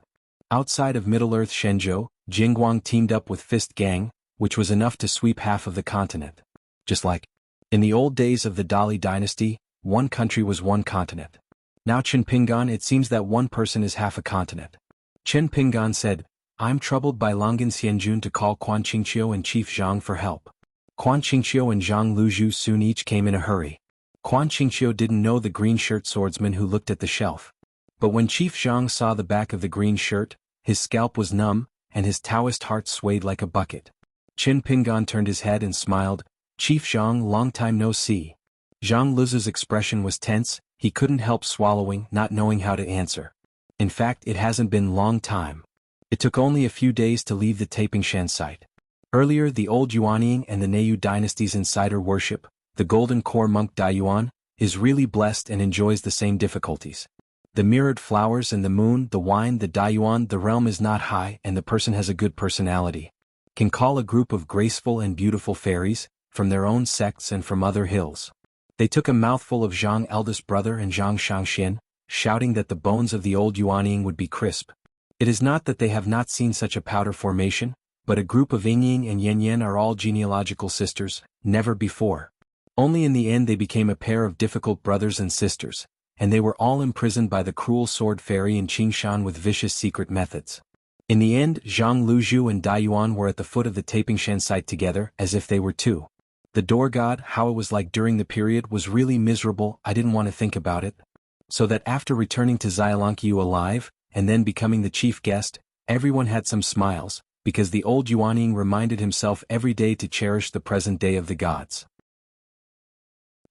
Outside of Middle-earth Shenzhou, Jingguang teamed up with Fist Gang, which was enough to sweep half of the continent. Just like in the old days of the Dali dynasty, one country was one continent. Now Qin Pingan it seems that one person is half a continent. Qin Pingan said, I'm troubled by Longan Xianjun to call Quan Qingqiu and Chief Zhang for help. Quan Qingqiu and Zhang Luzhu soon each came in a hurry. Quan Qingqiu didn't know the green shirt swordsman who looked at the shelf. But when Chief Zhang saw the back of the green shirt, his scalp was numb, and his Taoist heart swayed like a bucket. Qin Pingan turned his head and smiled, Chief Zhang long time no see. Zhang Luzhu's expression was tense, he couldn't help swallowing, not knowing how to answer. In fact it hasn't been long time. It took only a few days to leave the Tapingshan site. Earlier the old Yuanying and the Neiyu dynasty's insider worship, the golden core monk Daiyuan, is really blessed and enjoys the same difficulties. The mirrored flowers and the moon, the wine, the Daiyuan, the realm is not high and the person has a good personality. Can call a group of graceful and beautiful fairies, from their own sects and from other hills. They took a mouthful of Zhang eldest brother and Zhang Shangxian, shouting that the bones of the old Yuanying would be crisp. It is not that they have not seen such a powder formation, but a group of Yingying and Yanyan are all genealogical sisters, never before. Only in the end they became a pair of difficult brothers and sisters, and they were all imprisoned by the cruel sword fairy in Qingshan with vicious secret methods. In the end Zhang Luzhu and Daiyuan were at the foot of the Tapingshan site together as if they were two. The door god, how it was like during the period was really miserable, I didn't want to think about it. So that after returning to Xianxia alive, and then becoming the chief guest, everyone had some smiles, because the old Yuanying reminded himself every day to cherish the present day of the gods.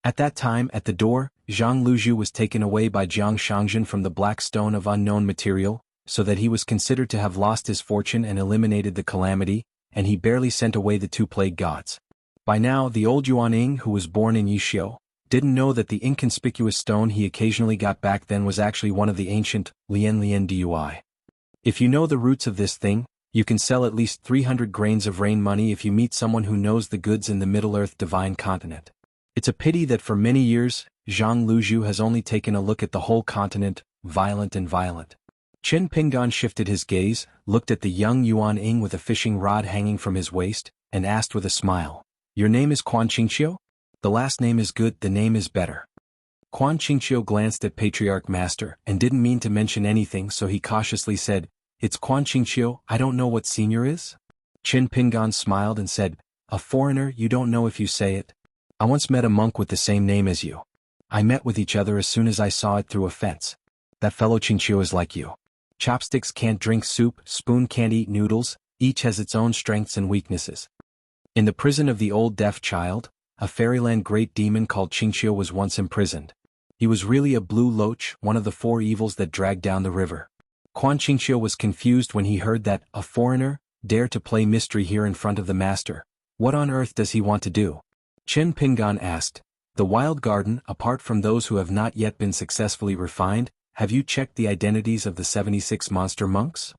At that time at the door, Zhang Luzhu was taken away by Jiang Shangzhen from the black stone of unknown material, so that he was considered to have lost his fortune and eliminated the calamity, and he barely sent away the two plague gods. By now the old Yuanying who was born in Yishio, Didn't know that the inconspicuous stone he occasionally got back then was actually one of the ancient lian dui. If you know the roots of this thing, you can sell at least 300 grains of rain money if you meet someone who knows the goods in the Middle-earth divine continent. It's a pity that for many years, Zhang Luzhu has only taken a look at the whole continent, violent and violent. Qin Pingan shifted his gaze, looked at the young Yuan Ing with a fishing rod hanging from his waist, and asked with a smile, "Your name is Quan Qingqiu? The last name is good, the name is better." Quan Qingqiu glanced at Patriarch Master and didn't mean to mention anything, so he cautiously said, "It's Quan Qingqiu, I don't know what senior is?" Qin Pingan smiled and said, "A foreigner, you don't know if you say it. I once met a monk with the same name as you. I met with each other as soon as I saw it through a fence. That fellow Qingqiu is like you. Chopsticks can't drink soup, spoon can't eat noodles, each has its own strengths and weaknesses." In the prison of the old deaf child, a fairyland great demon called Qingqiu was once imprisoned. He was really a blue loach, one of the 4 evils that dragged down the river. Quan Qingqiu was confused when he heard that a foreigner dared to play mystery here in front of the master. What on earth does he want to do? Qin Pingan asked, "The wild garden, apart from those who have not yet been successfully refined, have you checked the identities of the 76 monster monks?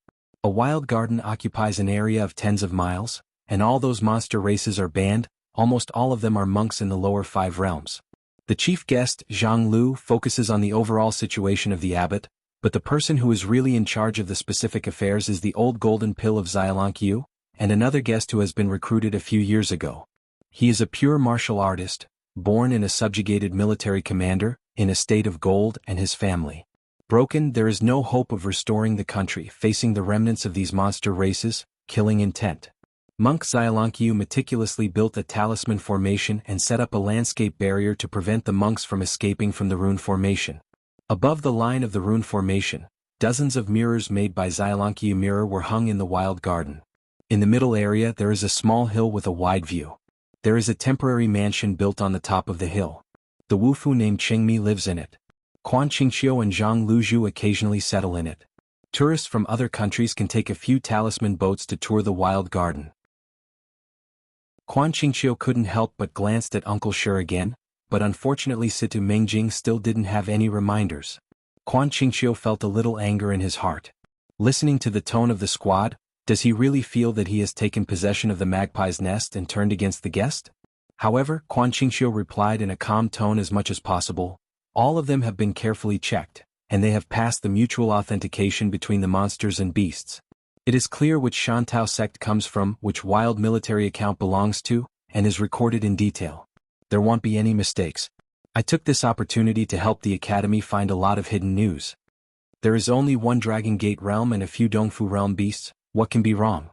A wild garden occupies an area of tens of miles, and all those monster races are banned. Almost all of them are monks in the lower 5 realms. The chief guest, Zhang Lu, focuses on the overall situation of the abbot, but the person who is really in charge of the specific affairs is the old golden pill of xianxia, and another guest who has been recruited a few years ago. He is a pure martial artist, born in a subjugated military commander, in a state of gold, and his family broken. There is no hope of restoring the country facing the remnants of these monster races, killing intent. Monk Xianxia meticulously built a talisman formation and set up a landscape barrier to prevent the monks from escaping from the rune formation. Above the line of the rune formation, dozens of mirrors made by Xianxia mirror were hung in the wild garden. In the middle area there is a small hill with a wide view. There is a temporary mansion built on the top of the hill. The Wufu named Chengmi lives in it. Quan Qingqiu and Zhang Luzhu occasionally settle in it. Tourists from other countries can take a few talisman boats to tour the wild garden. Quan Qingqiu couldn't help but glanced at Uncle Shi again, but unfortunately Situ Mengjing still didn't have any reminders. Quan Qingqiu felt a little anger in his heart. Listening to the tone of the squad, does he really feel that he has taken possession of the magpie's nest and turned against the guest? However, Quan Qingqiu replied in a calm tone as much as possible, "All of them have been carefully checked, and they have passed the mutual authentication between the monsters and beasts. It is clear which Shantao sect comes from, which wild military account belongs to, and is recorded in detail. There won't be any mistakes. I took this opportunity to help the Academy find a lot of hidden news. There is only one Dragon Gate realm and a few Dongfu realm beasts, what can be wrong?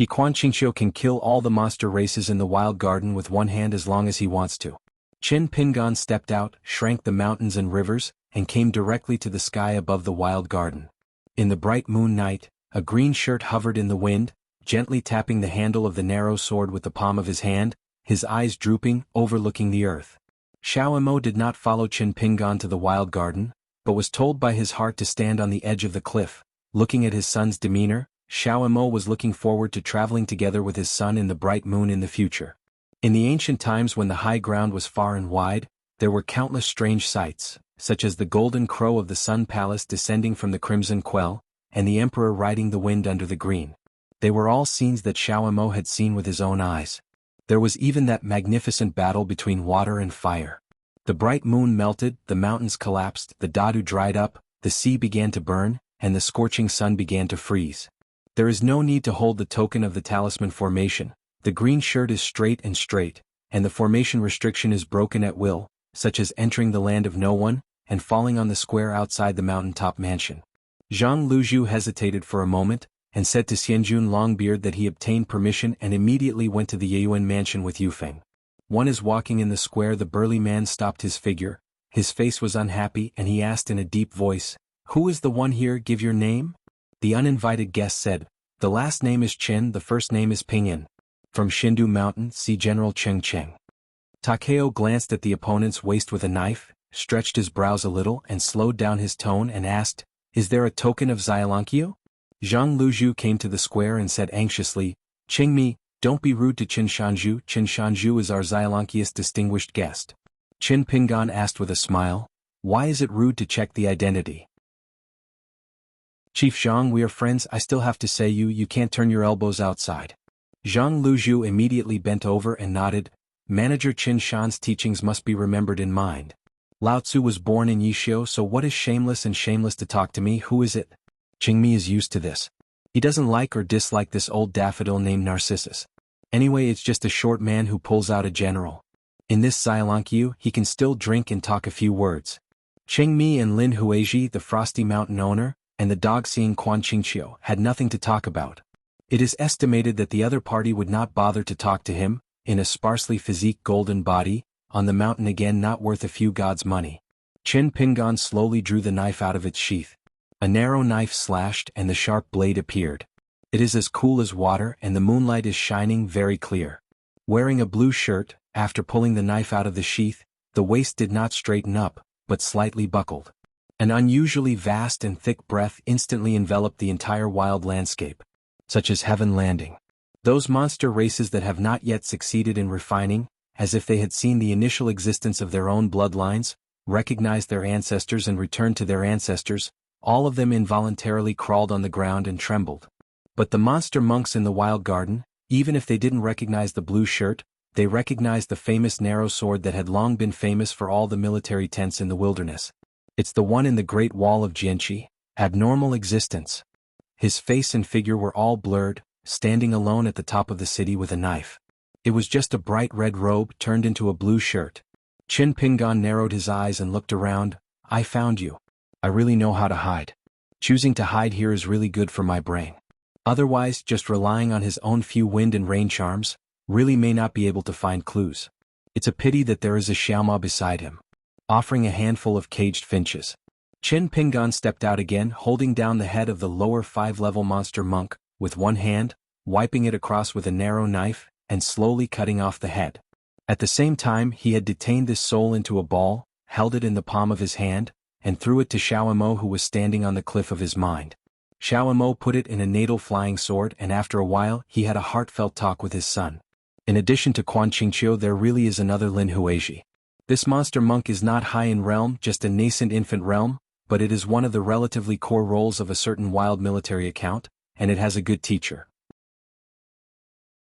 Quan Qingqiu can kill all the monster races in the wild garden with one hand as long as he wants to." Qin Pingan stepped out, shrank the mountains and rivers, and came directly to the sky above the wild garden. In the bright moon night, a green shirt hovered in the wind, gently tapping the handle of the narrow sword with the palm of his hand, his eyes drooping, overlooking the earth. Xiaomo did not follow Qin Pingan to the wild garden, but was told by his heart to stand on the edge of the cliff. Looking at his son's demeanor, Xiaomo was looking forward to traveling together with his son in the bright moon in the future. In the ancient times when the high ground was far and wide, there were countless strange sights, such as the golden crow of the Sun Palace descending from the crimson quell, and the emperor riding the wind under the green. They were all scenes that Xiaomo had seen with his own eyes. There was even that magnificent battle between water and fire. The bright moon melted, the mountains collapsed, the Dadu dried up, the sea began to burn, and the scorching sun began to freeze. There is no need to hold the token of the talisman formation. The green shirt is straight, and the formation restriction is broken at will, such as entering the land of no one, and falling on the square outside the mountaintop mansion. Zhang Luzhu hesitated for a moment, and said to Xianjun Longbeard that he obtained permission and immediately went to the Yeyuan mansion with Yufeng. One is walking in the square. The burly man stopped his figure. His face was unhappy and he asked in a deep voice, "Who is the one here? Give your name?" The uninvited guest said, "The last name is Chen, the first name is Pingyan. From Shindu Mountain, see General Cheng Cheng." Takeo glanced at the opponent's waist with a knife, stretched his brows a little and slowed down his tone and asked, "Is there a token of Xianxia?" Zhang Luzhu came to the square and said anxiously, "Qingmi, don't be rude to Qin Shanzhu. Qin Shanzhu is our Xianxia's distinguished guest." Qin Pingan asked with a smile. Why is it rude to check the identity? Chief Zhang, we are friends. I still have to say you can't turn your elbows outside. Zhang Luzhu immediately bent over and nodded. Manager Qin Shan's teachings must be remembered in mind. Lao Tzu was born in Yishio, so what is shameless and shameless to talk to me? Who is it? Qingmi is used to this. He doesn't like or dislike this old daffodil named Narcissus. Anyway, it's just a short man who pulls out a general. In this xianxia, he can still drink and talk a few words. Qingmi and Lin Huizhi, the Frosty Mountain owner, and the dog-seeing Quan Qingqiu had nothing to talk about. It is estimated that the other party would not bother to talk to him, in a sparsely physique golden body, on the mountain again not worth a few gods' money. Qin Pingan slowly drew the knife out of its sheath. A narrow knife slashed and the sharp blade appeared. It is as cool as water and the moonlight is shining very clear. Wearing a blue shirt, after pulling the knife out of the sheath, the waist did not straighten up, but slightly buckled. An unusually vast and thick breath instantly enveloped the entire wild landscape, such as heaven landing. Those monster races that have not yet succeeded in refining, as if they had seen the initial existence of their own bloodlines, recognized their ancestors and returned to their ancestors, all of them involuntarily crawled on the ground and trembled. But the monster monks in the wild garden, even if they didn't recognize the blue shirt, they recognized the famous narrow sword that had long been famous for all the military tents in the wilderness. It's the one in the Great Wall of Jianghu, abnormal existence. His face and figure were all blurred, standing alone at the top of the city with a knife. It was just a bright red robe turned into a blue shirt. Qin Pingan narrowed his eyes and looked around. I found you. I really know how to hide. Choosing to hide here is really good for my brain. Otherwise, just relying on his own few wind and rain charms, really may not be able to find clues. It's a pity that there is a xiaoma beside him, offering a handful of caged finches. Qin Pingan stepped out again, holding down the head of the lower 5-level monster monk, with one hand, wiping it across with a narrow knife, and slowly cutting off the head. At the same time, he had detained this soul into a ball, held it in the palm of his hand, and threw it to Xiaomo, who was standing on the cliff of his mind. Xiaomo put it in a natal flying sword, and after a while he had a heartfelt talk with his son. In addition to Quan Qingqiu, there really is another Lin Huizhi. This monster monk is not high in realm, just a nascent infant realm, but it is one of the relatively core roles of a certain wild military account, and it has a good teacher.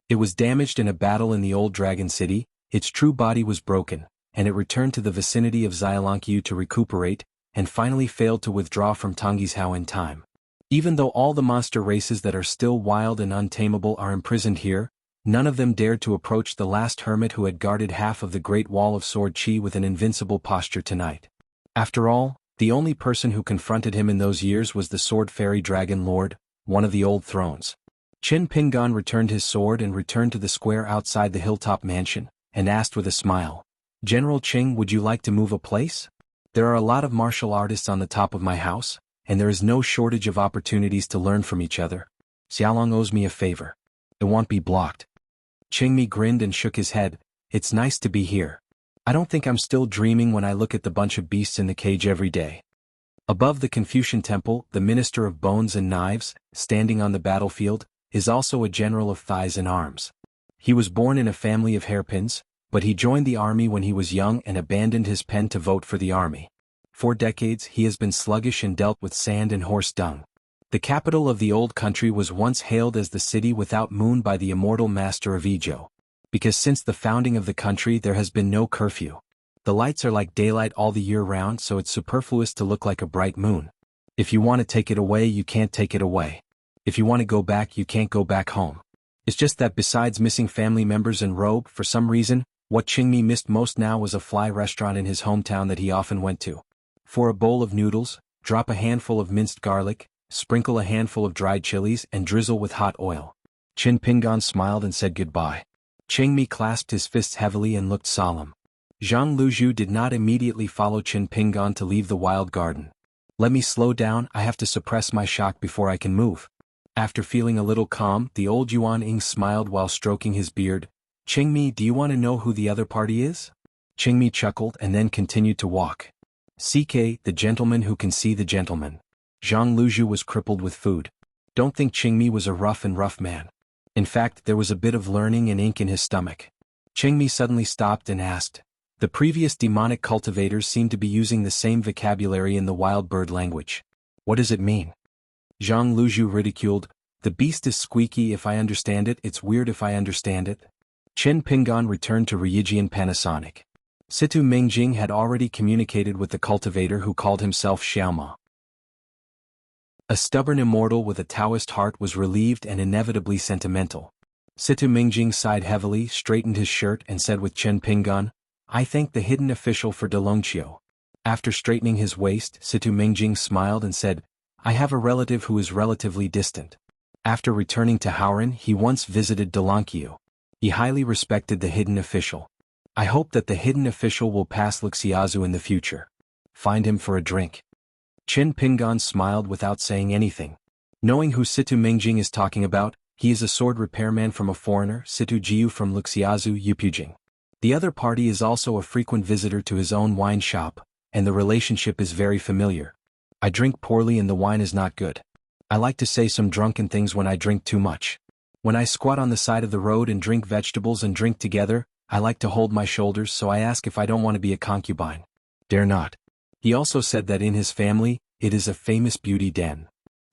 It was damaged in a battle in the old dragon city, its true body was broken, and it returned to the vicinity of Xianxia to recuperate, and finally failed to withdraw from Tonggishao in time. Even though all the monster races that are still wild and untamable are imprisoned here, none of them dared to approach the last hermit who had guarded half of the Great Wall of Sword Qi with an invincible posture tonight. After all, the only person who confronted him in those years was the Sword Fairy Dragon Lord, one of the old thrones. Qin Pingan returned his sword and returned to the square outside the hilltop mansion, and asked with a smile, General Qing, would you like to move a place? There are a lot of martial artists on the top of my house, and there is no shortage of opportunities to learn from each other. Xiaolong owes me a favor. It won't be blocked. Qingmi grinned and shook his head. It's nice to be here. I don't think I'm still dreaming when I look at the bunch of beasts in the cage every day. Above the Confucian temple, the Minister of Bones and Knives, standing on the battlefield, is also a general of thighs and arms. He was born in a family of hairpins, but he joined the army when he was young and abandoned his pen to vote for the army. For decades he has been sluggish and dealt with sand and horse dung. The capital of the old country was once hailed as the city without moon by the immortal master of Izhou. Because since the founding of the country there has been no curfew. The lights are like daylight all the year round, so it's superfluous to look like a bright moon. If you want to take it away, you can't take it away. If you want to go back, you can't go back home. It's just that besides missing family members and robe, for some reason, what Qingmi missed most now was a fly restaurant in his hometown that he often went to. For a bowl of noodles, drop a handful of minced garlic, sprinkle a handful of dried chilies and drizzle with hot oil. Qin Pingan smiled and said goodbye. Qingmi clasped his fists heavily and looked solemn. Zhang Luzhu did not immediately follow Qin Pingan to leave the wild garden. Let me slow down, I have to suppress my shock before I can move. After feeling a little calm, the old Yuan Ying smiled while stroking his beard. Qingmi, do you want to know who the other party is? Qingmi chuckled and then continued to walk. CK, the gentleman who can see the gentleman. Zhang Luzhu was crippled with food. Don't think Qingmi was a rough man. In fact, there was a bit of learning and ink in his stomach. Qingmi suddenly stopped and asked, The previous demonic cultivators seem to be using the same vocabulary in the wild bird language. What does it mean? Zhang Luzhu ridiculed. The beast is squeaky if I understand it, it's weird if I understand it. Chen Pingan returned to Ruyijian Panasonic. Situ Mingjing had already communicated with the cultivator who called himself Xiaoma. A stubborn immortal with a Taoist heart was relieved and inevitably sentimental. Situ Mingjing sighed heavily, straightened his shirt and said with Chen Pingan, I thank the hidden official for Delongqiu. After straightening his waist, Situ Mingjing smiled and said, I have a relative who is relatively distant. After returning to Hauran, he once visited Delongqiu. He highly respected the hidden official. I hope that the hidden official will pass Luxiazu in the future. Find him for a drink. Chen Pingan smiled without saying anything. Knowing who Situ Mingjing is talking about, he is a sword repairman from a foreigner, Situ Jiu from Luxiazu Yupujing. The other party is also a frequent visitor to his own wine shop, and the relationship is very familiar. I drink poorly and the wine is not good. I like to say some drunken things when I drink too much. When I squat on the side of the road and drink vegetables and drink together, I like to hold my shoulders, so I ask if I don't want to be a concubine. Dare not. He also said that in his family, it is a famous beauty den.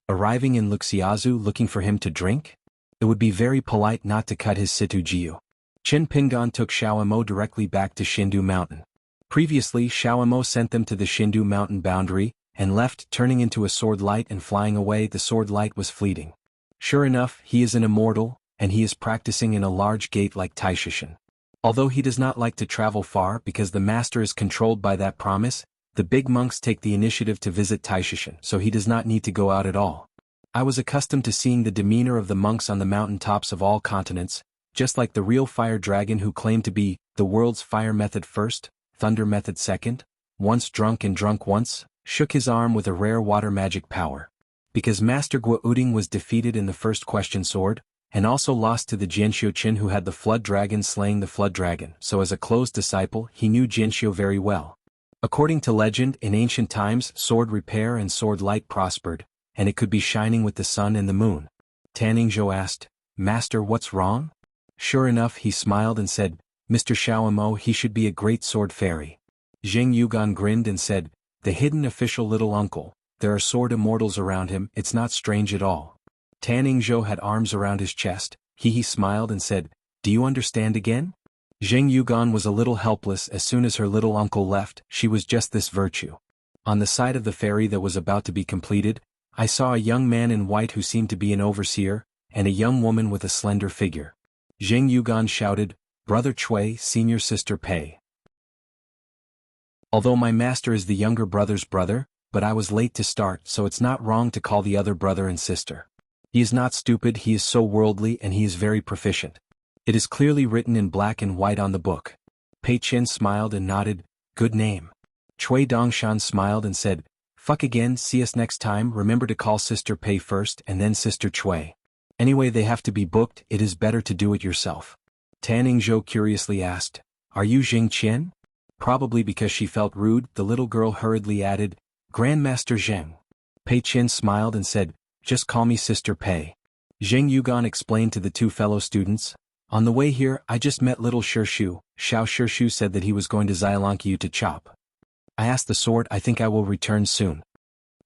Arriving in Luxiazu looking for him to drink? It would be very polite not to cut his Situ Jiu. Chen Pingan took Xiaomo directly back to Xindu Mountain. Previously, Xiaomo sent them to the Xindu Mountain boundary, and left, turning into a sword light and flying away. The sword light was fleeting. Sure enough, he is an immortal, and he is practicing in a large gate like Taishishan. Although he does not like to travel far because the master is controlled by that promise, the big monks take the initiative to visit Taishishan, so he does not need to go out at all. I was accustomed to seeing the demeanor of the monks on the mountain tops of all continents, just like the real fire dragon who claimed to be the world's fire method first, thunder method second, once drunk and drunk once, shook his arm with a rare water magic power. Because Master Guo Uding was defeated in the first question sword, and also lost to the Jianxiu Qin who had the flood dragon slaying the flood dragon, so as a close disciple he knew Jianxiu very well. According to legend, in ancient times sword repair and sword light prospered, and it could be shining with the sun and the moon. Tanningzhou asked, Master, what's wrong? Sure enough, he smiled and said, Mr. Xiaomo, he should be a great sword fairy. Jing Yugan grinned and said, the hidden official little uncle, there are sword immortals around him, it's not strange at all. Tanningzhou had arms around his chest, he smiled and said, do you understand again? Jing Yugan was a little helpless as soon as her little uncle left, she was just this virtue. On the side of the ferry that was about to be completed, I saw a young man in white who seemed to be an overseer, and a young woman with a slender figure. Jing Yugan shouted, Brother Chui, senior sister Pei. Although my master is the younger brother's brother, but I was late to start, so it's not wrong to call the other brother and sister. He is not stupid, he is so worldly and he is very proficient. It is clearly written in black and white on the book. Pei Qin smiled and nodded, good name. Chui Dongshan smiled and said, fuck again, see us next time, remember to call sister Pei first and then sister Chui. Anyway they have to be booked, it is better to do it yourself. Tanningzhou curiously asked, are you Jing Qian? Probably because she felt rude, the little girl hurriedly added, Grandmaster Zheng. Pei Qin smiled and said, just call me Sister Pei. Jing Yugan explained to the two fellow students, on the way here I just met little Shirshu. Xiao Shirshu said that he was going to Xianxia to chop. I asked the sword, I think I will return soon.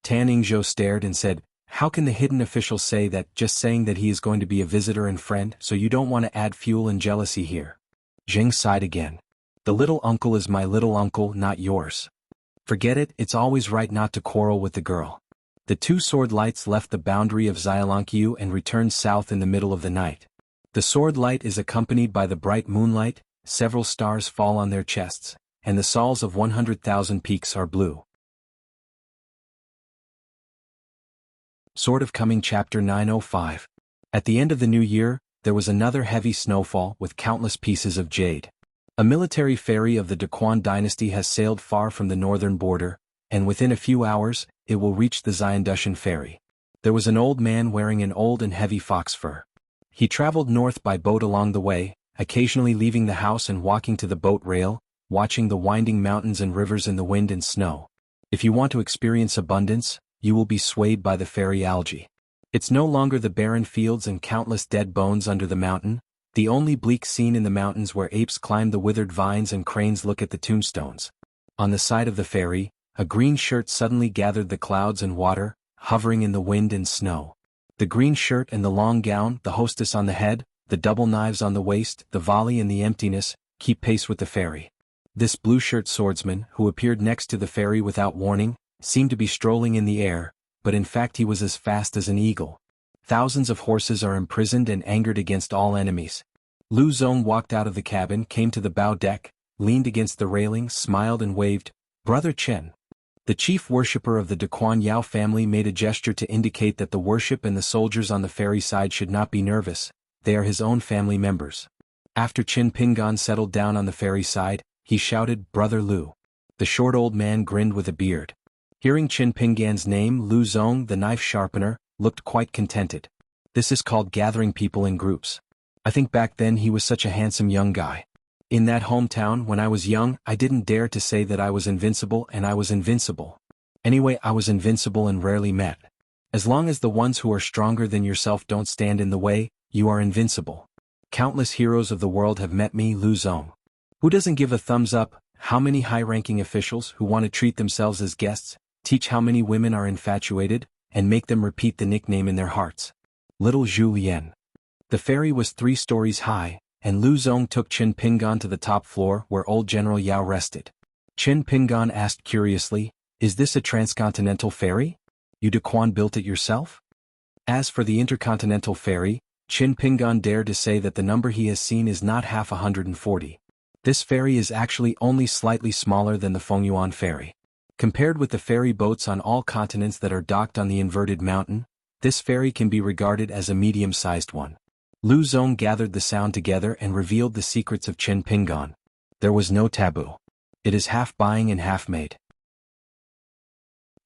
Tanningzhou stared and said, how can the hidden official say that, just saying that he is going to be a visitor and friend, so you don't want to add fuel and jealousy here? Jing sighed again. The little uncle is my little uncle, not yours. Forget it, it's always right not to quarrel with the girl. The two sword lights left the boundary of Xianxia and returned south in the middle of the night. The sword light is accompanied by the bright moonlight, several stars fall on their chests, and the sols of 100,000 peaks are blue. Sword of Coming Chapter 905. At the end of the new year, there was another heavy snowfall with countless pieces of jade. A military ferry of the Daquan dynasty has sailed far from the northern border, and within a few hours, it will reach the Xiandushan ferry. There was an old man wearing an old and heavy fox fur. He traveled north by boat along the way, occasionally leaving the house and walking to the boat rail, watching the winding mountains and rivers in the wind and snow. If you want to experience abundance, you will be swayed by the fairy algae. It's no longer the barren fields and countless dead bones under the mountain, the only bleak scene in the mountains where apes climb the withered vines and cranes look at the tombstones. On the side of the ferry, a green shirt suddenly gathered the clouds and water, hovering in the wind and snow. The green shirt and the long gown, the hostess on the head, the double knives on the waist, the volley and the emptiness, keep pace with the ferry. This blue-shirt swordsman, who appeared next to the ferry without warning, seemed to be strolling in the air, but in fact he was as fast as an eagle. Thousands of horses are imprisoned and angered against all enemies. Lu Zong walked out of the cabin, came to the bow deck, leaned against the railing, smiled and waved, "Brother Chen." The chief worshipper of the Daquan Yao family made a gesture to indicate that the worship and the soldiers on the ferry side should not be nervous, they are his own family members. After Qin Pingan settled down on the ferry side, he shouted, "Brother Lu." The short old man grinned with a beard. Hearing Qin Pingan's name, Lu Zong, the knife sharpener, looked quite contented. This is called gathering people in groups. I think back then he was such a handsome young guy. In that hometown when I was young, I didn't dare to say that I was invincible, and I was invincible. Anyway, I was invincible and rarely met. As long as the ones who are stronger than yourself don't stand in the way, you are invincible. Countless heroes of the world have met me, Lu Zong. Who doesn't give a thumbs up? How many high-ranking officials who want to treat themselves as guests, teach how many women are infatuated, and make them repeat the nickname in their hearts. Little Zhu Lian. The ferry was 3 stories high, and Lu Zong took Qin Pingan to the top floor where old General Yao rested. Qin Pingan asked curiously, "Is this a transcontinental ferry? You Daquan built it yourself?" As for the intercontinental ferry, Qin Pingan dared to say that the number he has seen is not half 140. This ferry is actually only slightly smaller than the Fengyuan ferry. Compared with the ferry boats on all continents that are docked on the inverted mountain, this ferry can be regarded as a medium-sized one. Lu Zong gathered the sound together and revealed the secrets of Qin Pingan. There was no taboo. It is half buying and half made.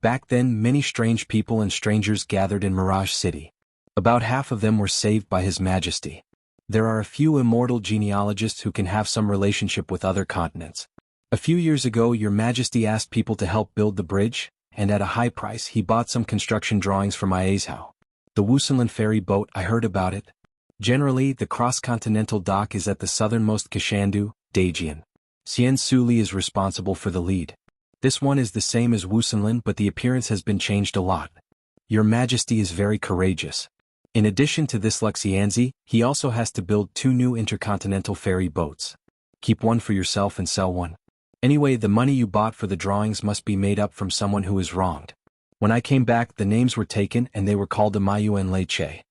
Back then many strange people and strangers gathered in Mirage City. About half of them were saved by His Majesty. There are a few immortal genealogists who can have some relationship with other continents. A few years ago Your Majesty asked people to help build the bridge, and at a high price he bought some construction drawings for my Aizhao. The Wuxialover ferry boat, I heard about it. Generally, the cross-continental dock is at the southernmost Kashandu, Daejian. Xian Suli is responsible for the lead. This one is the same as Wuxialover, but the appearance has been changed a lot. Your Majesty is very courageous. In addition to this xianxia, he also has to build 2 new intercontinental ferry boats. Keep one for yourself and sell one. Anyway, the money you bought for the drawings must be made up from someone who is wronged. When I came back, the names were taken and they were called Amayu and Lei Che.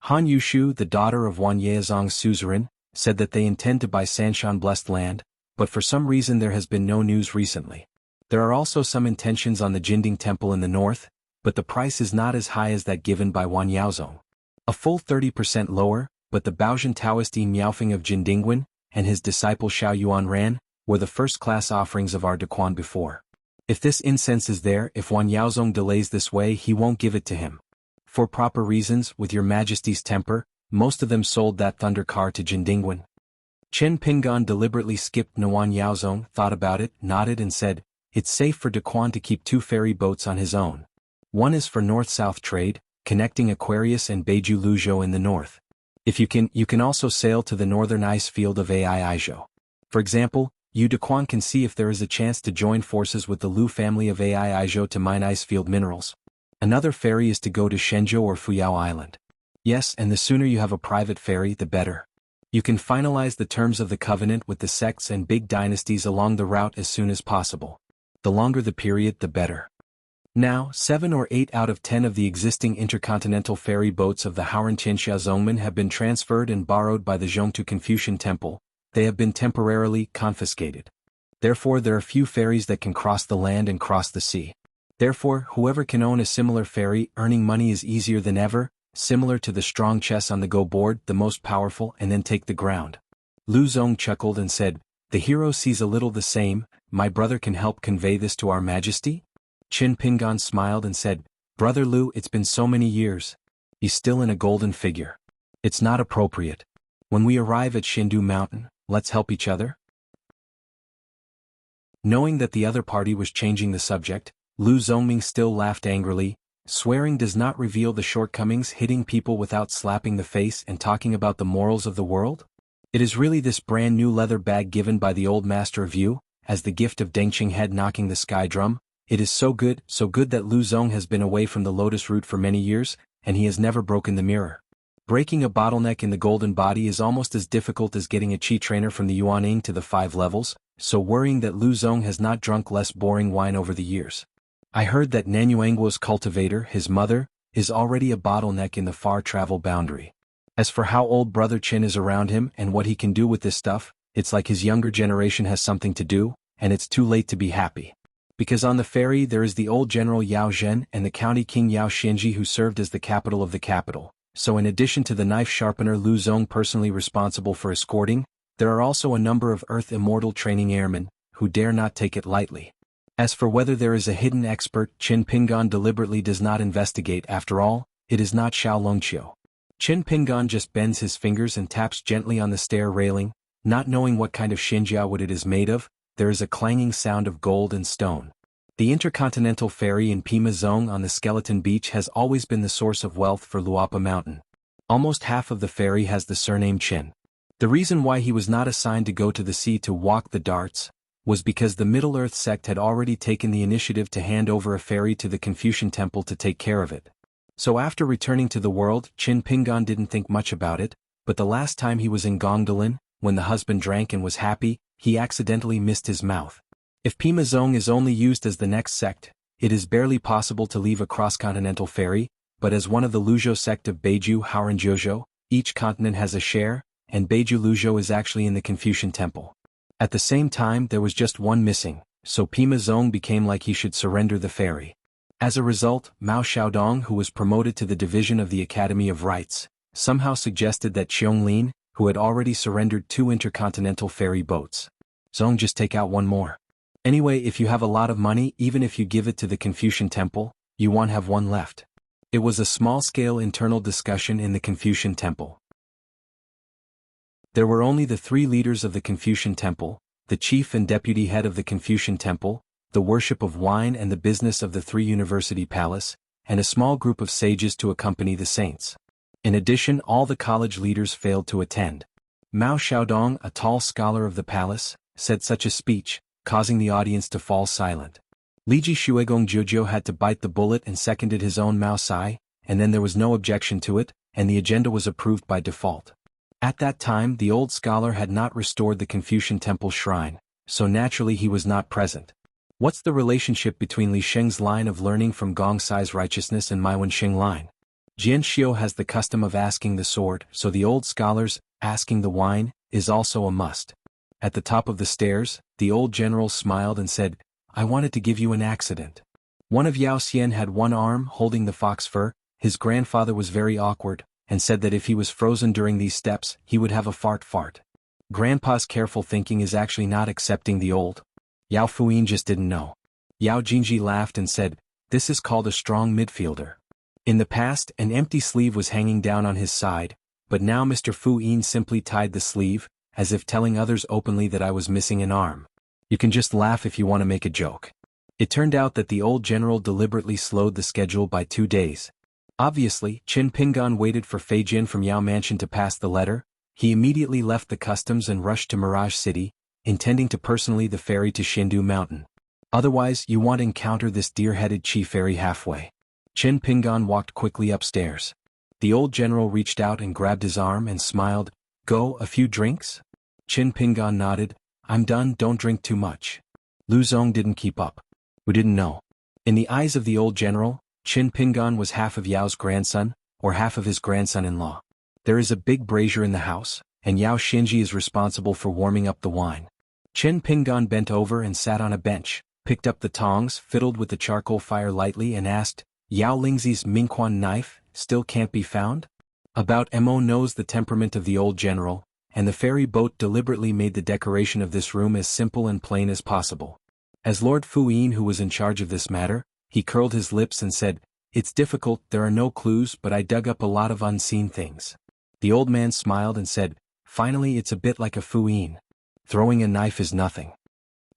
Han Yushu, the daughter of Wan Yaezong's suzerain, said that they intend to buy Sanshan blessed land, but for some reason there has been no news recently. There are also some intentions on the Jinding temple in the north, but the price is not as high as that given by Wan Yaozong. A full 30% lower, but the Baotian Taoist Yi Miaofeng of Jindingwen, and his disciple xuanhuan, were the first-class offerings of our Daquan before. If this incense is there, if Wan Yaozong delays this way, he won't give it to him. For proper reasons, with Your Majesty's temper, most of them sold that thunder car to Jindingwen. Qin Pingan deliberately skipped Wan Yaozong, thought about it, nodded and said, "It's safe for Daquan to keep 2 ferry boats on his own. One is for north-south trade, connecting Aquarius and Beiju Luzhou in the north. If you can also sail to the northern ice field of Aizhou. For example, you Daquan can see if there is a chance to join forces with the Lu family of Aizhou to mine icefield minerals. Another ferry is to go to Shenzhou or Fuyao Island. Yes, and the sooner you have a private ferry, the better. You can finalize the terms of the covenant with the sects and big dynasties along the route as soon as possible. The longer the period, the better." Now, 7 or 8 out of 10 of the existing intercontinental ferry boats of the Haorantianxia Zongmen have been transferred and borrowed by the Zhongtu Confucian Temple. They have been temporarily confiscated. Therefore there are few ferries that can cross the land and cross the sea. Therefore, whoever can own a similar ferry, earning money is easier than ever, similar to the strong chess on the go board, the most powerful, and then take the ground. Lu Zong chuckled and said, "The hero sees a little the same, my brother can help convey this to our Majesty?" Qin Pingan smiled and said, "Brother Lu, it's been so many years. He's still in a golden figure. It's not appropriate. When we arrive at Shindu Mountain, let's help each other." Knowing that the other party was changing the subject, Lu Zongming still laughed angrily. Swearing does not reveal the shortcomings, hitting people without slapping the face and talking about the morals of the world? It is really this brand new leather bag given by the old master of Yu, as the gift of Dengqing head knocking the sky drum. It is so good that Lu Zong has been away from the lotus root for many years, and he has never broken the mirror. Breaking a bottleneck in the golden body is almost as difficult as getting a chi trainer from the Yuaning to the 5 levels, so worrying that Lu Zong has not drunk less boring wine over the years. I heard that Nanyuanguo's cultivator, his mother, is already a bottleneck in the far travel boundary. As for how old Brother Qin is around him and what he can do with this stuff, it's like his younger generation has something to do, and it's too late to be happy. Because on the ferry there is the old General Yao Zhen and the County King Yao Xinji who served as the capital of the capital. So in addition to the knife sharpener Lu Zong personally responsible for escorting, there are also a number of Earth Immortal training airmen, who dare not take it lightly. As for whether there is a hidden expert, Qin Pingan deliberately does not investigate. After all, it is not Xiao Longqiu. Qin Pingan just bends his fingers and taps gently on the stair railing, not knowing what kind of xianxia wood it is made of. There is a clanging sound of gold and stone. The intercontinental ferry in Pima Zong on the Skeleton Beach has always been the source of wealth for Luapa Mountain. Almost half of the ferry has the surname Qin. The reason why he was not assigned to go to the sea to walk the darts was because the Middle-earth sect had already taken the initiative to hand over a ferry to the Confucian temple to take care of it. So after returning to the world, Qin Pingan didn't think much about it, but the last time he was in Gongdalin, when the husband drank and was happy, he accidentally missed his mouth. If Pima Zong is only used as the next sect, it is barely possible to leave a cross-continental ferry, but as one of the Luzhou sect of Beiju Haoranjiuzhou, each continent has a share, and Beiju Luzhou is actually in the Confucian temple. At the same time there was just one missing, so Pima Zong became like he should surrender the ferry. As a result, Mao Xiaodong, who was promoted to the division of the Academy of Rites, somehow suggested that Xiongling, who had already surrendered 2 intercontinental ferry boats. Zong, just take out one more. Anyway, if you have a lot of money, even if you give it to the Confucian temple, you won't have one left. It was a small-scale internal discussion in the Confucian temple. There were only the 3 leaders of the Confucian temple, the chief and deputy head of the Confucian temple, the worship of wine and the business of the 3 university palace, and a small group of sages to accompany the saints. In addition, all the college leaders failed to attend. Mao Xiaodong, a tall scholar of the palace, said such a speech, causing the audience to fall silent. Liji Shuegong Jiujiu had to bite the bullet and seconded his own Mao Sai, and then there was no objection to it, and the agenda was approved by default. At that time the old scholar had not restored the Confucian temple shrine, so naturally he was not present. What's the relationship between Li Sheng's line of learning from Gong Sai's righteousness and Mai Wenxing line? Jian Xiu has the custom of asking the sword, so the old scholars, asking the wine, is also a must. At the top of the stairs, the old general smiled and said, I wanted to give you an accident. One of Yao Xian had one arm holding the fox fur. His grandfather was very awkward, and said that if he was frozen during these steps, he would have a fart. Grandpa's careful thinking is actually not accepting the old. Yao Fuyin just didn't know. Yao Jingji laughed and said, this is called a strong midfielder. In the past, an empty sleeve was hanging down on his side, but now Mr. Fuyin simply tied the sleeve, as if telling others openly that I was missing an arm. You can just laugh if you want to make a joke. It turned out that the old general deliberately slowed the schedule by 2 days. Obviously, Qin Pingan waited for Fei Jin from Yao Mansion to pass the letter. He immediately left the customs and rushed to Mirage City, intending to personally the ferry to Shindu Mountain. Otherwise, you won't encounter this deer-headed chi fairy halfway. Qin Pingan walked quickly upstairs. The old general reached out and grabbed his arm and smiled. Go, a few drinks? Qin Pingan nodded. I'm done, don't drink too much. Lu Zong didn't keep up. Who didn't know? In the eyes of the old general, Qin Pingan was half of Yao's grandson, or half of his grandson-in-law. There is a big brazier in the house, and Yao Xinji is responsible for warming up the wine. Qin Pingan bent over and sat on a bench, picked up the tongs, fiddled with the charcoal fire lightly and asked, Yao Lingzi's Mingquan knife still can't be found? About Mo knows the temperament of the old general, and the ferry boat deliberately made the decoration of this room as simple and plain as possible. As Lord Fuyin, who was in charge of this matter, he curled his lips and said, It's difficult, there are no clues, but I dug up a lot of unseen things. The old man smiled and said, Finally, it's a bit like a Fuyin. Throwing a knife is nothing.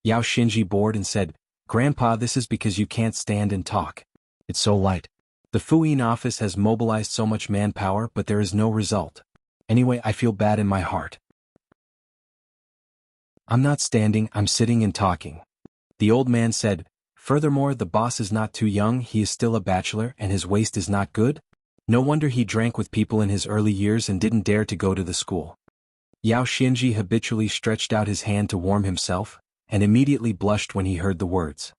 Yao Xinji bored and said, Grandpa, this is because you can't stand and talk. It's so light. The Fuyin office has mobilized so much manpower, but there is no result. Anyway, I feel bad in my heart. I'm not standing, I'm sitting and talking. The old man said, furthermore the boss is not too young, he is still a bachelor and his waist is not good? No wonder he drank with people in his early years and didn't dare to go to the school. Yao Xinji habitually stretched out his hand to warm himself, and immediately blushed when he heard the words.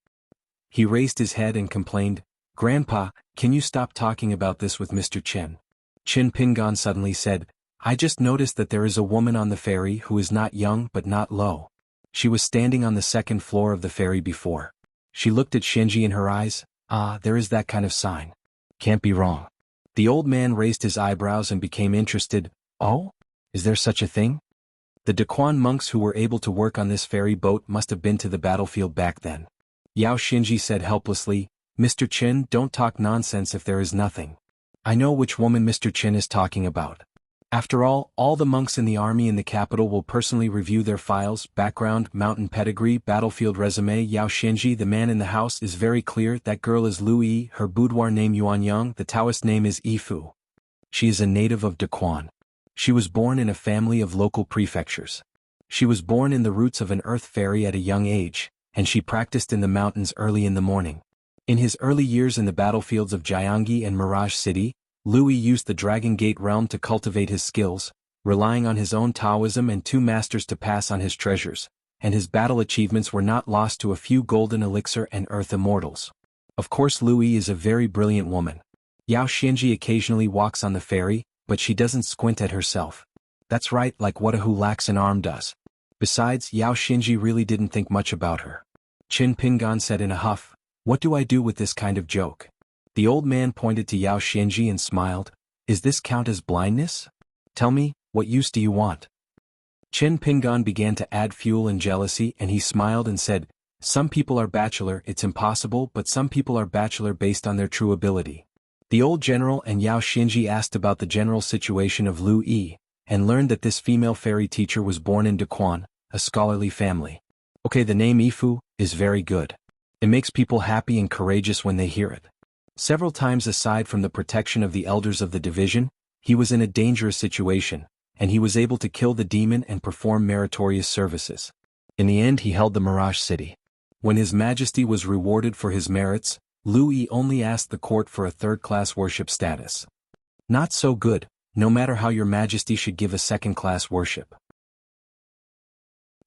He raised his head and complained, Grandpa, can you stop talking about this with Mr. Chen? Qin Pingan suddenly said, I just noticed that there is a woman on the ferry who is not young but not low. She was standing on the second floor of the ferry before. She looked at Xinji in her eyes, there is that kind of sign. Can't be wrong. The old man raised his eyebrows and became interested, oh? Is there such a thing? The Daquan monks who were able to work on this ferry boat must have been to the battlefield back then. Yao Xinji said helplessly, Mr. Qin, don't talk nonsense if there is nothing. I know which woman Mr. Qin is talking about. After all the monks in the army in the capital will personally review their files, background, mountain pedigree, battlefield resume. Yao Xinji, the man in the house, is very clear. That girl is Lu Yi, her boudoir name Yuanyang, the Taoist name is Yifu. She is a native of Daquan. She was born in a family of local prefectures. She was born in the roots of an earth fairy at a young age, and she practiced in the mountains early in the morning. In his early years in the battlefields of Jianghu and Mirage City, Louis used the Dragon Gate realm to cultivate his skills, relying on his own Taoism and 2 masters to pass on his treasures, and his battle achievements were not lost to a few golden elixir and earth immortals. Of course Louis is a very brilliant woman. Yao Xinji occasionally walks on the ferry, but she doesn't squint at herself. That's right, like what a who lacks an arm does. Besides, Yao Xinji really didn't think much about her. Qin Pingan said in a huff, what do I do with this kind of joke? The old man pointed to Yao Xinji and smiled, is this count as blindness? Tell me, what use do you want? Qin Pingan began to add fuel and jealousy and he smiled and said, some people are bachelor, it's impossible, but some people are bachelor based on their true ability. The old general and Yao Xinji asked about the general situation of Lu Yi, and learned that this female fairy teacher was born in Daquan, a scholarly family. Okay, the name Yifu is very good. It makes people happy and courageous when they hear it. Several times aside from the protection of the elders of the division, he was in a dangerous situation, and he was able to kill the demon and perform meritorious services. In the end he held the Mirage City. When His Majesty was rewarded for his merits, Lu Yi only asked the court for a third-class worship status. Not so good, no matter how your majesty should give a second-class worship.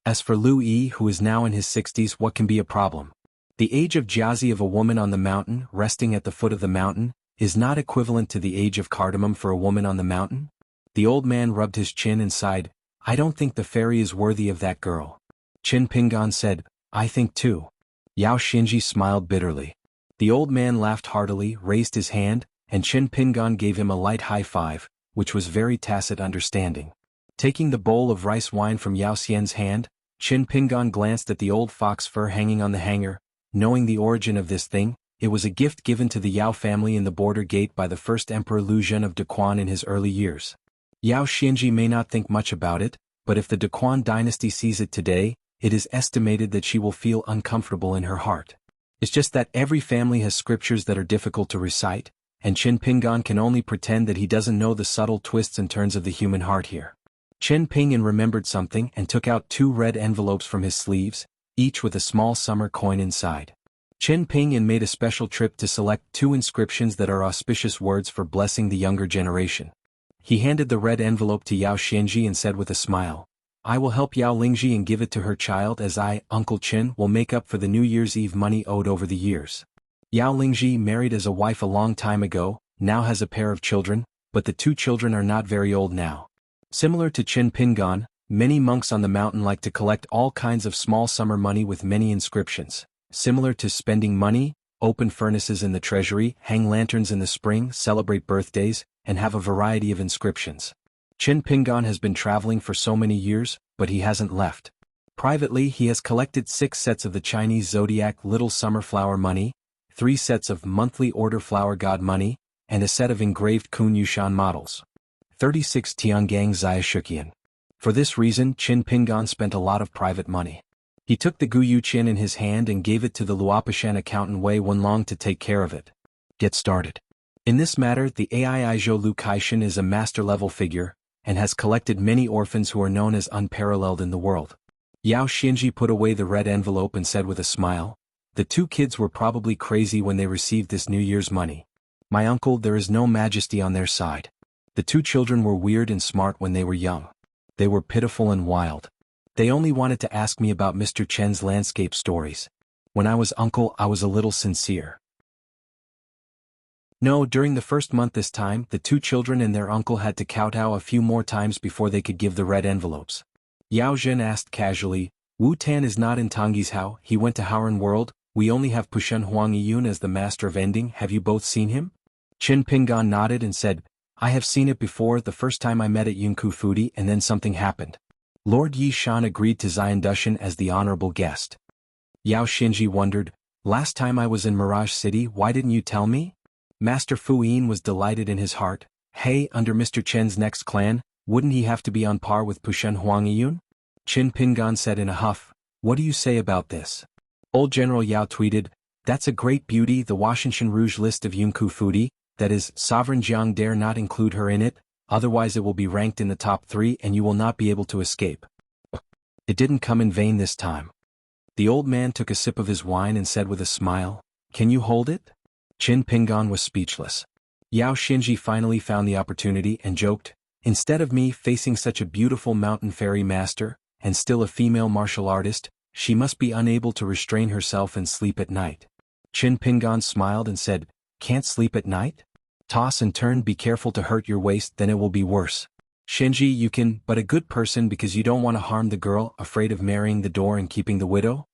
As for Lu Yi, who is now in his 60s, what can be a problem? The age of jiazi of a woman on the mountain, resting at the foot of the mountain, is not equivalent to the age of cardamom for a woman on the mountain? The old man rubbed his chin and sighed, I don't think the fairy is worthy of that girl. Qin Pingan said, I think too. Yao Xinji smiled bitterly. The old man laughed heartily, raised his hand, and Qin Pingan gave him a light high five, which was very tacit understanding. Taking the bowl of rice wine from Yao Xian's hand, Qin Pingan glanced at the old fox fur hanging on the hanger. Knowing the origin of this thing, it was a gift given to the Yao family in the border gate by the first Emperor Lu Zhen of Daquan in his early years. Yao Xinji may not think much about it, but if the Daquan dynasty sees it today, it is estimated that she will feel uncomfortable in her heart. It's just that every family has scriptures that are difficult to recite, and Qin Pingan can only pretend that he doesn't know the subtle twists and turns of the human heart here. Qin Pingan remembered something and took out 2 red envelopes from his sleeves, each with a small summer coin inside. Qin Pingan made a special trip to select 2 inscriptions that are auspicious words for blessing the younger generation. He handed the red envelope to Yao Xinji and said with a smile, I will help Yao Lingji and give it to her child as I, Uncle Qin, will make up for the New Year's Eve money owed over the years. Yao Lingji married as a wife a long time ago, now has a pair of children, but the 2 children are not very old now. Similar to Qin Pingan, many monks on the mountain like to collect all kinds of small summer money with many inscriptions. Similar to spending money, open furnaces in the treasury, hang lanterns in the spring, celebrate birthdays, and have a variety of inscriptions. Qin Pingan has been traveling for so many years, but he hasn't left. Privately he has collected 6 sets of the Chinese zodiac little summer flower money, 3 sets of monthly order flower god money, and a set of engraved Kun Yushan models. 36 Tiangang Zia Shuqian. For this reason Qin Pingan spent a lot of private money. He took the Gu Yuqian in his hand and gave it to the Luopishan accountant Wei Wenlong to take care of it. Get started. In this matter the Aizhou Lu Kaishan is a master-level figure, and has collected many orphans who are known as unparalleled in the world. Yao Xinji put away the red envelope and said with a smile, "The two kids were probably crazy when they received this New Year's money. My uncle, there is no majesty on their side. The two children were weird and smart when they were young. They were pitiful and wild. They only wanted to ask me about Mr. Chen's landscape stories. When I was uncle, I was a little sincere." No, during the first month this time, the two children and their uncle had to kowtow a few more times before they could give the red envelopes. Yao Zhen asked casually, "Wu Tan is not in Tangyi's Hao, he went to World. We only have xuanhuan as the master of ending, have you both seen him?" Qin Pingan nodded and said, "I have seen it before, the first time I met at Yunku Fudi, and then something happened." Lord Yi Shan agreed to Xian Dushan as the honorable guest. Yao Xinji wondered, "Last time I was in Mirage City, why didn't you tell me?" Master Fu Yin was delighted in his heart. Hey, under Mr. Chen's next clan, wouldn't he have to be on par with xuanhuan? Qin Pingan said in a huff, "What do you say about this?" Old General Yao tweeted, "That's a great beauty, the Washington Rouge list of Yunku Fudi, that is, Sovereign Jiang dare not include her in it, otherwise it will be ranked in the top 3 and you will not be able to escape." It didn't come in vain this time. The old man took a sip of his wine and said with a smile, "Can you hold it?" Qin Pingan was speechless. Yao Xinji finally found the opportunity and joked, "Instead of me facing such a beautiful mountain fairy master, and still a female martial artist, she must be unable to restrain herself and sleep at night." Qin Pingan smiled and said, "Can't sleep at night? Toss and turn, be careful to hurt your waist, then it will be worse. Xinji, you can, but a good person because you don't want to harm the girl, afraid of marrying the door and keeping the widow?"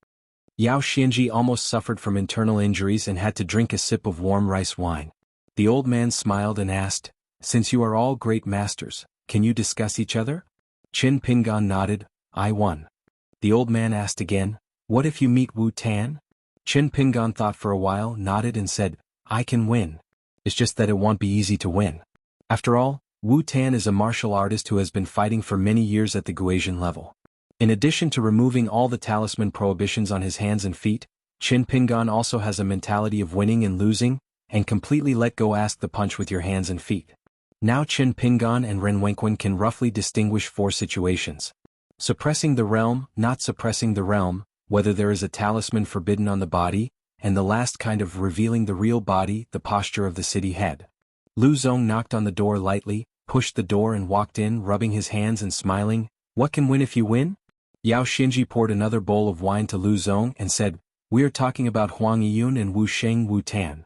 Yao Xinji almost suffered from internal injuries and had to drink a sip of warm rice wine. The old man smiled and asked, "Since you are all great masters, can you discuss each other?" Qin Pingan nodded, "I won." The old man asked again, "What if you meet Wu Tan?" Qin Pingan thought for a while, nodded and said, "I can win. It's just that it won't be easy to win. After all, Wu Tan is a martial artist who has been fighting for many years at the Guasian level. In addition to removing all the talisman prohibitions on his hands and feet, Qin Pingan also has a mentality of winning and losing, and completely let go ask the punch with your hands and feet. Now Qin Pingan and Ren Wenquan can roughly distinguish 4 situations. Suppressing the realm, not suppressing the realm, whether there is a talisman forbidden on the body, and the last kind of revealing the real body, the posture of the city head. Lu Zong knocked on the door lightly, pushed the door and walked in, rubbing his hands and smiling, "What can win if you win?" Yao Xinji poured another bowl of wine to Lu Zong and said, "We are talking about Huang Yiyun and Wu Sheng Wu Tan."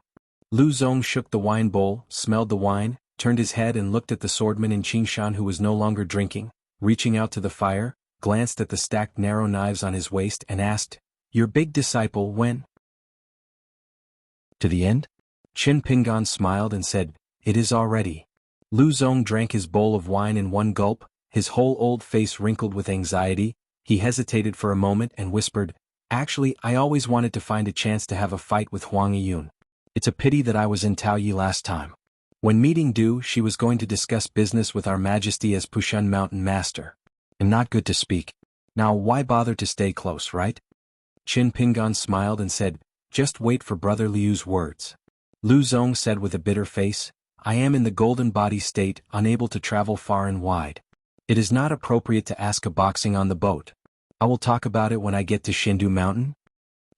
Lu Zong shook the wine bowl, smelled the wine, turned his head and looked at the swordman in Qingshan who was no longer drinking, reaching out to the fire, glanced at the stacked narrow knives on his waist and asked, "Your big disciple when?" "To the end?" Qin Pingan smiled and said, "It is already." Lu Zong drank his bowl of wine in one gulp, his whole old face wrinkled with anxiety. He hesitated for a moment and whispered, "Actually, I always wanted to find a chance to have a fight with Huang Yiyun. It's a pity that I was in Taoyi last time. When meeting Du, she was going to discuss business with our Majesty as Pushan Mountain Master. I'm not good to speak. Now why bother to stay close, right?" Qin Pingan smiled and said, "Just wait for Brother Liu's words." Lu Zong said with a bitter face, "I am in the golden body state, unable to travel far and wide. It is not appropriate to ask a boxing on the boat. I will talk about it when I get to Shindu Mountain."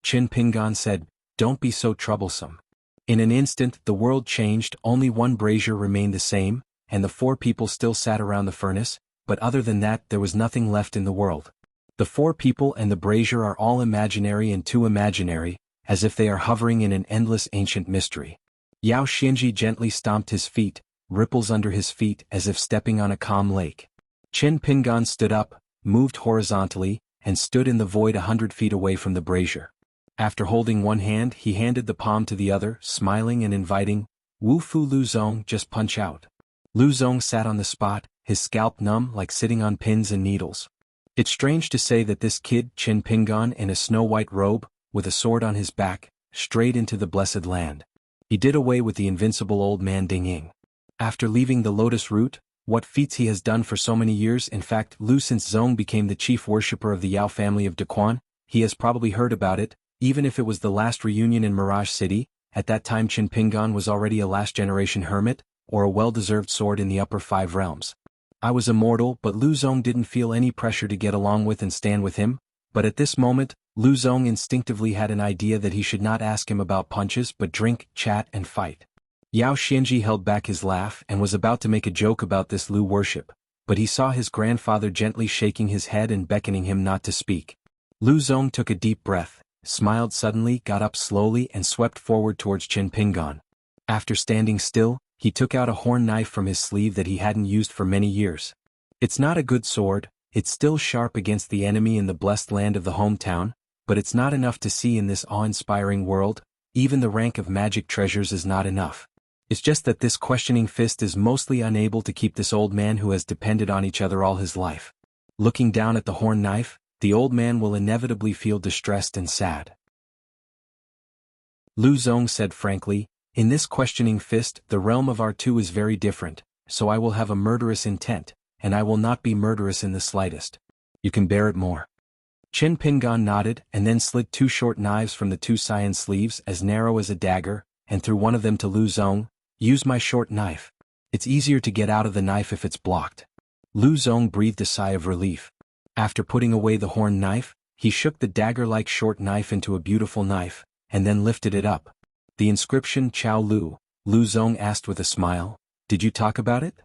Qin Pingan said, "Don't be so troublesome." In an instant the world changed, only one brazier remained the same, and the 4 people still sat around the furnace, but other than that there was nothing left in the world. The 4 people and the brazier are all imaginary and too imaginary, as if they are hovering in an endless ancient mystery. Yao Xinji gently stomped his feet, ripples under his feet as if stepping on a calm lake. Qin Pingan stood up, moved horizontally, and stood in the void 100 feet away from the brazier. After holding one hand he handed the palm to the other, smiling and inviting, "Wu Fu Lu Zong, just punch out." Lu Zong sat on the spot, his scalp numb like sitting on pins and needles. It's strange to say that this kid, Qin Pingan, in a snow-white robe, with a sword on his back, strayed into the blessed land. He did away with the invincible old man Ding Ying. After leaving the lotus root, what feats he has done for so many years. In fact, Lu, since Zong became the chief worshipper of the Yao family of Daquan, he has probably heard about it, even if it was the last reunion in Mirage City. At that time Qin Pingan was already a last-generation hermit, or a well-deserved sword in the upper 5 realms. I was immortal, but Lu Zong didn't feel any pressure to get along with and stand with him, But at this moment, Lu Zong instinctively had an idea that he should not ask him about punches but drink, chat and fight. Yao Xianji held back his laugh and was about to make a joke about this Lu worship, but he saw his grandfather gently shaking his head and beckoning him not to speak. Lu Zong took a deep breath, smiled suddenly, got up slowly and swept forward towards Qin Pingan. After standing still, he took out a horn knife from his sleeve that he hadn't used for many years. It's not a good sword, it's still sharp against the enemy in the blessed land of the hometown, but it's not enough to see in this awe-inspiring world. Even the rank of magic treasures is not enough. It's just that this questioning fist is mostly unable to keep this old man who has depended on each other all his life. Looking down at the horn knife, the old man will inevitably feel distressed and sad. Lu Zong said frankly, in this questioning fist, the realm of our two is very different, so I will have a murderous intent, and I will not be murderous in the slightest. You can bear it more. Qin Pingan nodded and then slid two short knives from the two cyan sleeves as narrow as a dagger, and threw one of them to Lu Zong. Use my short knife. It's easier to get out of the knife if it's blocked. Lu Zong breathed a sigh of relief. After putting away the horn knife, he shook the dagger-like short knife into a beautiful knife, and then lifted it up. The inscription Chao Lu, Lu Zong asked with a smile, did you talk about it?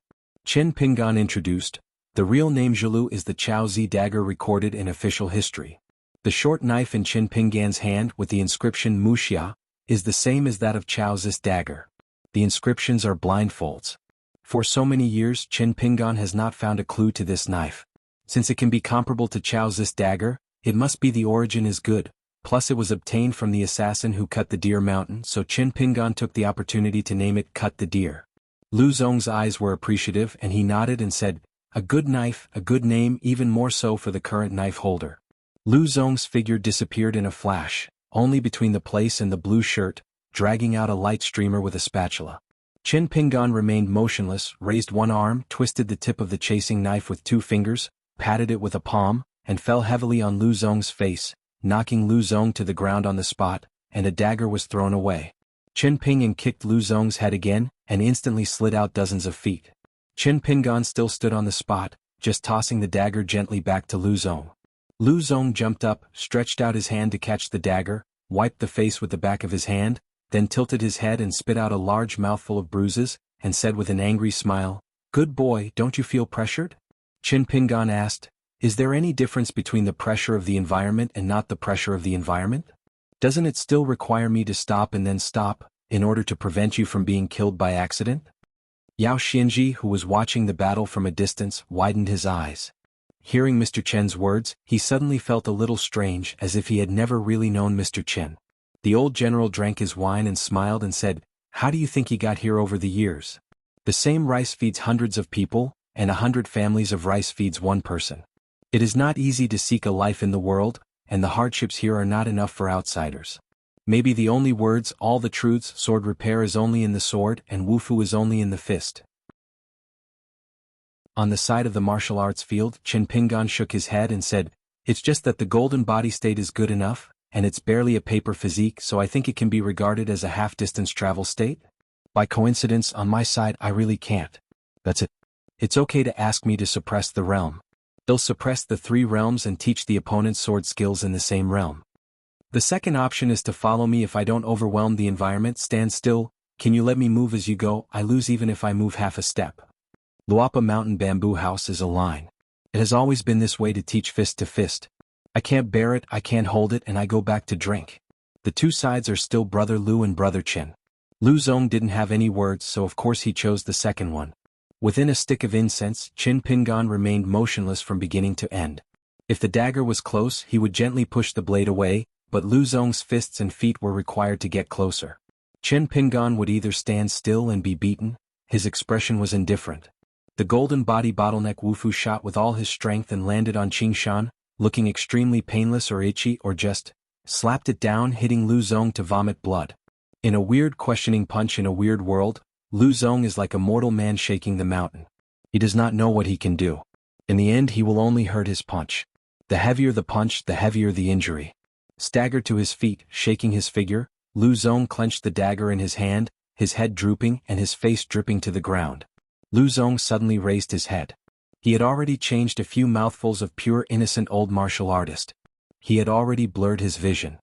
Qin Pingan introduced, the real name Zhilu is the Chao Zi dagger recorded in official history. The short knife in Qin Pingan's hand with the inscription wuxia is the same as that of Chao Zi's dagger. The inscriptions are blindfolds. For so many years Qin Pingan has not found a clue to this knife. Since it can be comparable to Chao Zi's dagger, it must be the origin is good, plus it was obtained from the assassin who cut the deer mountain, so Qin Pingan took the opportunity to name it Cut the Deer. Lu Zong's eyes were appreciative and he nodded and said, a good knife, a good name, even more so for the current knife holder. Lu Zong's figure disappeared in a flash, only between the place and the blue shirt, dragging out a light streamer with a spatula. Qin Pingan remained motionless, raised one arm, twisted the tip of the chasing knife with two fingers, patted it with a palm, and fell heavily on Lu Zong's face, knocking Lu Zong to the ground on the spot, and a dagger was thrown away. Qin Pingan kicked Lu Zong's head again, and instantly slid out dozens of feet. Qin Pingan still stood on the spot, just tossing the dagger gently back to Lu Zong. Lu Zong jumped up, stretched out his hand to catch the dagger, wiped the face with the back of his hand, then tilted his head and spit out a large mouthful of bruises, and said with an angry smile, good boy, don't you feel pressured? Qin Pingan asked, is there any difference between the pressure of the environment and not the pressure of the environment? Doesn't it still require me to stop and then stop, in order to prevent you from being killed by accident? Yao Xianji, who was watching the battle from a distance, widened his eyes. Hearing Mr. Chen's words, he suddenly felt a little strange, as if he had never really known Mr. Chen. The old general drank his wine and smiled and said, how do you think he got here over the years? The same rice feeds hundreds of people, and 100 families of rice feeds one person. It is not easy to seek a life in the world, and the hardships here are not enough for outsiders. Maybe the only words, all the truths, sword repair is only in the sword and wufu is only in the fist. On the side of the martial arts field, Qin Pingan shook his head and said, it's just that the golden body state is good enough, and it's barely a paper physique, so I think it can be regarded as a half-distance travel state. By coincidence, on my side I really can't. That's it. It's okay to ask me to suppress the realm. They'll suppress the 3 realms and teach the opponent's sword skills in the same realm. The second option is to follow me if I don't overwhelm the environment. Stand still, can you let me move as you go? I lose even if I move half a step. Luapa Mountain Bamboo House is a line. It has always been this way to teach fist to fist. I can't bear it, I can't hold it, and I go back to drink. The two sides are still Brother Lu and Brother Qin. Lu Zong didn't have any words, so of course he chose the second one. Within a stick of incense, Qin Pingan remained motionless from beginning to end. If the dagger was close, he would gently push the blade away, but Lu Zong's fists and feet were required to get closer. Qin Pingan would either stand still and be beaten, his expression was indifferent. The golden body bottleneck Wufu shot with all his strength and landed on Qingshan, looking extremely painless or itchy or just slapped it down, hitting Lu Zong to vomit blood. In a weird questioning punch in a weird world, Lu Zong is like a mortal man shaking the mountain. He does not know what he can do. In the end he will only hurt his punch. The heavier the punch, the heavier the injury. Staggered to his feet, shaking his figure, Lu Zong clenched the dagger in his hand, his head drooping and his face dripping to the ground. Lu Zong suddenly raised his head. He had already changed a few mouthfuls of pure innocent old martial artist. he had already blurred his vision.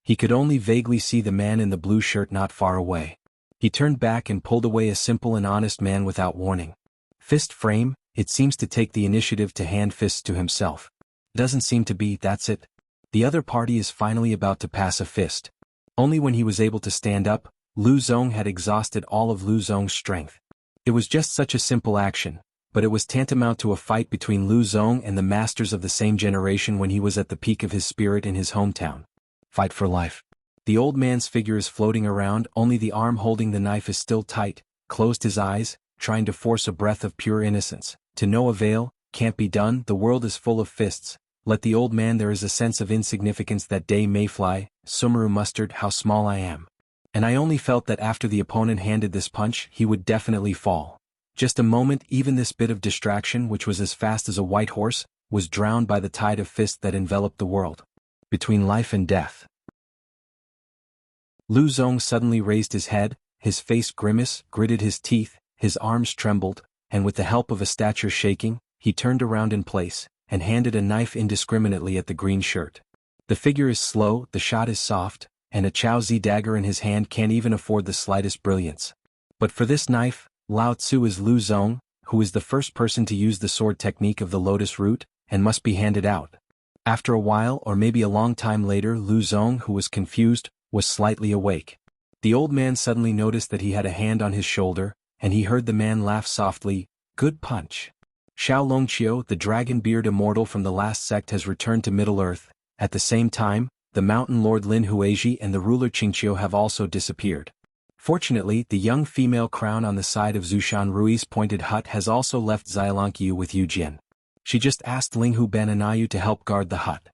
He could only vaguely see the man in the blue shirt not far away. He turned back and pulled away a simple and honest man without warning. Fist frame, it seems to take the initiative to hand fists to himself. Doesn't seem to be, that's it. The other party is finally about to pass a fist. Only when he was able to stand up, Lu Zong had exhausted all of Lu Zong's strength. It was just such a simple action, but it was tantamount to a fight between Lu Zong and the masters of the same generation when he was at the peak of his spirit in his hometown. Fight for life. The old man's figure is floating around, only the arm holding the knife is still tight, closed his eyes, trying to force a breath of pure innocence. To no avail, can't be done, the world is full of fists. Let the old man, there is a sense of insignificance that day may fly, Sumeru mustard, how small I am. And I only felt that after the opponent handed this punch, he would definitely fall. Just a moment, even this bit of distraction, which was as fast as a white horse, was drowned by the tide of fists that enveloped the world. Between life and death. Lu Zong suddenly raised his head, his face gritted his teeth, his arms trembled, and with the help of a stature shaking, he turned around in place, and handed a knife indiscriminately at the green shirt. The figure is slow, the shot is soft, and a Chao Zi dagger in his hand can't even afford the slightest brilliance. But for this knife, Lao Tzu is Lu Zong, who is the first person to use the sword technique of the lotus root, and must be handed out. After a while, or maybe a long time later, Lu Zong, who was confused, was slightly awake. The old man suddenly noticed that he had a hand on his shoulder, and he heard the man laugh softly, "Good punch." Xiao Longqiu, the dragon-beard immortal from the last sect, has returned to Middle-earth. At the same time, the mountain lord Lin Huizhi and the ruler Qingqiu have also disappeared. Fortunately, the young female crown on the side of Zushan Rui's pointed hut has also left Xialongqiu with Yu Jian. She just asked Linghu Bananayu to help guard the hut.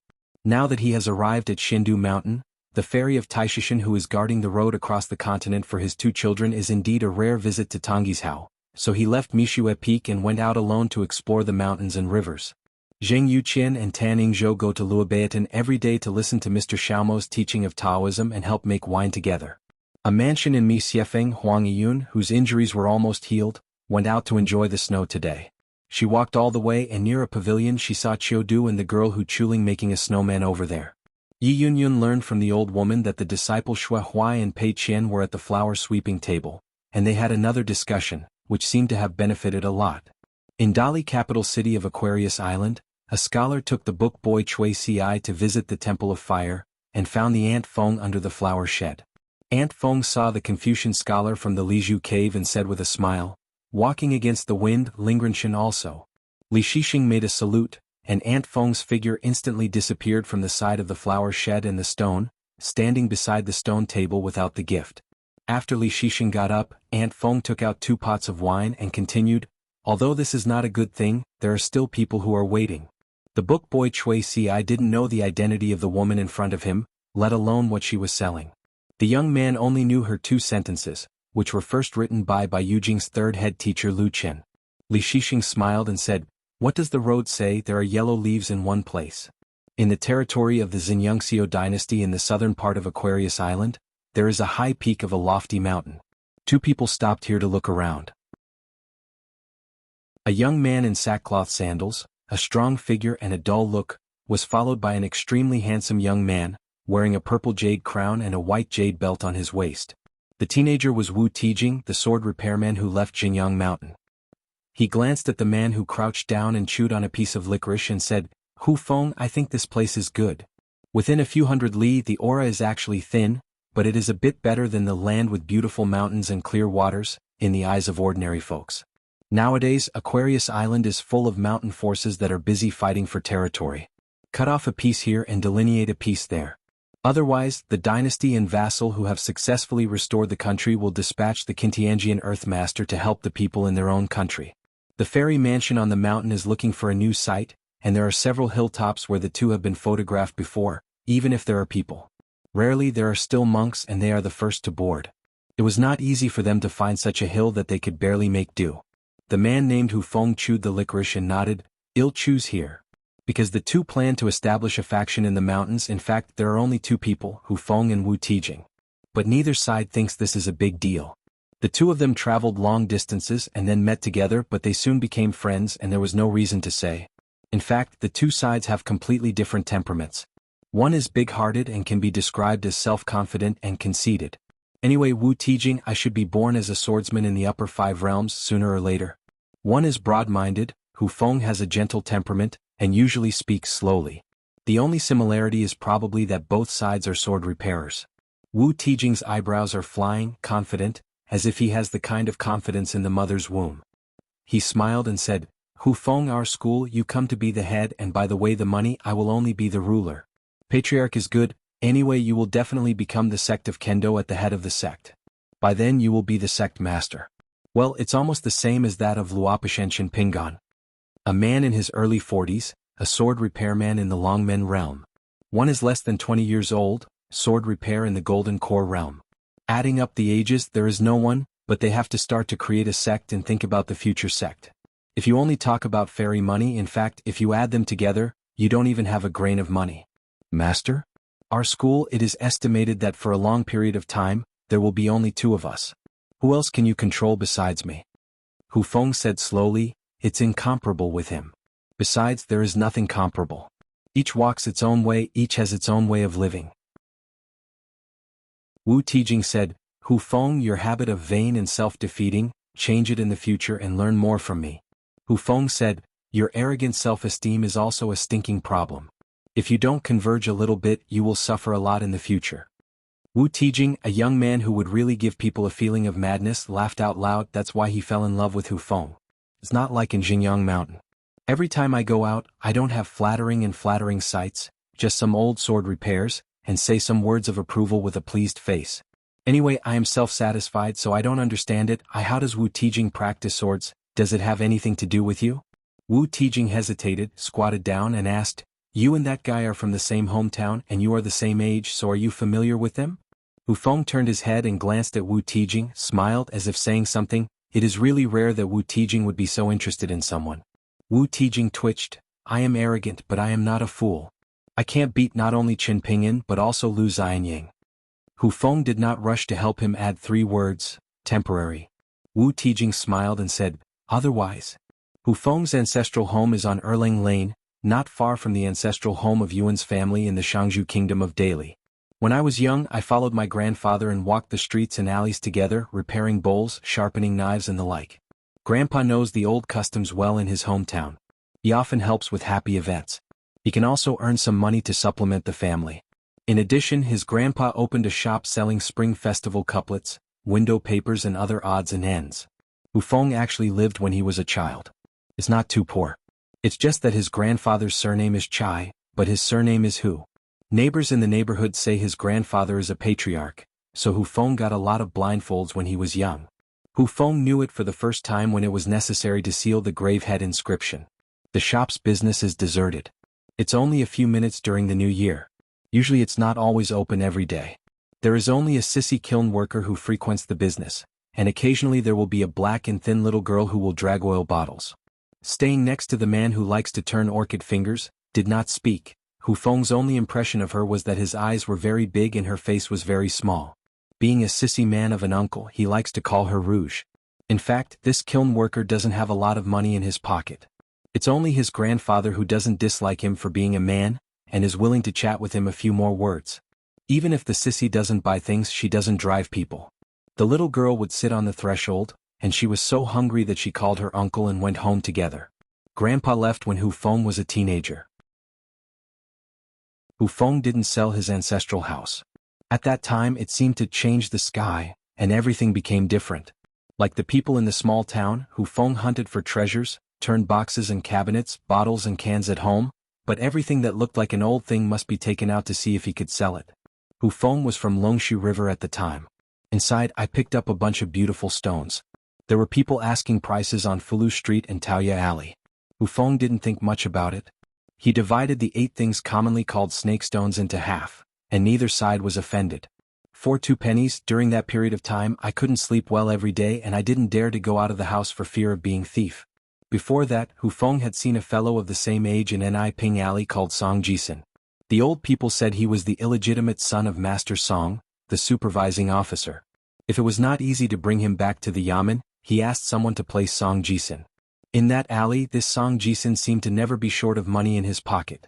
Now that he has arrived at Xindu Mountain, the fairy of Taishishan who is guarding the road across the continent for his two children is indeed a rare visit to Tongizhao, so he left Mishue Peak and went out alone to explore the mountains and rivers. Zheng Yuqian and Tan Yingzhou go to Luobaotan every day to listen to Mr. Xiaomo's teaching of Taoism and help make wine together. A mansion in Mixiefeng, Huang Yiyun, whose injuries were almost healed, went out to enjoy the snow today. She walked all the way, and near a pavilion she saw Qiudu and the girl Hu Chuling making a snowman over there. Yi Yunyun learned from the old woman that the disciple Xuanhuan and Pei Qian were at the flower sweeping table, and they had another discussion, which seemed to have benefited a lot. In Dali, capital city of Aquarius Island, a scholar took the book boy Chui Ci to visit the Temple of Fire, and found the Ant Feng under the flower shed. Ant Feng saw the Confucian scholar from the Lizhu cave and said with a smile, "Walking against the wind, Lingrenchen also." Li Shixing made a salute, and Ant Feng's figure instantly disappeared from the side of the flower shed and the stone, standing beside the stone table without the gift. After Li Shixing got up, Ant Feng took out 2 pots of wine and continued, "Although this is not a good thing, there are still people who are waiting." The book boy Chui Ci didn't know the identity of the woman in front of him, let alone what she was selling. The young man only knew her 2 sentences, which were first written by Yujing's third head teacher Lu Chen. Li Shixing smiled and said, "What does the road say? There are yellow leaves in one place." In the territory of the xianxia dynasty in the southern part of Aquarius Island, there is a high peak of a lofty mountain. 2 people stopped here to look around. A young man in sackcloth sandals, a strong figure and a dull look, was followed by an extremely handsome young man, wearing a purple jade crown and a white jade belt on his waist. The teenager was Wu Tijing, the sword repairman who left Jingyang Mountain. He glanced at the man who crouched down and chewed on a piece of licorice and said, "Hu Feng, I think this place is good. Within a few hundred li the aura is actually thin, but it is a bit better than the land with beautiful mountains and clear waters, in the eyes of ordinary folks. Nowadays, Aquarius Island is full of mountain forces that are busy fighting for territory. Cut off a piece here and delineate a piece there. Otherwise, the dynasty and vassal who have successfully restored the country will dispatch the Kintiangian Earthmaster to help the people in their own country. The fairy mansion on the mountain is looking for a new site, and there are several hilltops where the 2 have been photographed before, even if there are people. Rarely there are still monks, and they are the first to board. It was not easy for them to find such a hill that they could barely make do. The man named Hu Feng chewed the licorice and nodded, "I'll choose here." Because the 2 plan to establish a faction in the mountains. In fact, there are only 2 people, Hu Feng and Wu Tijing. But neither side thinks this is a big deal. The 2 of them traveled long distances and then met together, but they soon became friends and there was no reason to say. In fact, the 2 sides have completely different temperaments. One is big-hearted and can be described as self-confident and conceited. Anyway, Wu Tijing, I should be born as a swordsman in the upper 5 realms sooner or later. One is broad-minded, Hu Feng has a gentle temperament, and usually speaks slowly. The only similarity is probably that both sides are sword repairers. Wu Tijing's eyebrows are flying, confident, as if he has the kind of confidence in the mother's womb. He smiled and said, Hu Feng, our school, you come to be the head, and by the way the money, I will only be the ruler. Patriarch is good, anyway you will definitely become the sect of Kendo at the head of the sect. By then you will be the sect master. Well, it's almost the same as that of Luopashenshin Pingan. A man in his early 40s, a sword repairman in the Longmen realm. One is less than 20 years old, sword repair in the Golden Core realm. Adding up the ages, there is no one, but they have to start to create a sect and think about the future sect. If you only talk about fairy money, in fact, if you add them together, you don't even have a grain of money. Master? Our school, it is estimated that for a long period of time, there will be only 2 of us. Who else can you control besides me? Hu Feng said slowly, it's incomparable with him. Besides, there is nothing comparable. Each walks its own way, each has its own way of living. Wu Tijing said, Hu Feng, your habit of vain and self-defeating, change it in the future and learn more from me. Hu Feng said, your arrogant self-esteem is also a stinking problem. If you don't converge a little bit, you will suffer a lot in the future. Wu Tijing, a young man who would really give people a feeling of madness, laughed out loud. That's why he fell in love with Hu Feng. It's not like in Xinjiang Mountain. Every time I go out, I don't have flattering sights, just some old sword repairs, and say some words of approval with a pleased face. Anyway, I am self-satisfied, so I don't understand it. How does Wu Tijing practice swords? Does it have anything to do with you? Wu Tijing hesitated, squatted down and asked, you and that guy are from the same hometown and you are the same age, so are you familiar with them? Hu Feng turned his head and glanced at Wu Tijing, smiled as if saying something. It is really rare that Wu Tijing would be so interested in someone. Wu Tijing twitched. I am arrogant, but I am not a fool. I can't beat not only Qin Pinyin but also Lu Xianying. Hu Feng did not rush to help him add 3 words, temporary. Wu Tijing smiled and said, otherwise. Hu Feng's ancestral home is on Erlang Lane, not far from the ancestral home of Yuan's family in the Xianghu kingdom of Daily. When I was young, I followed my grandfather and walked the streets and alleys together, repairing bowls, sharpening knives and the like. Grandpa knows the old customs well in his hometown. He often helps with happy events. He can also earn some money to supplement the family. In addition, his grandpa opened a shop selling Spring Festival couplets, window papers and other odds and ends. Hu Feng actually lived when he was a child. It's not too poor. It's just that his grandfather's surname is Chai, but his surname is Hu. Neighbors in the neighborhood say his grandfather is a patriarch, so Hu Feng got a lot of blindfolds when he was young. Hu Feng knew it for the first time when it was necessary to seal the gravehead inscription. The shop's business is deserted. It's only a few minutes during the new year. Usually it's not always open every day. There is only a sissy kiln worker who frequents the business, and occasionally there will be a black and thin little girl who will drag oil bottles. Staying next to the man who likes to turn orchid fingers, did not speak. Hu Feng's only impression of her was that his eyes were very big and her face was very small. Being a sissy man of an uncle, he likes to call her Rouge. In fact, this kiln worker doesn't have a lot of money in his pocket. It's only his grandfather who doesn't dislike him for being a man, and is willing to chat with him a few more words. Even if the sissy doesn't buy things, she doesn't drive people. The little girl would sit on the threshold, and she was so hungry that she called her uncle and went home together. Grandpa left when Hu Feng was a teenager. Hu Feng didn't sell his ancestral house. At that time it seemed to change the sky, and everything became different. Like the people in the small town, Hu Feng hunted for treasures, turned boxes and cabinets, bottles and cans at home, but everything that looked like an old thing must be taken out to see if he could sell it. Hu Feng was from Longshu River at the time. Inside, I picked up a bunch of beautiful stones. There were people asking prices on Fulu Street and Taoya Alley. Hu Feng didn't think much about it. He divided the 8 things commonly called snake stones into half, and neither side was offended. For 2 pennies, during that period of time, I couldn't sleep well every day and I didn't dare to go out of the house for fear of being thief. Before that, Hu Feng had seen a fellow of the same age in Ni Ping Alley called Song Jisun. The old people said he was the illegitimate son of Master Song, the supervising officer. If it was not easy to bring him back to the yamen, he asked someone to place Song Jisun. In that alley, this Song Jisun seemed to never be short of money in his pocket.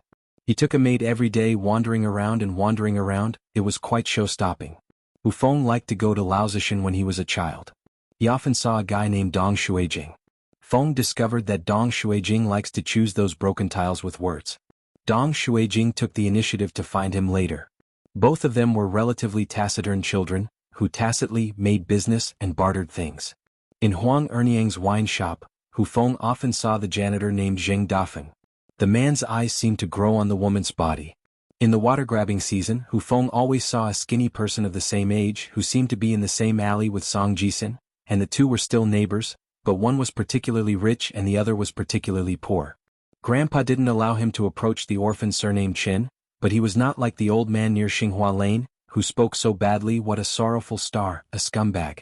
He took a maid every day wandering around and wandering around. It was quite show-stopping. Hu Feng liked to go to Laozishan when he was a child. He often saw a guy named Dong Shuijing. Feng discovered that Dong Shuijing likes to choose those broken tiles with words. Dong Shuijing took the initiative to find him later. Both of them were relatively taciturn children, who tacitly made business and bartered things. In Huang Erniang's wine shop, Hu Feng often saw the janitor named Zheng Dafeng. The man's eyes seemed to grow on the woman's body. In the water-grabbing season, Hu Feng always saw a skinny person of the same age who seemed to be in the same alley with Song Jisun, and the two were still neighbors, but one was particularly rich and the other was particularly poor. Grandpa didn't allow him to approach the orphan surnamed Qin, but he was not like the old man near Xinghua Lane, who spoke so badly. What a sorrowful star, a scumbag.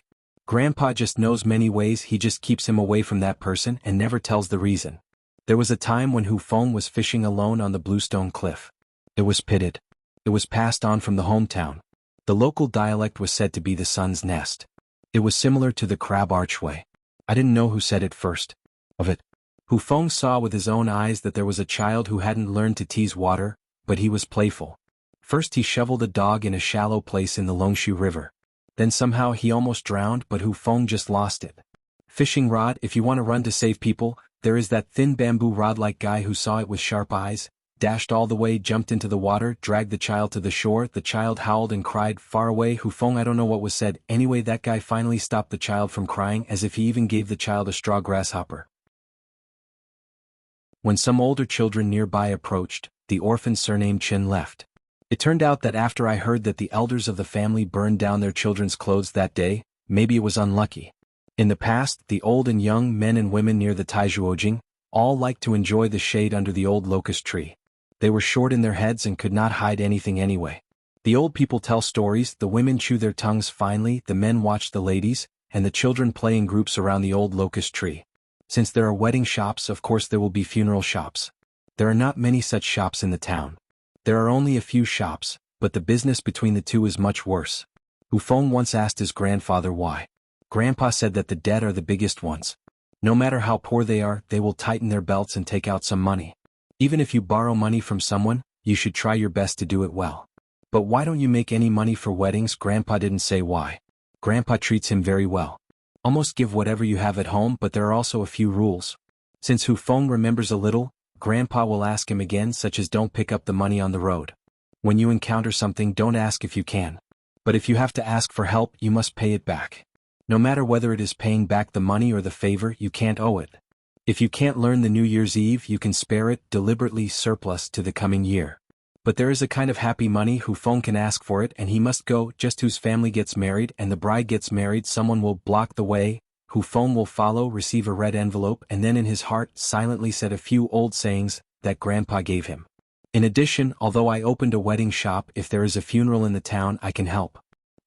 Grandpa just knows many ways. He just keeps him away from that person and never tells the reason. There was a time when Hu Feng was fishing alone on the Bluestone Cliff. It was pitted. It was passed on from the hometown. The local dialect was said to be the sun's nest. It was similar to the crab archway. I didn't know who said it first. Of it. Hu Feng saw with his own eyes that there was a child who hadn't learned to tease water, but he was playful. First he shoveled a dog in a shallow place in the Longshu River. Then somehow he almost drowned, but Hu Feng just lost it. Fishing rod. If you want to run to save people, there is that thin bamboo rod-like guy who saw it with sharp eyes, dashed all the way, jumped into the water, dragged the child to the shore. The child howled and cried far away. Hu Feng, I don't know what was said. Anyway, that guy finally stopped the child from crying, as if he even gave the child a straw grasshopper. When some older children nearby approached, the orphan surnamed Qin left. It turned out that after I heard that the elders of the family burned down their children's clothes that day, maybe it was unlucky. In the past, the old and young men and women near the Taijuojing all liked to enjoy the shade under the old locust tree. They were short in their heads and could not hide anything anyway. The old people tell stories, the women chew their tongues finely, the men watch the ladies, and the children play in groups around the old locust tree. Since there are wedding shops, of course there will be funeral shops. There are not many such shops in the town. There are only a few shops, but the business between the two is much worse. Hu Feng once asked his grandfather why. Grandpa said that the dead are the biggest ones. No matter how poor they are, they will tighten their belts and take out some money. Even if you borrow money from someone, you should try your best to do it well. But why don't you make any money for weddings? Grandpa didn't say why. Grandpa treats him very well. Almost give whatever you have at home, but there are also a few rules. Since Hu Feng remembers a little, Grandpa will ask him again, such as don't pick up the money on the road. When you encounter something, don't ask if you can. But if you have to ask for help, you must pay it back. No matter whether it is paying back the money or the favor, you can't owe it. If you can't learn the New Year's Eve, you can spare it, deliberately surplus to the coming year. But there is a kind of happy money. Hu Feng can ask for it and he must go. Just whose family gets married and the bride gets married, someone will block the way. Hu Feng will follow, receive a red envelope, and then in his heart silently said a few old sayings that Grandpa gave him. In addition, although I opened a wedding shop, if there is a funeral in the town, I can help.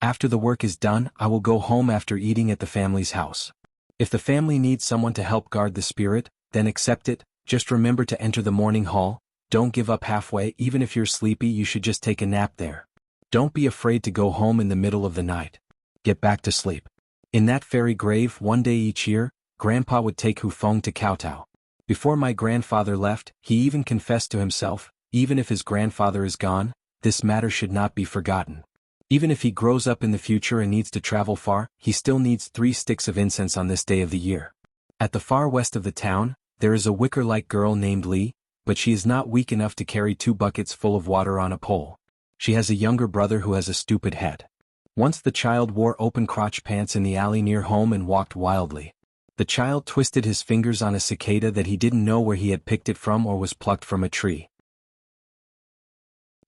After the work is done, I will go home after eating at the family's house. If the family needs someone to help guard the spirit, then accept it. Just remember to enter the morning hall. Don't give up halfway. Even if you're sleepy, you should just take a nap there. Don't be afraid to go home in the middle of the night. Get back to sleep. In that fairy grave, one day each year, Grandpa would take Hu Feng to kowtow. Before my grandfather left, he even confessed to himself, even if his grandfather is gone, this matter should not be forgotten. Even if he grows up in the future and needs to travel far, he still needs 3 sticks of incense on this day of the year. At the far west of the town, there is a wicker-like girl named Li, but she is not weak enough to carry 2 buckets full of water on a pole. She has a younger brother who has a stupid head. Once the child wore open-crotch pants in the alley near home and walked wildly. The child twisted his fingers on a cicada that he didn't know where he had picked it from or was plucked from a tree.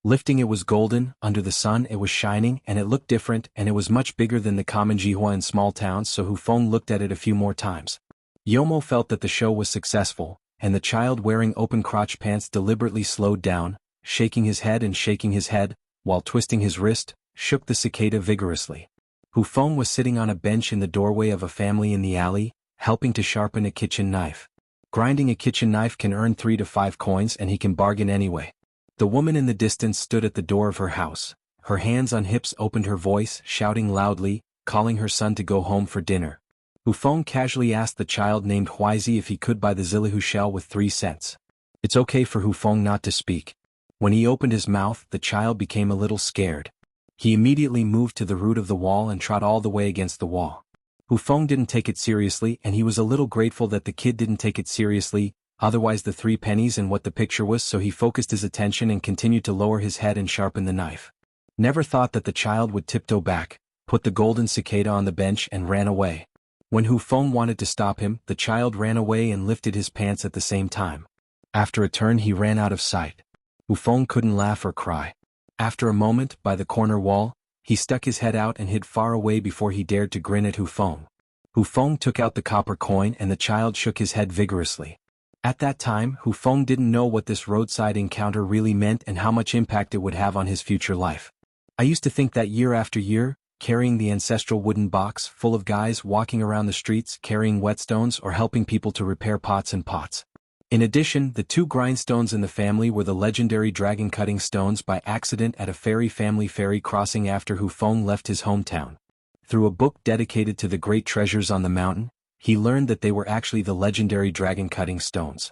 Lifting it was golden, under the sun it was shining and it looked different and it was much bigger than the common jihua in small towns, so Hu Feng looked at it a few more times. Yomo felt that the show was successful, and the child wearing open-crotch pants deliberately slowed down, shaking his head, while twisting his wrist, shook the cicada vigorously. Hu Feng was sitting on a bench in the doorway of a family in the alley, helping to sharpen a kitchen knife. Grinding a kitchen knife can earn 3 to 5 coins and he can bargain anyway. The woman in the distance stood at the door of her house, her hands on hips, opened her voice, shouting loudly, calling her son to go home for dinner. Hu Feng casually asked the child named Huizi if he could buy the Zilihu shell with 3 cents. It's okay for Hu Feng not to speak. When he opened his mouth, the child became a little scared. He immediately moved to the root of the wall and trod all the way against the wall. Hu Feng didn't take it seriously, and he was a little grateful that the kid didn't take it seriously, otherwise the 3 pennies and what the picture was, so he focused his attention and continued to lower his head and sharpen the knife. Never thought that the child would tiptoe back, put the golden cicada on the bench and ran away. When Hu Feng wanted to stop him, the child ran away and lifted his pants at the same time. After a turn he ran out of sight. Hu Feng couldn't laugh or cry. After a moment, by the corner wall, he stuck his head out and hid far away before he dared to grin at Hu Feng. Hu Feng took out the copper coin and the child shook his head vigorously. At that time, Hu Feng didn't know what this roadside encounter really meant and how much impact it would have on his future life. I used to think that year after year, carrying the ancestral wooden box full of guys walking around the streets carrying whetstones or helping people to repair pots and pots. In addition, the 2 grindstones in the family were the legendary dragon-cutting stones by accident at a fairy family ferry crossing after Hu Feng left his hometown. Through a book dedicated to the great treasures on the mountain, he learned that they were actually the legendary dragon-cutting stones.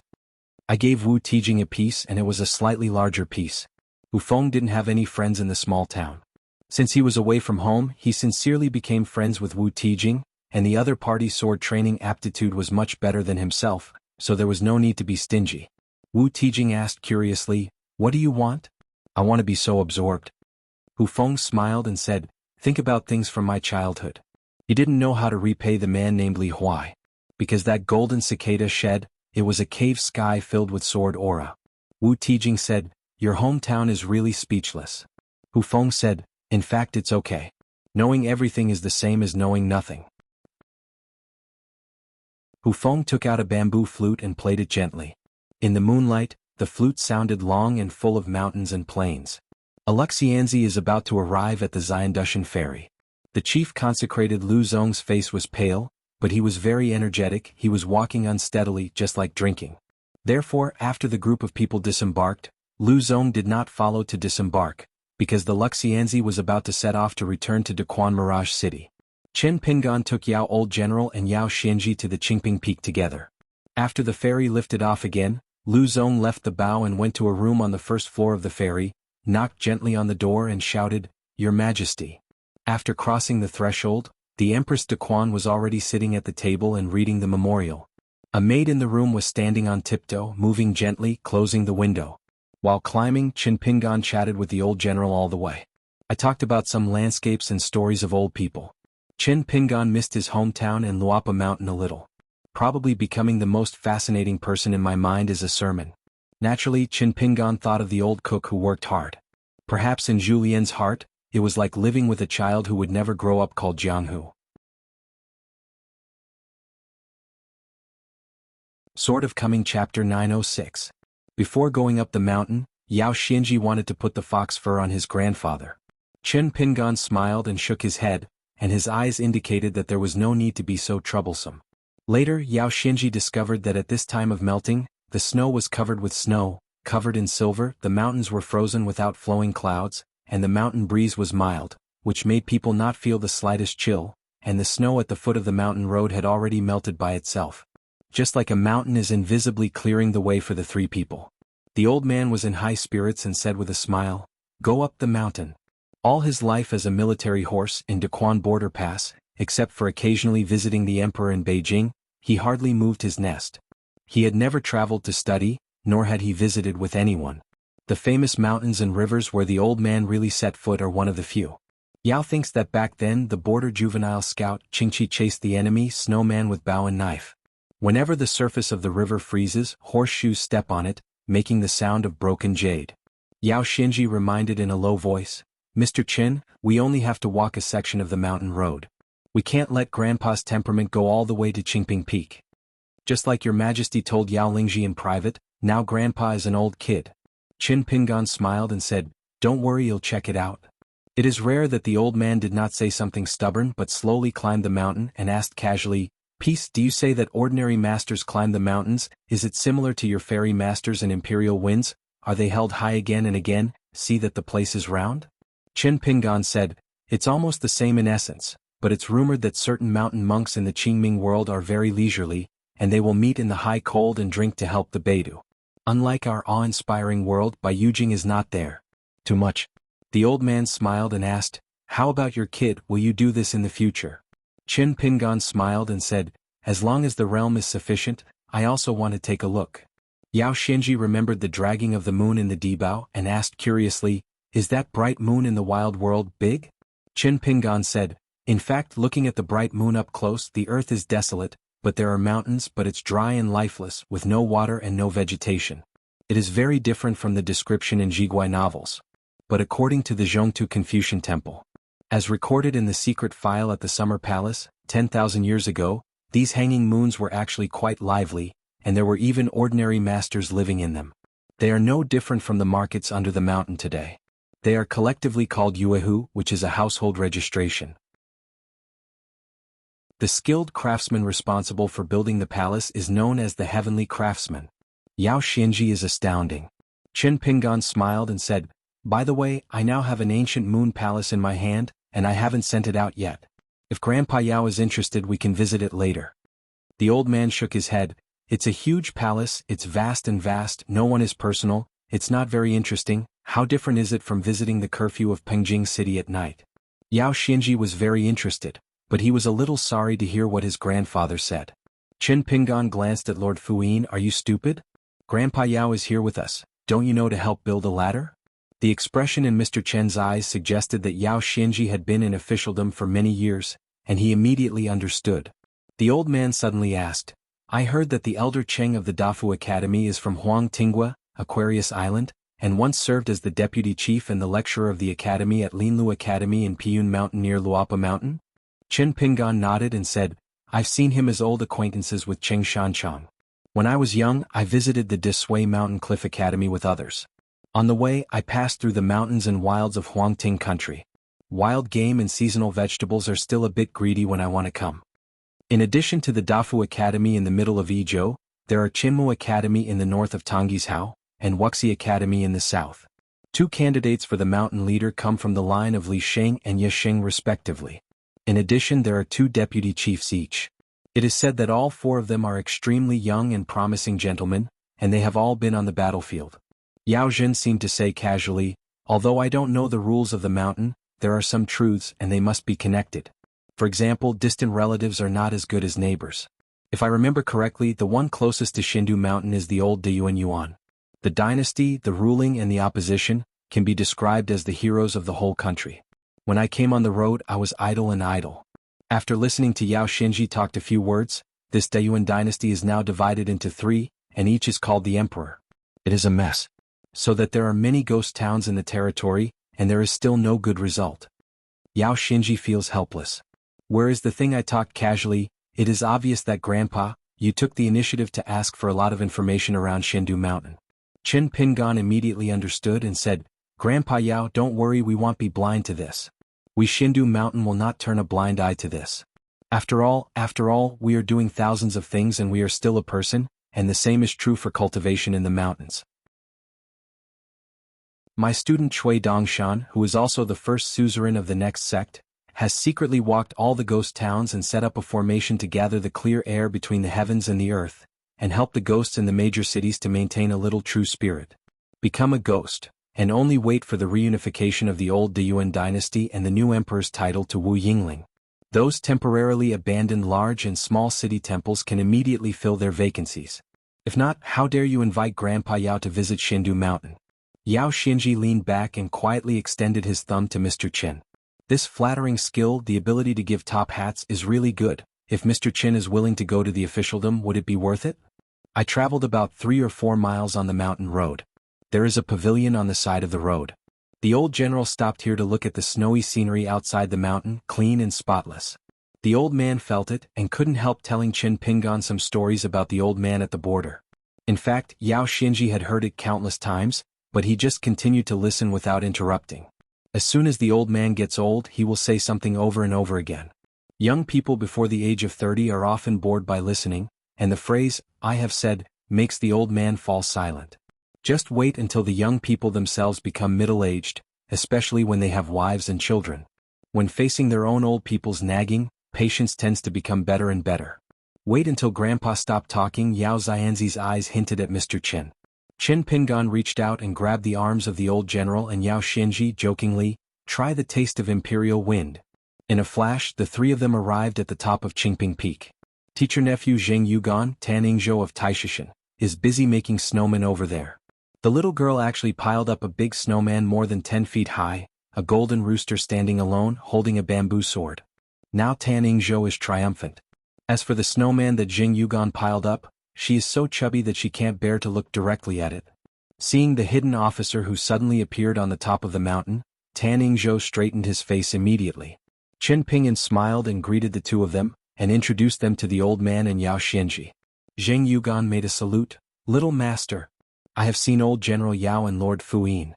I gave Wu Tijing a piece and it was a slightly larger piece. Hu Feng didn't have any friends in the small town. Since he was away from home, he sincerely became friends with Wu Tijing, and the other party's sword training aptitude was much better than himself, so there was no need to be stingy. Wu Tijing asked curiously, "What do you want?" "I want to be so absorbed." Hu Feng smiled and said, "Think about things from my childhood." He didn't know how to repay the man named Li Huai. Because that golden cicada shed, it was a cave sky filled with sword aura. Wu Tijing said, "Your hometown is really speechless." Hu Feng said, "In fact it's okay. Knowing everything is the same as knowing nothing." Hu Feng took out a bamboo flute and played it gently. In the moonlight, the flute sounded long and full of mountains and plains. A Luxianzi is about to arrive at the Xiandushan ferry. The chief consecrated Lu Zong's face was pale, but he was very energetic. He was walking unsteadily, just like drinking. Therefore, after the group of people disembarked, Lu Zong did not follow to disembark, because the Luxianzi was about to set off to return to Daquan Mirage City. Chen Pingan took Yao Old General and Yao Xianji to the Qingping Peak together. After the ferry lifted off again, Lu Zong left the bow and went to a room on the first floor of the ferry, knocked gently on the door and shouted, "Your Majesty." After crossing the threshold, the Empress Daquan was already sitting at the table and reading the memorial. A maid in the room was standing on tiptoe, moving gently, closing the window. While climbing, Chen Pingan chatted with the old general all the way. I talked about some landscapes and stories of old people. Chen Pingan missed his hometown and Luapa Mountain a little. Probably becoming the most fascinating person in my mind is a sermon. Naturally, Chen Pingan thought of the old cook who worked hard. Perhaps in Julien's heart, it was like living with a child who would never grow up called jianghu. Sword of Coming Chapter 906. Before going up the mountain, Yao Xianji wanted to put the fox fur on his grandfather. Chen Pingan smiled and shook his head, and his eyes indicated that there was no need to be so troublesome. Later, Yao Xianji discovered that at this time of melting, the snow was covered with snow, covered in silver, the mountains were frozen without flowing clouds, and the mountain breeze was mild, which made people not feel the slightest chill, and the snow at the foot of the mountain road had already melted by itself. Just like a mountain is invisibly clearing the way for the 3 people. The old man was in high spirits and said with a smile, "Go up the mountain." All his life as a military horse in Daquan Border Pass, except for occasionally visiting the emperor in Beijing, he hardly moved his nest. He had never traveled to study, nor had he visited with anyone. The famous mountains and rivers where the old man really set foot are one of the few. Yao thinks that back then the border juvenile scout Qingqi chased the enemy snowman with bow and knife. Whenever the surface of the river freezes, horseshoes step on it, making the sound of broken jade. Yao Xianji reminded in a low voice, "Mr. Chen, we only have to walk a section of the mountain road. We can't let Grandpa's temperament go all the way to Qingping Peak." Just like Your Majesty told Yao Lingji in private, now Grandpa is an old kid. Chen Pingan smiled and said, "Don't worry, you'll check it out." It is rare that the old man did not say something stubborn but slowly climbed the mountain and asked casually, "Peace, do you say that ordinary masters climb the mountains? Is it similar to your fairy masters and imperial winds? Are they held high again and again, see that the place is round?" Chen Pingan said, "It's almost the same in essence, but it's rumored that certain mountain monks in the Qingming world are very leisurely, and they will meet in the high cold and drink to help the Beidou. Unlike our awe-inspiring world, Baiyujing is not there. Too much. The old man smiled and asked, "How about your kid, will you do this in the future?" Qin Pingan smiled and said, "As long as the realm is sufficient, I also want to take a look." Yao Xinji remembered the dragging of the moon in the Dibao and asked curiously, "Is that bright moon in the wild world big?" Qin Pingan said, "In fact, looking at the bright moon up close, the earth is desolate, but there are mountains, but it's dry and lifeless, with no water and no vegetation. It is very different from the description in Jiguai novels. But according to the Zhongtu Confucian Temple, as recorded in the secret file at the Summer Palace, 10,000 years ago, these hanging moons were actually quite lively, and there were even ordinary masters living in them. They are no different from the markets under the mountain today. They are collectively called yuehu, which is a household registration. The skilled craftsman responsible for building the palace is known as the heavenly craftsman. Yao Xinji is astounding. Qin Pingan smiled and said, "By the way, I now have an ancient moon palace in my hand, and I haven't sent it out yet. If Grandpa Yao is interested, we can visit it later." The old man shook his head. "It's a huge palace, it's vast and vast, no one is personal, it's not very interesting. How different is it from visiting the curfew of Pengjing City at night?" Yao Xinji was very interested, but he was a little sorry to hear what his grandfather said. Qin Pingan glanced at Lord Fuyin. "Are you stupid? Grandpa Yao is here with us, don't you know, to help build a ladder?" The expression in Mr. Chen's eyes suggested that Yao Xinji had been in officialdom for many years, and he immediately understood. The old man suddenly asked, "I heard that the elder Cheng of the Dafu Academy is from Huang Tingua, Aquarius Island, and once served as the deputy chief and the lecturer of the academy at Linlu Academy in Piyun Mountain near Luapa Mountain?" Qin Pingan nodded and said, "I've seen him as old acquaintances with Cheng Shanchang. When I was young, I visited the Disui Mountain Cliff Academy with others. On the way, I passed through the mountains and wilds of Huangting country. Wild game and seasonal vegetables are still a bit greedy when I want to come." In addition to the Dafu Academy in the middle of Izhou, there are Chinmu Academy in the north of Tonggishao, and Wuxia Academy in the south. 2 candidates for the mountain leader come from the line of Li Sheng and Ye Sheng respectively. In addition, there are 2 deputy chiefs each. It is said that all 4 of them are extremely young and promising gentlemen, and they have all been on the battlefield. Yao Jin seemed to say casually, "Although I don't know the rules of the mountain, there are some truths and they must be connected. For example, distant relatives are not as good as neighbors. If I remember correctly, the one closest to Shindu Mountain is the old Xuanhuan. The dynasty, the ruling and the opposition, can be described as the heroes of the whole country. When I came on the road, I was idle and idle." After listening to Yao Xinji talk a few words, this Dayuan dynasty is now divided into 3, and each is called the emperor. It is a mess. So that there are many ghost towns in the territory, and there is still no good result. Yao Xinji feels helpless. "Where is the thing?" I talked casually. "It is obvious that Grandpa, you took the initiative to ask for a lot of information around Shindu Mountain." Qin Pingan immediately understood and said, "Grandpa Yao, don't worry, we won't be blind to this. We Shindu Mountain will not turn a blind eye to this. After all, we are doing thousands of things and we are still a person, and the same is true for cultivation in the mountains. My student Chui Dongshan, who is also the first suzerain of the next sect, has secretly walked all the ghost towns and set up a formation to gather the clear air between the heavens and the earth, and help the ghosts in the major cities to maintain a little true spirit. Become a ghost, and only wait for the reunification of the old Dayuan dynasty and the new emperor's title to Wu Yingling. Those temporarily abandoned large and small city temples can immediately fill their vacancies. If not, how dare you invite Grandpa Yao to visit Shindu Mountain?" Yao Xinji leaned back and quietly extended his thumb to Mr. Qin. "This flattering skill, the ability to give top hats, is really good. If Mr. Qin is willing to go to the officialdom, would it be worth it? I traveled about 3 or 4 miles on the mountain road. There is a pavilion on the side of the road. The old general stopped here to look at the snowy scenery outside the mountain, clean and spotless." The old man felt it and couldn't help telling Qin Pingan some stories about the old man at the border. In fact, Yao Xinji had heard it countless times, but he just continued to listen without interrupting. As soon as the old man gets old, he will say something over and over again. Young people before the age of 30 are often bored by listening, and the phrase, "I have said," makes the old man fall silent. Just wait until the young people themselves become middle-aged, especially when they have wives and children. When facing their own old people's nagging, patience tends to become better and better. Wait until Grandpa stopped talking. Yao Xianzi's eyes hinted at Mr. Qin. Qin Pingan reached out and grabbed the arms of the old general and Yao Xinji jokingly, "Try the taste of imperial wind." In a flash, the three of them arrived at the top of Qingping Peak. Teacher-nephew Zheng Yugan, Taningzhou of Taishishan, is busy making snowmen over there. The little girl actually piled up a big snowman more than 10 feet high, a golden rooster standing alone holding a bamboo sword. Now Taningzhou is triumphant. As for the snowman that Zheng Yugan piled up, she is so chubby that she can't bear to look directly at it. Seeing the hidden officer who suddenly appeared on the top of the mountain, Taningzhou straightened his face immediately. Qin Pingan smiled and greeted the two of them, and introduced them to the old man and Yao Xinji. Zheng Yugan made a salute. "Little master. I have seen old General Yao and Lord Fuyin."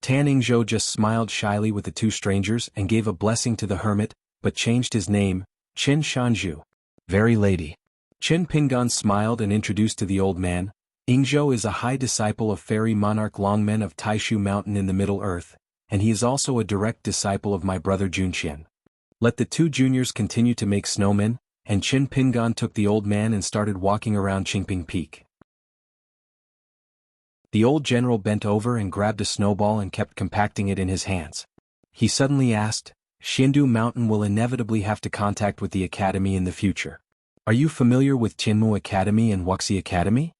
Taningzhou just smiled shyly with the two strangers and gave a blessing to the hermit, but changed his name, Qin Shanzhu. "Very lady." Qin Pingan smiled and introduced to the old man. "Ingzhou is a high disciple of fairy monarch Longmen of Taishu Mountain in the Middle Earth, and he is also a direct disciple of my brother Junqian." Let the two juniors continue to make snowmen, and Qin Pingan took the old man and started walking around Qingping Peak. The old general bent over and grabbed a snowball and kept compacting it in his hands. He suddenly asked, "Xiandu Mountain will inevitably have to contact with the academy in the future. Are you familiar with Tianmu Academy and Wuxi Academy?"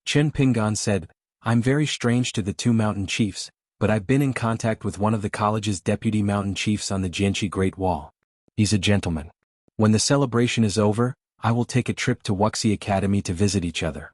Qin Pingan said, "I'm very strange to the two mountain chiefs, but I've been in contact with one of the college's deputy mountain chiefs on the Jianghu Great Wall. He's a gentleman. When the celebration is over, I will take a trip to Wuxi Academy to visit each other."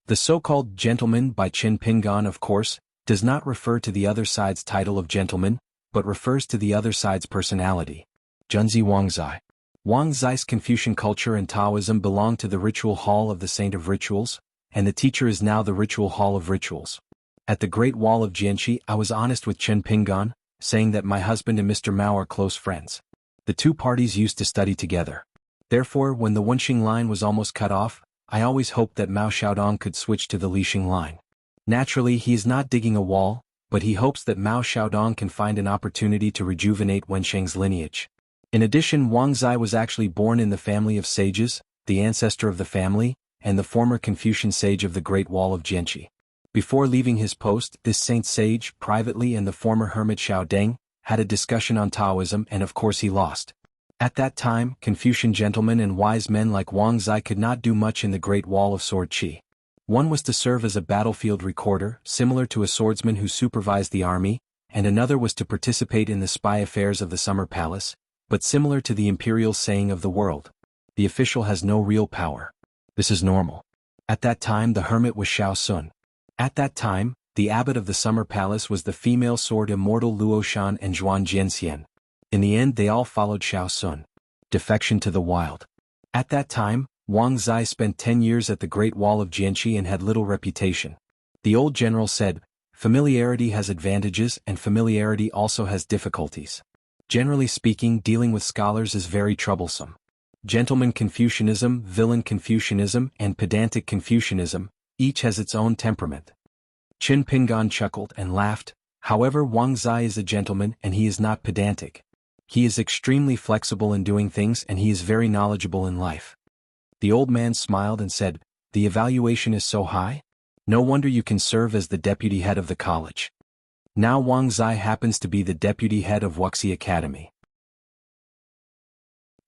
The so-called gentleman by Qin Pingan, of course, does not refer to the other side's title of gentleman, but refers to the other side's personality. Junzi Wangzai. Wangzai's Confucian culture and Taoism belong to the ritual hall of the Saint of Rituals, and the teacher is now the ritual hall of rituals. At the Great Wall of Jianghu, I was honest with Qin Pingan, saying that my husband and Mr. Mao are close friends. The two parties used to study together. Therefore, when the Wenxing line was almost cut off, I always hoped that Mao Xiaodong could switch to the Lixing line. Naturally, he is not digging a wall, but he hopes that Mao Xiaodong can find an opportunity to rejuvenate Wenxing's lineage. In addition, Wang Zai was actually born in the family of sages, the ancestor of the family, and the former Confucian sage of the Great Wall of Jianghu. Before leaving his post, this saint sage, privately, and the former hermit Xiao Deng, had a discussion on Taoism, and of course he lost. At that time, Confucian gentlemen and wise men like Wang Zai could not do much in the Great Wall of Sword Qi. One was to serve as a battlefield recorder, similar to a swordsman who supervised the army, and another was to participate in the spy affairs of the Summer Palace, but similar to the imperial saying of the world. The official has no real power. This is normal. At that time the hermit was Xiao Sun. At that time, the abbot of the Summer Palace was the female sword immortal Luoshan and Zhuan Jianxian. In the end they all followed Xiao Sun. Defection to the wild. At that time, Wang Zai spent 10 years at the Great Wall of Jianghu and had little reputation. The old general said, "Familiarity has advantages and familiarity also has difficulties. Generally speaking, dealing with scholars is very troublesome. Gentleman Confucianism, villain Confucianism, and pedantic Confucianism, each has its own temperament." Qin Pingan chuckled and laughed. "However, Wang Zai is a gentleman and he is not pedantic. He is extremely flexible in doing things and he is very knowledgeable in life." The old man smiled and said, "The evaluation is so high? No wonder you can serve as the deputy head of the college." Now Wang Zai happens to be the deputy head of Wuxi Academy.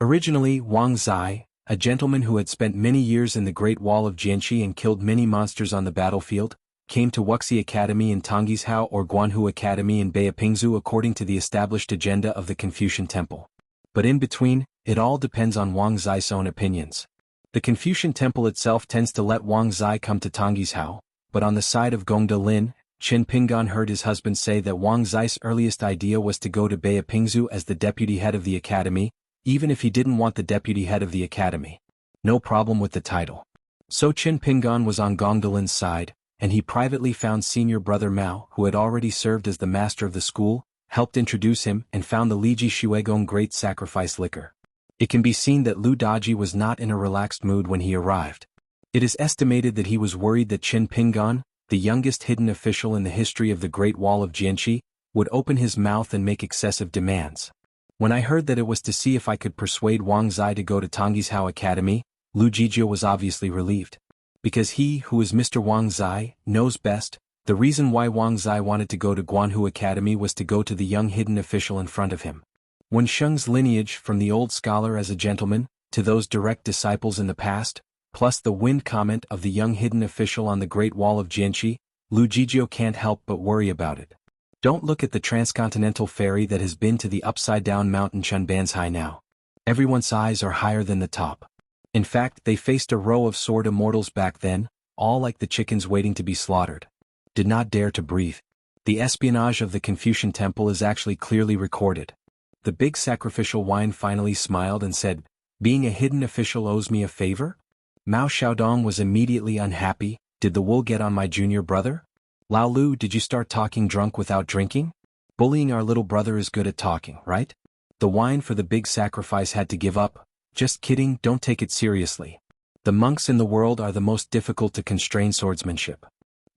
Originally, Wang Zai, a gentleman who had spent many years in the Great Wall of Jianghu and killed many monsters on the battlefield, came to Wuxi Academy in Tonggishao or Xuanhu Academy in Beipingzu according to the established agenda of the Confucian Temple. But in between, it all depends on Wang Zai's own opinions. The Confucian Temple itself tends to let Wang Zai come to Tonggishao, but on the side of Gongda Lin, Qin Pingan heard his husband say that Wang Zai's earliest idea was to go to Beipingzu as the deputy head of the academy, even if he didn't want the deputy head of the academy. No problem with the title. So Qin Pingan was on Gongda Lin's side, and he privately found senior brother Mao, who had already served as the master of the school, helped introduce him, and found the Liji Shuigong Great Sacrifice liquor. It can be seen that Lu Daji was not in a relaxed mood when he arrived. It is estimated that he was worried that Qin Pingan, the youngest hidden official in the history of the Great Wall of Jianghu, would open his mouth and make excessive demands. When I heard that it was to see if I could persuade Wang Zai to go to Tonggishao Academy, Lu Jijia was obviously relieved. Because he, who is Mr. Wang Zai, knows best. The reason why Wang Zai wanted to go to Xuanhu Academy was to go to the young hidden official in front of him. Wen Sheng's lineage, from the old scholar as a gentleman, to those direct disciples in the past, plus the wind comment of the young hidden official on the Great Wall of Jianxi, Lu Jizhou can't help but worry about it. Don't look at the transcontinental ferry that has been to the upside-down mountain Chunban's high now. Everyone's eyes are higher than the top. In fact, they faced a row of sword immortals back then, all like the chickens waiting to be slaughtered. Did not dare to breathe. The espionage of the Confucian temple is actually clearly recorded. The big sacrificial wine finally smiled and said, "Being a hidden official owes me a favor?" Mao Xiaodong was immediately unhappy. Did the wool get on my junior brother? Lao Lu, did you start talking drunk without drinking? Bullying our little brother is good at talking, right? The wine for the big sacrifice had to give up. Just kidding, don't take it seriously. The monks in the world are the most difficult to constrain swordsmanship.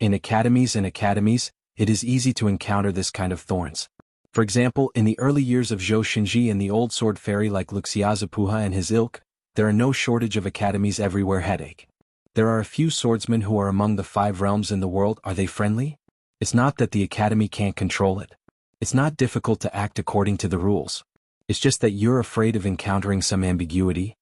In academies and academies, it is easy to encounter this kind of thorns. For example, in the early years of Zhou Xinji and the old sword fairy like Luxiazapuha and his ilk, there are no shortage of academies everywhere. Headache. There are a few swordsmen who are among the 5 realms in the world. Are they friendly? It's not that the academy can't control it. It's not difficult to act according to the rules. It's just that you're afraid of encountering some ambiguity.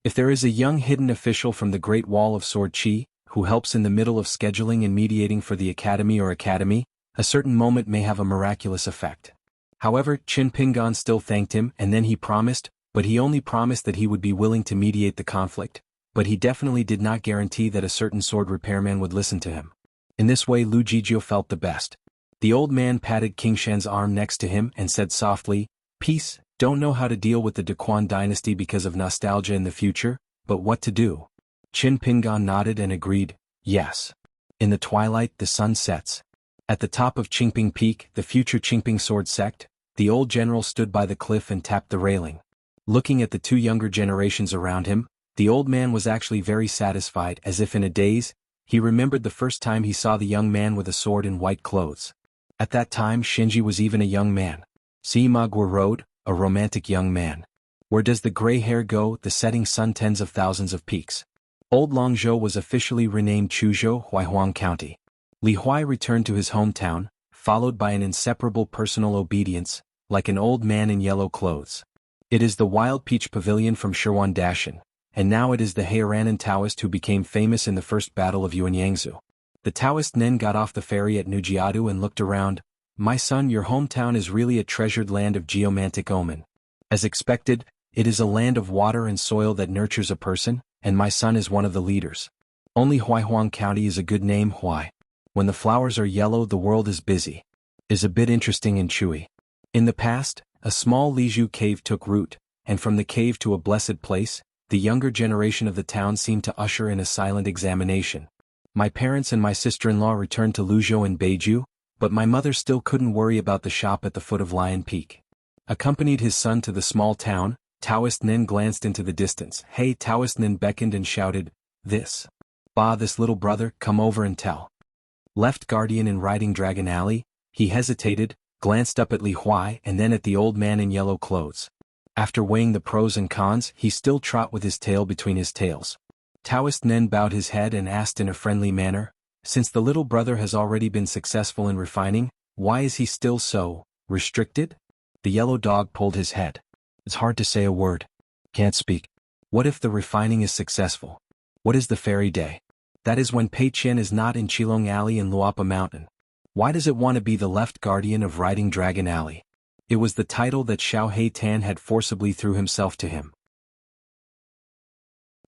If there is a young hidden official from the Great Wall of Sword Qi, who helps in the middle of scheduling and mediating for the academy or academy, a certain moment may have a miraculous effect. However, Qin Pingan still thanked him and then he promised, but he only promised that he would be willing to mediate the conflict, but he definitely did not guarantee that a certain sword repairman would listen to him. In this way Lu Jizhou felt the best. The old man patted King Shen's arm next to him and said softly, "Peace, don't know how to deal with the Dequan dynasty because of nostalgia in the future, but what to do?" Qin Pingan nodded and agreed, "Yes." In the twilight the sun sets. At the top of Qingping Peak, the future Qingping sword sect, the old general stood by the cliff and tapped the railing. Looking at the 2 younger generations around him, the old man was actually very satisfied. As if in a daze, he remembered the first time he saw the young man with a sword in white clothes. At that time Shinji was even a young man. Sima Road, a romantic young man. Where does the gray hair go? The setting sun, tens of thousands of peaks. Old Longzhou was officially renamed Chuzhou, Huaihuang County. Li Huai returned to his hometown, followed by an inseparable personal obedience, like an old man in yellow clothes. It is the Wild Peach Pavilion from Xuanhuan Dashan, and now it is the Heiranan Taoist who became famous in the first battle of Yuanyangzu. The Taoist Nen got off the ferry at Nujiadu and looked around. "My son, your hometown is really a treasured land of geomantic omen. As expected, it is a land of water and soil that nurtures a person, and my son is one of the leaders. Only Huaihuang County is a good name. Huai. When the flowers are yellow the world is busy." Is a bit interesting and chewy. In the past, a small Liju cave took root, and from the cave to a blessed place, the younger generation of the town seemed to usher in a silent examination. My parents and my sister-in-law returned to Luzhou and Beiju, but my mother still couldn't worry about the shop at the foot of Lion Peak. Accompanied his son to the small town, Taoist Nen glanced into the distance. "Hey!" Taoist Nen beckoned and shouted, "This. This little brother, come over and tell." Left guardian in Riding Dragon Alley, he hesitated, glanced up at Li Huai and then at the old man in yellow clothes. After weighing the pros and cons, he still trot with his tail between his tails. Taoist Nen bowed his head and asked in a friendly manner, "Since the little brother has already been successful in refining, why is he still so restricted?" The yellow dog pulled his head. "It's hard to say a word. Can't speak. What if the refining is successful? What is the fairy day? That is when Pei Qian is not in Qilong Alley in Luapa Mountain. Why does it want to be the left guardian of Riding Dragon Alley?" It was the title that Xiao Hei Tan had forcibly threw himself to him.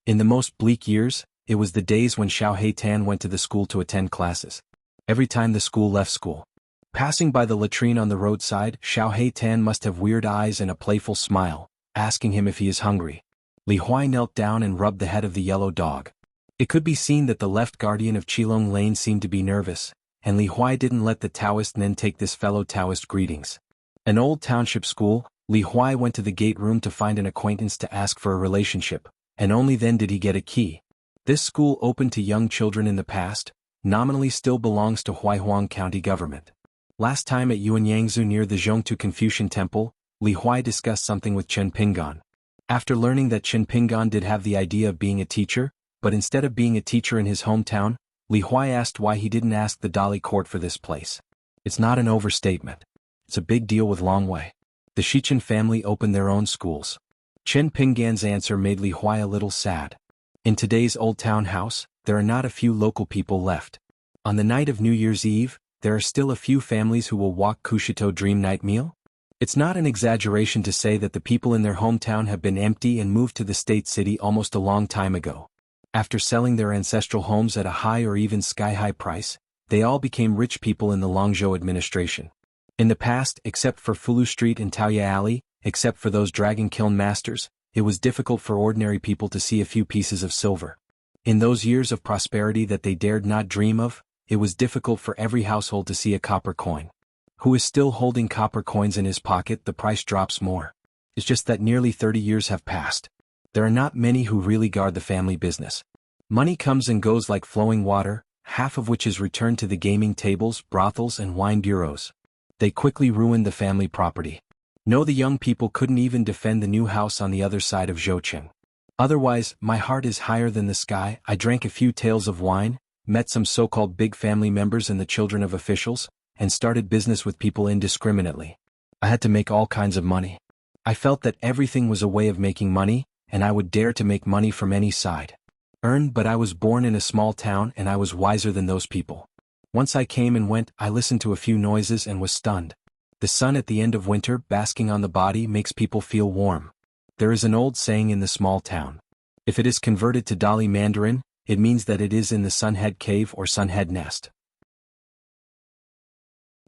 In the most bleak years, it was the days when Xiao Hei Tan went to the school to attend classes. Every time the school left school, passing by the latrine on the roadside, Xiao Hei Tan must have weird eyes and a playful smile, asking him if he is hungry. Li Huai knelt down and rubbed the head of the yellow dog. It could be seen that the left guardian of Qilong Lane seemed to be nervous, and Li Huai didn't let the Taoist Nen take this fellow Taoist greetings. An old township school, Li Huai went to the gate room to find an acquaintance to ask for a relationship, and only then did he get a key. This school opened to young children in the past, nominally still belongs to Huaihuang County government. Last time at Yuanyangzu near the Zhongtu Confucian Temple, Li Huai discussed something with Chen Pingan. After learning that Chen Pingan did have the idea of being a teacher, but instead of being a teacher in his hometown, Li Huai asked why he didn't ask the Dali court for this place. It's not an overstatement. It's a big deal with Long Wei. The Shichen family opened their own schools. Chen Pinggan's answer made Li Huai a little sad. In today's old town house, there are not a few local people left. On the night of New Year's Eve, there are still a few families who will walk Kushito Dream Night Meal. It's not an exaggeration to say that the people in their hometown have been empty and moved to the state city almost a long time ago. After selling their ancestral homes at a high or even sky-high price, they all became rich people in the Longzhou administration. In the past, except for Fulu Street and Taoya Alley, except for those dragon kiln masters, it was difficult for ordinary people to see a few pieces of silver. In those years of prosperity that they dared not dream of, it was difficult for every household to see a copper coin. Who is still holding copper coins in his pocket, the price drops more. It's just that nearly 30 years have passed. There are not many who really guard the family business. Money comes and goes like flowing water, half of which is returned to the gaming tables, brothels and wine bureaus. They quickly ruined the family property. No, the young people couldn't even defend the new house on the other side of Zhoucheng. Otherwise, my heart is higher than the sky. I drank a few taels of wine, met some so-called big family members and the children of officials, and started business with people indiscriminately. I had to make all kinds of money. I felt that everything was a way of making money, and I would dare to make money from any side. But I was born in a small town and I was wiser than those people. Once I came and went, I listened to a few noises and was stunned. The sun at the end of winter basking on the body makes people feel warm. There is an old saying in the small town. If it is converted to Dali Mandarin, it means that it is in the Sunhead Cave or Sunhead Nest.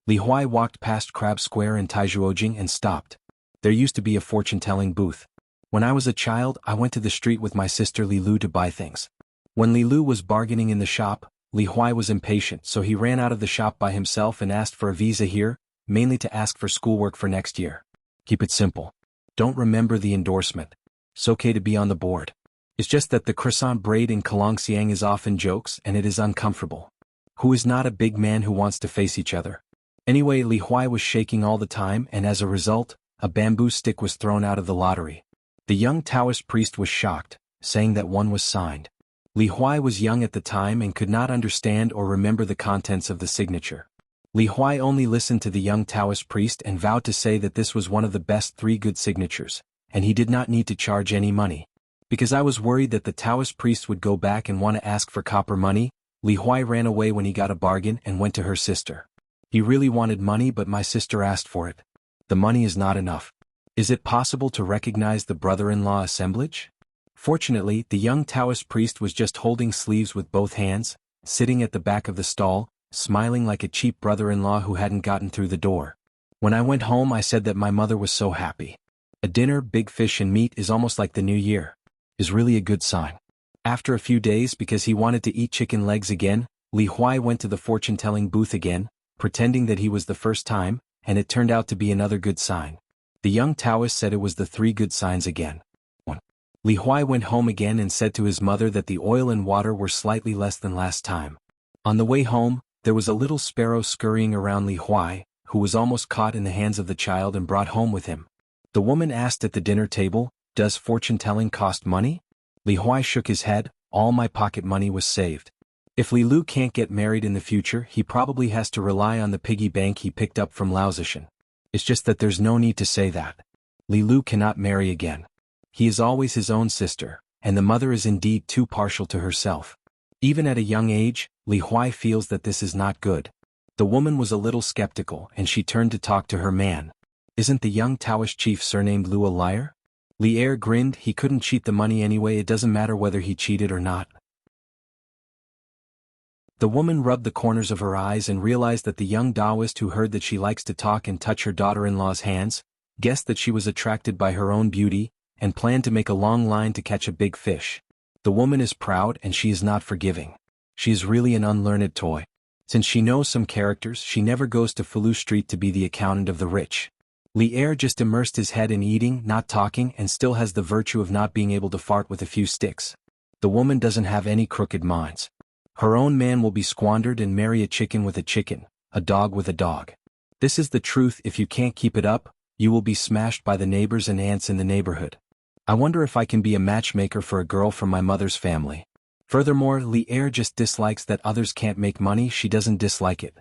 Li Huai walked past Crab Square in Taijuojing and stopped. There used to be a fortune-telling booth. When I was a child, I went to the street with my sister Li Lu to buy things. When Li Lu was bargaining in the shop, Li Huai was impatient, so he ran out of the shop by himself and asked for a visa here, mainly to ask for schoolwork for next year. Keep it simple. Don't remember the endorsement. It's okay to be on the board. It's just that the croissant braid in Kalongxiang is often jokes and it is uncomfortable. Who is not a big man who wants to face each other? Anyway, Li Huai was shaking all the time and as a result, a bamboo stick was thrown out of the lottery. The young Taoist priest was shocked, saying that one was signed. Li Huai was young at the time and could not understand or remember the contents of the signature. Li Huai only listened to the young Taoist priest and vowed to say that this was one of the best 3 good signatures, and he did not need to charge any money. Because I was worried that the Taoist priest would go back and want to ask for copper money, Li Huai ran away when he got a bargain and went to her sister. He really wanted money, but my sister asked for it. The money is not enough. Is it possible to recognize the brother-in-law assemblage? Fortunately, the young Taoist priest was just holding sleeves with both hands, sitting at the back of the stall, smiling like a cheap brother-in-law who hadn't gotten through the door. When I went home, I said that my mother was so happy. A dinner, big fish and meat is almost like the new year. Is really a good sign. After a few days, because he wanted to eat chicken legs again, Li Huai went to the fortune-telling booth again, pretending that he was the first time, and it turned out to be another good sign. The young Taoist said it was the 3 good signs again. 1. Li Huai went home again and said to his mother that the oil and water were slightly less than last time. On the way home, there was a little sparrow scurrying around Li Huai, who was almost caught in the hands of the child and brought home with him. The woman asked at the dinner table, "Does fortune-telling cost money?" Li Huai shook his head. "All my pocket money was saved. If Li Lu can't get married in the future, he probably has to rely on the piggy bank he picked up from Laozishan. It's just that there's no need to say that. Li Lu cannot marry again. He is always his own sister, and the mother is indeed too partial to herself. Even at a young age, Li Huai feels that this is not good." The woman was a little skeptical and she turned to talk to her man. "Isn't the young Taoist chief surnamed Lu a liar?" Li Er grinned. "He couldn't cheat the money anyway, it doesn't matter whether he cheated or not." The woman rubbed the corners of her eyes and realized that the young Taoist, who heard that she likes to talk and touch her daughter-in-law's hands, guessed that she was attracted by her own beauty, and planned to make a long line to catch a big fish. The woman is proud and she is not forgiving. She is really an unlearned toy. Since she knows some characters, she never goes to Fulu Street to be the accountant of the rich. Li Er just immersed his head in eating, not talking, and still has the virtue of not being able to fart with a few sticks. The woman doesn't have any crooked minds. Her own man will be squandered and marry a chicken with a chicken, a dog with a dog. This is the truth. If you can't keep it up, you will be smashed by the neighbors and aunts in the neighborhood. I wonder if I can be a matchmaker for a girl from my mother's family. Furthermore, Li Er just dislikes that others can't make money, she doesn't dislike it.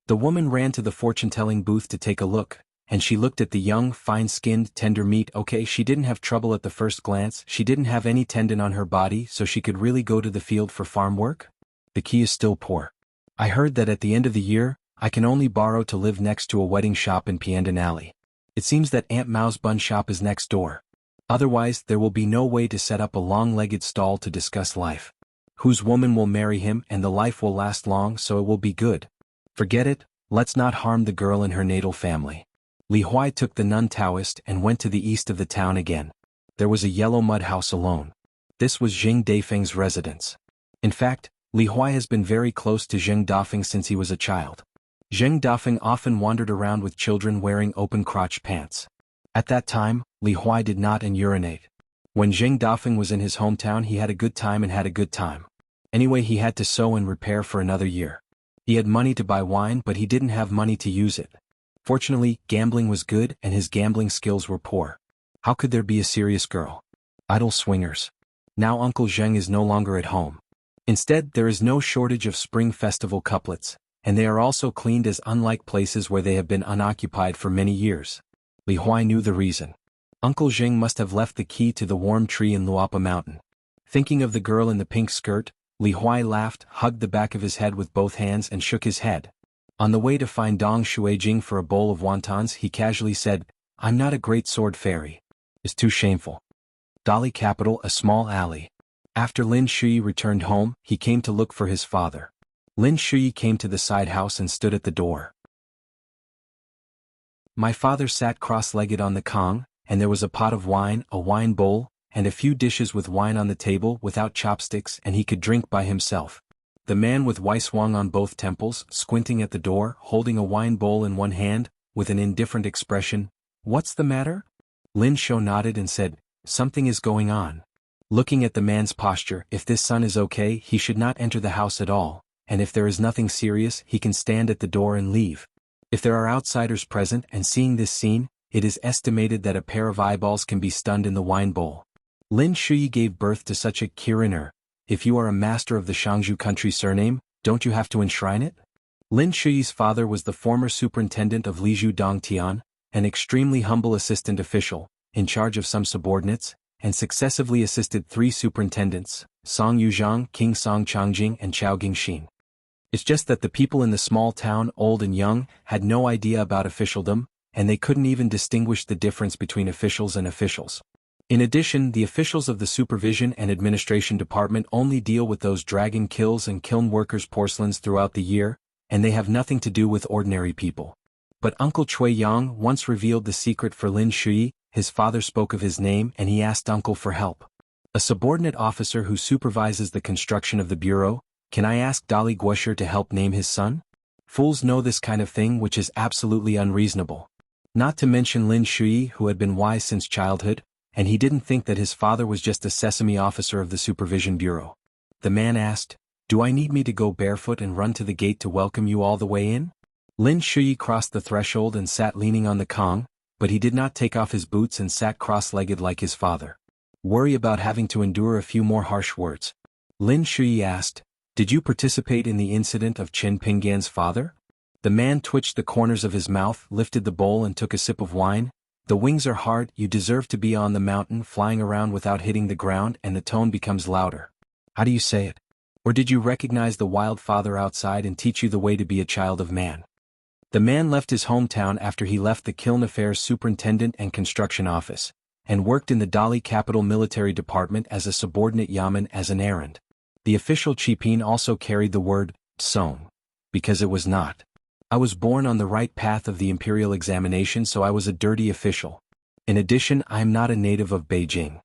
The woman ran to the fortune-telling booth to take a look, and she looked at the young, fine-skinned, tender meat. Okay, she didn't have trouble at the first glance, she didn't have any tendon on her body, so she could really go to the field for farm work? The key is still poor. I heard that at the end of the year, I can only borrow to live next to a wedding shop in Piandon Alley. It seems that Aunt Mao's bun shop is next door. Otherwise, there will be no way to set up a long-legged stall to discuss life. Whose woman will marry him and the life will last long, so it will be good. Forget it, let's not harm the girl in her natal family. Li Huai took the nun Taoist and went to the east of the town again. There was a yellow mud house alone. This was Jing Dafeng's residence. In fact, Li Huai has been very close to Zheng Dafeng since he was a child. Zheng Dafeng often wandered around with children wearing open-crotched pants. At that time, Li Huai did not urinate. When Zheng Dafeng was in his hometown, he had a good time and had a good time. Anyway, he had to sew and repair for another year. He had money to buy wine, but he didn't have money to use it. Fortunately, gambling was good and his gambling skills were poor. How could there be a serious girl? Idle swingers. Now Uncle Zheng is no longer at home. Instead, there is no shortage of spring festival couplets, and they are also cleaned as unlike places where they have been unoccupied for many years. Li Huai knew the reason. Uncle Zheng must have left the key to the warm tree in Luapa Mountain. Thinking of the girl in the pink skirt, Li Huai laughed, hugged the back of his head with both hands and shook his head. On the way to find Dong Shuijing for a bowl of wontons, he casually said, "I'm not a great sword fairy. It's too shameful." Dali capital, a small alley. After Lin Shui returned home, he came to look for his father. Lin Shui came to the side house and stood at the door. My father sat cross-legged on the kong, and there was a pot of wine, a wine bowl, and a few dishes with wine on the table without chopsticks, and he could drink by himself. The man with Weiswang on both temples, squinting at the door, holding a wine bowl in one hand, with an indifferent expression. "What's the matter?" Lin Shou nodded and said, "Something is going on." Looking at the man's posture, if this son is okay, he should not enter the house at all, and if there is nothing serious, he can stand at the door and leave. If there are outsiders present and seeing this scene, it is estimated that a pair of eyeballs can be stunned in the wine bowl. Lin Shui gave birth to such a kiriner. If you are a master of the Xianghu country surname, don't you have to enshrine it? Lin Shui's father was the former superintendent of Lizhu Dongtian, an extremely humble assistant official, in charge of some subordinates, and successively assisted 3 superintendents, Song Yuzhang, King Song Changjing and Chao Gingxin. It's just that the people in the small town, old and young, had no idea about officialdom, and they couldn't even distinguish the difference between officials and officials. In addition, the officials of the Supervision and Administration Department only deal with those dragon kills and kiln workers' porcelains throughout the year, and they have nothing to do with ordinary people. But Uncle Cui Yang once revealed the secret for Lin Shui. His father spoke of his name and he asked Uncle for help. A subordinate officer who supervises the construction of the bureau, "Can I ask Dali Guosher to help name his son?" Fools know this kind of thing, which is absolutely unreasonable. Not to mention Lin Shui, who had been wise since childhood, and he didn't think that his father was just a sesame officer of the Supervision Bureau. The man asked, "Do I need me to go barefoot and run to the gate to welcome you all the way in?" Lin Shui crossed the threshold and sat leaning on the kong, but he did not take off his boots and sat cross-legged like his father. Worry about having to endure a few more harsh words. Lin Shui asked, "Did you participate in the incident of Chen Pinggan's father?" The man twitched the corners of his mouth, lifted the bowl and took a sip of wine. "The wings are hard, you deserve to be on the mountain flying around without hitting the ground," and the tone becomes louder. "How do you say it? Or did you recognize the wild father outside and teach you the way to be a child of man?" The man left his hometown after he left the Kiln Affairs Superintendent and Construction Office, and worked in the Dali Capital Military Department as a subordinate yaman as an errand. The official Chipin also carried the word, "Song," because it was not. "I was born on the right path of the imperial examination, so I was a dirty official. In addition, I am not a native of Beijing.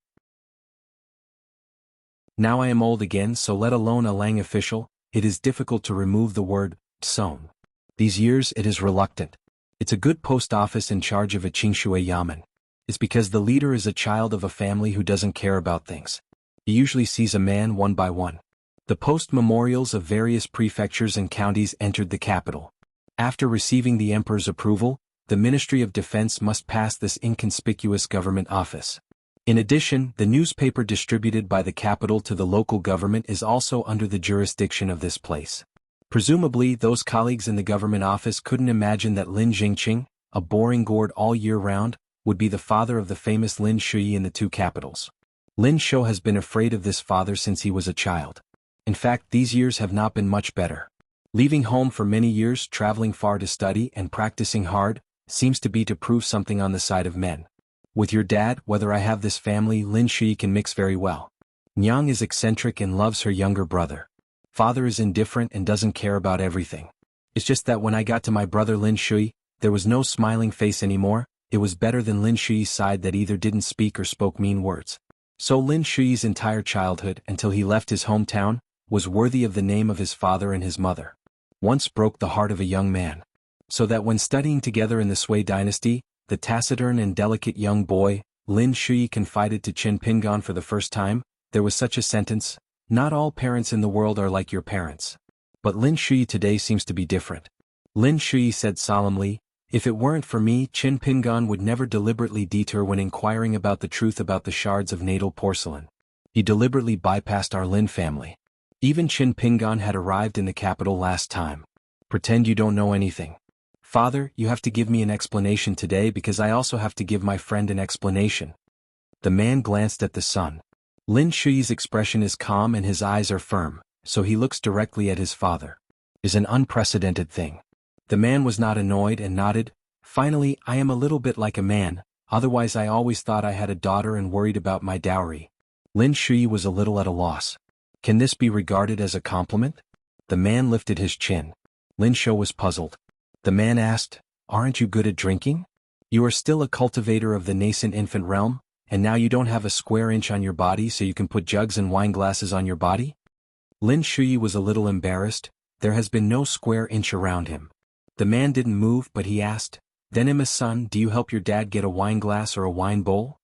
Now I am old again, so let alone a Lang official, it is difficult to remove the word, Song. These years it is reluctant. It's a good post office in charge of a Qingshui yaman. It's because the leader is a child of a family who doesn't care about things. He usually sees a man one by one." The post memorials of various prefectures and counties entered the capital. After receiving the emperor's approval, the Ministry of Defense must pass this inconspicuous government office. In addition, the newspaper distributed by the capital to the local government is also under the jurisdiction of this place. Presumably, those colleagues in the government office couldn't imagine that Lin Jingqing, a boring gourd all year round, would be the father of the famous Lin Shui in the two capitals. Lin Shou has been afraid of this father since he was a child. In fact, these years have not been much better. Leaving home for many years, traveling far to study and practicing hard, seems to be to prove something on the side of men. With your dad, whether I have this family, Lin Shui can mix very well. Nyang is eccentric and loves her younger brother. Father is indifferent and doesn't care about everything. It's just that when I got to my brother Lin Shui, there was no smiling face anymore. It was better than Lin Shui's side that either didn't speak or spoke mean words. So Lin Shui's entire childhood, until he left his hometown, was worthy of the name of his father and his mother. Once broke the heart of a young man. So that when studying together in the Sui dynasty, the taciturn and delicate young boy, Lin Shui confided to Qin Pingan for the first time, there was such a sentence: "Not all parents in the world are like your parents." But Lin Shui today seems to be different. Lin Shui said solemnly, "If it weren't for me, Qin Pingan would never deliberately detour when inquiring about the truth about the shards of natal porcelain. He deliberately bypassed our Lin family. Even Qin Pingan had arrived in the capital last time. Pretend you don't know anything. Father, you have to give me an explanation today because I also have to give my friend an explanation." The man glanced at the sun. Lin Shui's expression is calm and his eyes are firm, so he looks directly at his father. Is an unprecedented thing. The man was not annoyed and nodded. "Finally, I am a little bit like a man, otherwise I always thought I had a daughter and worried about my dowry." Lin Shui was a little at a loss. Can this be regarded as a compliment? The man lifted his chin. Lin Shou was puzzled. The man asked, "Aren't you good at drinking? You are still a cultivator of the nascent infant realm, and now you don't have a square inch on your body so you can put jugs and wine glasses on your body?" Lin Shui was a little embarrassed. There has been no square inch around him. The man didn't move, but he asked, "Then Emma's son, do you help your dad get a wine glass or a wine bowl?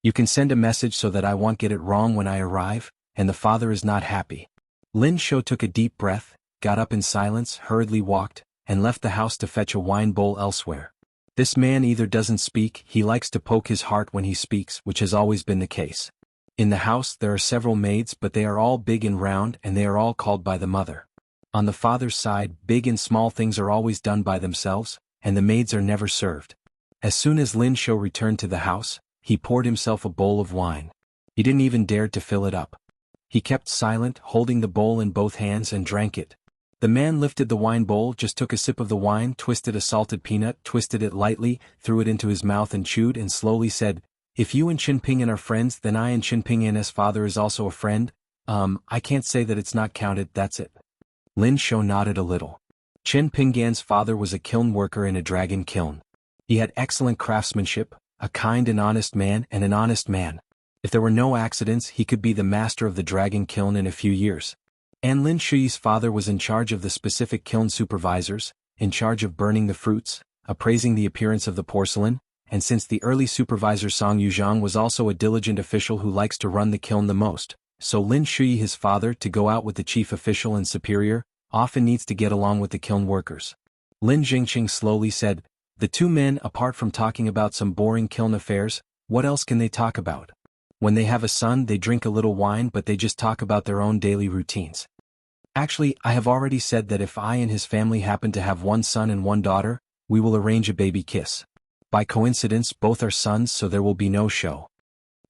You can send a message so that I won't get it wrong when I arrive, and the father is not happy." Lin Shou took a deep breath, got up in silence, hurriedly walked, and left the house to fetch a wine bowl elsewhere. This man either doesn't speak, he likes to poke his heart when he speaks, which has always been the case. In the house there are several maids, but they are all big and round and they are all called by the mother. On the father's side, big and small things are always done by themselves, and the maids are never served. As soon as Lin Shou returned to the house, he poured himself a bowl of wine. He didn't even dare to fill it up. He kept silent, holding the bowl in both hands and drank it. The man lifted the wine bowl, just took a sip of the wine, twisted a salted peanut, twisted it lightly, threw it into his mouth and chewed and slowly said, "If you and Qin Pingan are friends, then I and Qin Pingan's father is also a friend. I can't say that it's not counted, that's it." Lin Shou nodded a little. Qin Pingan's father was a kiln worker in a dragon kiln. He had excellent craftsmanship, a kind and honest man and an honest man. If there were no accidents, he could be the master of the dragon kiln in a few years. And Lin Shui's father was in charge of the specific kiln supervisors, in charge of burning the fruits, appraising the appearance of the porcelain, and since the early supervisor Song Yuzhang was also a diligent official who likes to run the kiln the most, so Lin Shui, his father, to go out with the chief official and superior, often needs to get along with the kiln workers. Lin Jingqing slowly said, "The two men, apart from talking about some boring kiln affairs, what else can they talk about? When they have a son, they drink a little wine, but they just talk about their own daily routines. Actually, I have already said that if I and his family happen to have one son and one daughter, we will arrange a baby kiss. By coincidence, both are sons, so there will be no show."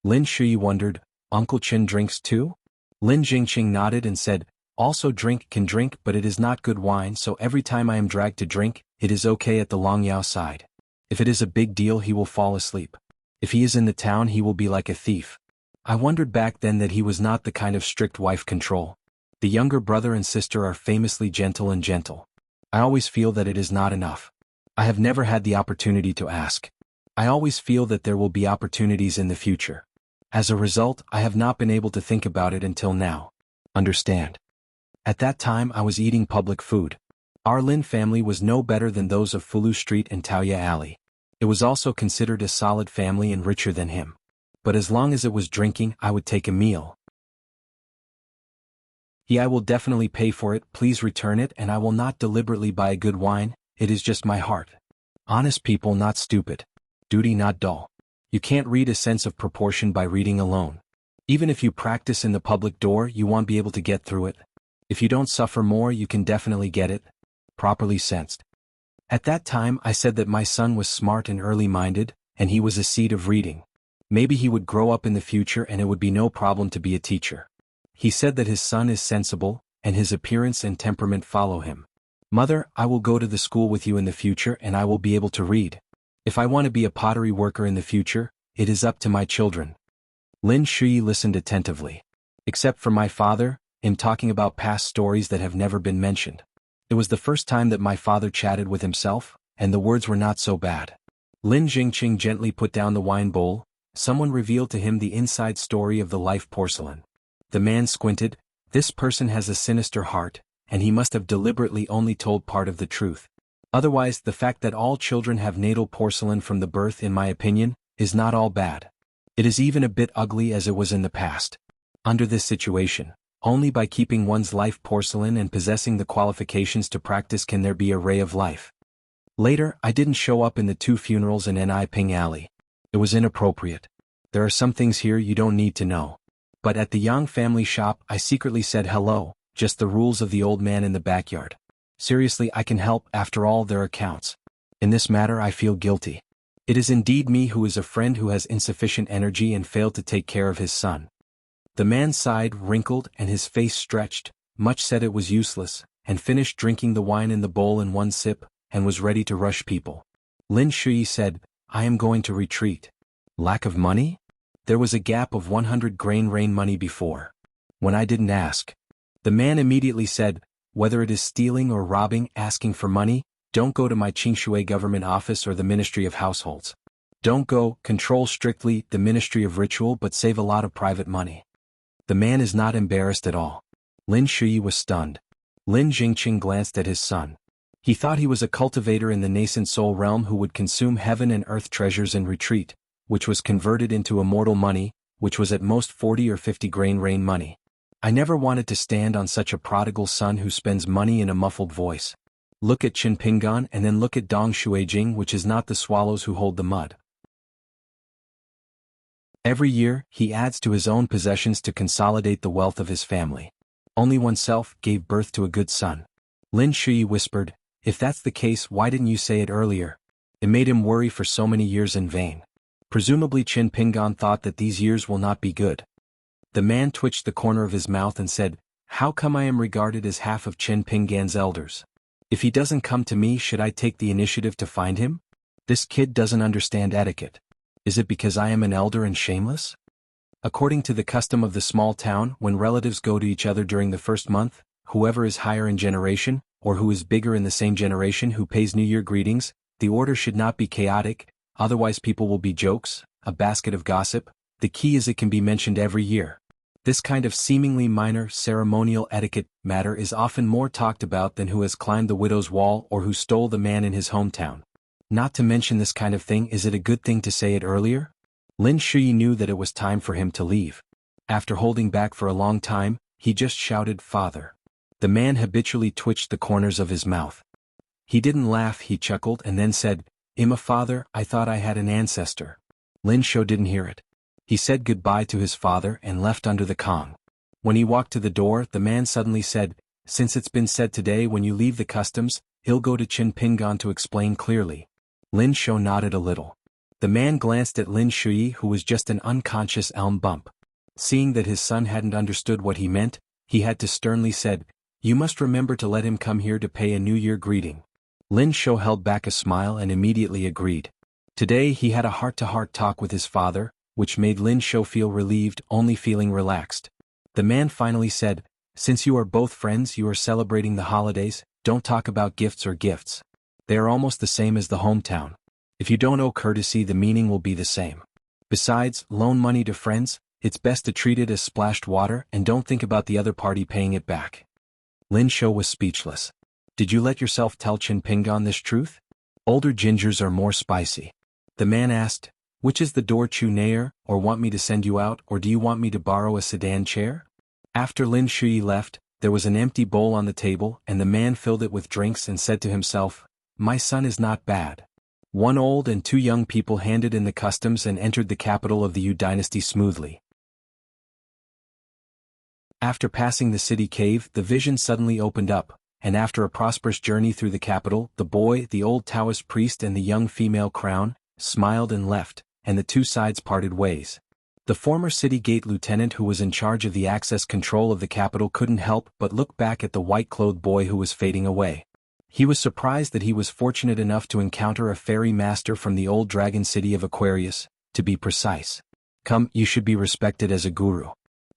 Lin Shui wondered, "Uncle Qin drinks too?" Lin Jingqing nodded and said, "Also can drink, but it is not good wine, so every time I am dragged to drink, it is okay at the Long Yao side. If it is a big deal, he will fall asleep. If he is in the town, he will be like a thief." I wondered back then that he was not the kind of strict wife control. The younger brother and sister are famously gentle and gentle. I always feel that it is not enough. I have never had the opportunity to ask. I always feel that there will be opportunities in the future. As a result, I have not been able to think about it until now. Understand? At that time I was eating public food. Our Lin family was no better than those of Fulu Street and Taoya Alley. It was also considered a solid family and richer than him. But as long as it was drinking, I would take a meal. I will definitely pay for it, please return it, and I will not deliberately buy a good wine, it is just my heart. Honest people, not stupid. Duty, not dull. You can't read a sense of proportion by reading alone. Even if you practice in the public door, you won't be able to get through it. If you don't suffer more, you can definitely get it. Properly sensed. At that time I said that my son was smart and early-minded, and he was a seed of reading. Maybe he would grow up in the future and it would be no problem to be a teacher. He said that his son is sensible, and his appearance and temperament follow him. Mother, I will go to the school with you in the future and I will be able to read. If I want to be a pottery worker in the future, it is up to my children. Lin Shui listened attentively. Except for my father, him talking about past stories that have never been mentioned. It was the first time that my father chatted with himself, and the words were not so bad. Lin Jingqing gently put down the wine bowl. Someone revealed to him the inside story of the life porcelain. The man squinted. This person has a sinister heart, and he must have deliberately only told part of the truth. Otherwise, the fact that all children have natal porcelain from the birth, in my opinion, is not all bad. It is even a bit ugly as it was in the past. Under this situation, only by keeping one's life porcelain and possessing the qualifications to practice can there be a ray of life. Later, I didn't show up in the 2 funerals in Ni Ping Alley. It was inappropriate. There are some things here you don't need to know. But at the Yang family shop I secretly said hello, just the rules of the old man in the backyard. Seriously, I can help, after all their accounts. In this matter I feel guilty. It is indeed me who is a friend who has insufficient energy and failed to take care of his son. The man sighed, wrinkled, and his face stretched, much said it was useless, and finished drinking the wine in the bowl in one sip, and was ready to rush people. Lin Shui said, I am going to retreat. Lack of money? There was a gap of 100 grain rain money before. When I didn't ask. The man immediately said, whether it is stealing or robbing, asking for money, don't go to my Qingshui government office or the Ministry of Households. Don't go, control strictly the Ministry of Ritual, but save a lot of private money. The man is not embarrassed at all. Lin Shui was stunned. Lin Jingqing glanced at his son. He thought he was a cultivator in the nascent soul realm who would consume heaven and earth treasures and retreat, which was converted into immortal money, which was at most 40 or 50 grain rain money. I never wanted to stand on such a prodigal son who spends money in a muffled voice. Look at Qin Pingan and then look at Dong Shuijing, which is not the swallows who hold the mud. Every year, he adds to his own possessions to consolidate the wealth of his family. Only oneself gave birth to a good son. Lin Shui whispered, if that's the case, why didn't you say it earlier? It made him worry for so many years in vain. Presumably Qin Pingan thought that these years will not be good. The man twitched the corner of his mouth and said, how come I am regarded as half of Qin Pingan's elders? If he doesn't come to me, should I take the initiative to find him? This kid doesn't understand etiquette. Is it because I am an elder and shameless? According to the custom of the small town, when relatives go to each other during the first month, whoever is higher in generation, or who is bigger in the same generation who pays New Year greetings, the order should not be chaotic, otherwise people will be jokes, a basket of gossip. The key is it can be mentioned every year. This kind of seemingly minor ceremonial etiquette matter is often more talked about than who has climbed the widow's wall or who stole the man in his hometown. Not to mention this kind of thing, is it a good thing to say it earlier? Lin Shui knew that it was time for him to leave. After holding back for a long time, he just shouted, Father. The man habitually twitched the corners of his mouth. He didn't laugh, he chuckled and then said, Imma father, I thought I had an ancestor. Lin Shui didn't hear it. He said goodbye to his father and left under the Kong. When he walked to the door, the man suddenly said, since it's been said today when you leave the customs, he'll go to Qin Pingan to explain clearly. Lin Shui nodded a little. The man glanced at Lin Shui, who was just an unconscious elm bump. Seeing that his son hadn't understood what he meant, he had to sternly said, you must remember to let him come here to pay a New Year greeting. Lin Shui held back a smile and immediately agreed. Today he had a heart-to-heart talk with his father, which made Lin Shui feel relieved, only feeling relaxed. The man finally said, since you are both friends, you are celebrating the holidays, don't talk about gifts or gifts. They are almost the same as the hometown. If you don't owe courtesy, the meaning will be the same. Besides, loan money to friends, it's best to treat it as splashed water and don't think about the other party paying it back. Lin Shui was speechless. Did you let yourself tell Qin Pingan this truth? Older gingers are more spicy. The man asked, which is the door, Chu Nair, or want me to send you out, or do you want me to borrow a sedan chair? After Lin Shui left, there was an empty bowl on the table and the man filled it with drinks and said to himself, my son is not bad. One old and two young people handed in the customs and entered the capital of the Yu dynasty smoothly. After passing the city cave, the vision suddenly opened up, and after a prosperous journey through the capital, the boy, the old Taoist priest and the young female crown, smiled and left, and the two sides parted ways. The former city gate lieutenant who was in charge of the access control of the capital couldn't help but look back at the white-clothed boy who was fading away. He was surprised that he was fortunate enough to encounter a fairy master from the old dragon city of Aquarius, to be precise. Come, you should be respected as a guru.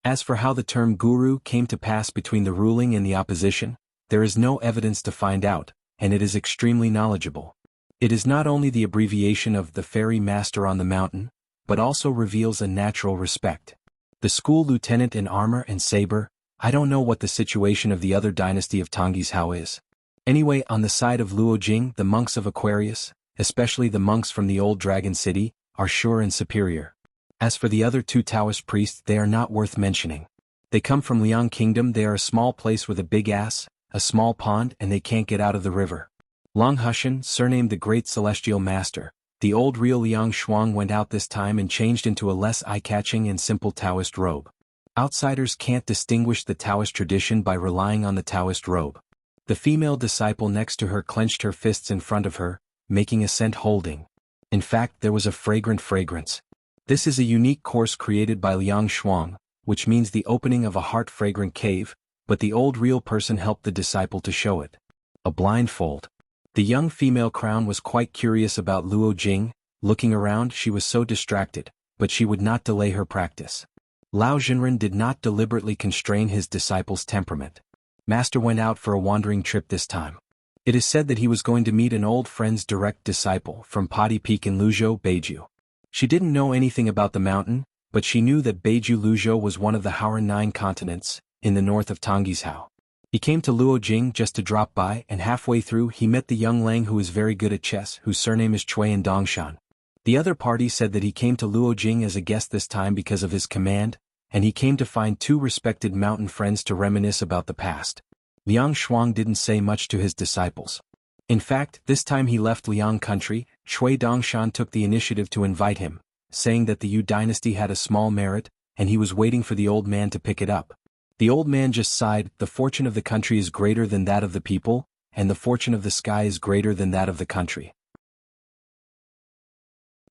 As for how the term guru came to pass between the ruling and the opposition, there is no evidence to find out, and it is extremely knowledgeable. It is not only the abbreviation of the fairy master on the mountain, but also reveals a natural respect. The school lieutenant in armor and saber, I don't know what the situation of the other dynasty of Tonghishao is. Anyway, on the side of Luojing, the monks of Aquarius, especially the monks from the old dragon city, are sure and superior. As for the other two Taoist priests, they are not worth mentioning. They come from Liang Kingdom. They are a small place with a big ass, a small pond, and they can't get out of the river. Long Hushan, surnamed the Great Celestial Master, the old real Xuanhuan, went out this time and changed into a less eye-catching and simple Taoist robe. Outsiders can't distinguish the Taoist tradition by relying on the Taoist robe. The female disciple next to her clenched her fists in front of her, making a scent holding. In fact, there was a fragrant fragrance. This is a unique course created by Liang Shuang, which means the opening of a heart-fragrant cave, but the old real person helped the disciple to show it. A blindfold. The young female crown was quite curious about Luo Jing. Looking around, she was so distracted, but she would not delay her practice. Lao Jinren did not deliberately constrain his disciple's temperament. Master went out for a wandering trip this time. It is said that he was going to meet an old friend's direct disciple from Padi Peak in Luzhou, Beiju. She didn't know anything about the mountain, but she knew that Beiju Luzhou was one of the Hauran 9 continents, in the north of Tonghishao. He came to Luojing just to drop by, and halfway through he met the young Lang who is very good at chess, whose surname is Cui and Dongshan. The other party said that he came to Luojing as a guest this time because of his command, and he came to find two respected mountain friends to reminisce about the past. Liang Shuang didn't say much to his disciples. In fact, this time he left Liang country. Cui Dongshan took the initiative to invite him, saying that the Yu dynasty had a small merit, and he was waiting for the old man to pick it up. The old man just sighed. The fortune of the country is greater than that of the people, and the fortune of the sky is greater than that of the country.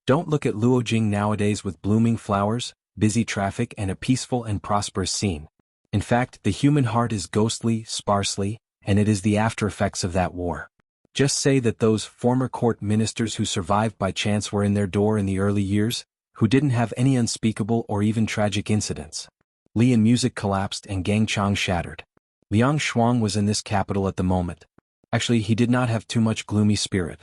Don't look at Luojing nowadays with blooming flowers, busy traffic and a peaceful and prosperous scene. In fact, the human heart is ghostly, sparsely, and it is the after-effects of that war. Just say that those former court ministers who survived by chance were in their door in the early years, who didn't have any unspeakable or even tragic incidents. Lian music collapsed and Gangchang shattered. Liang Shuang was in this capital at the moment. Actually, he did not have too much gloomy spirit.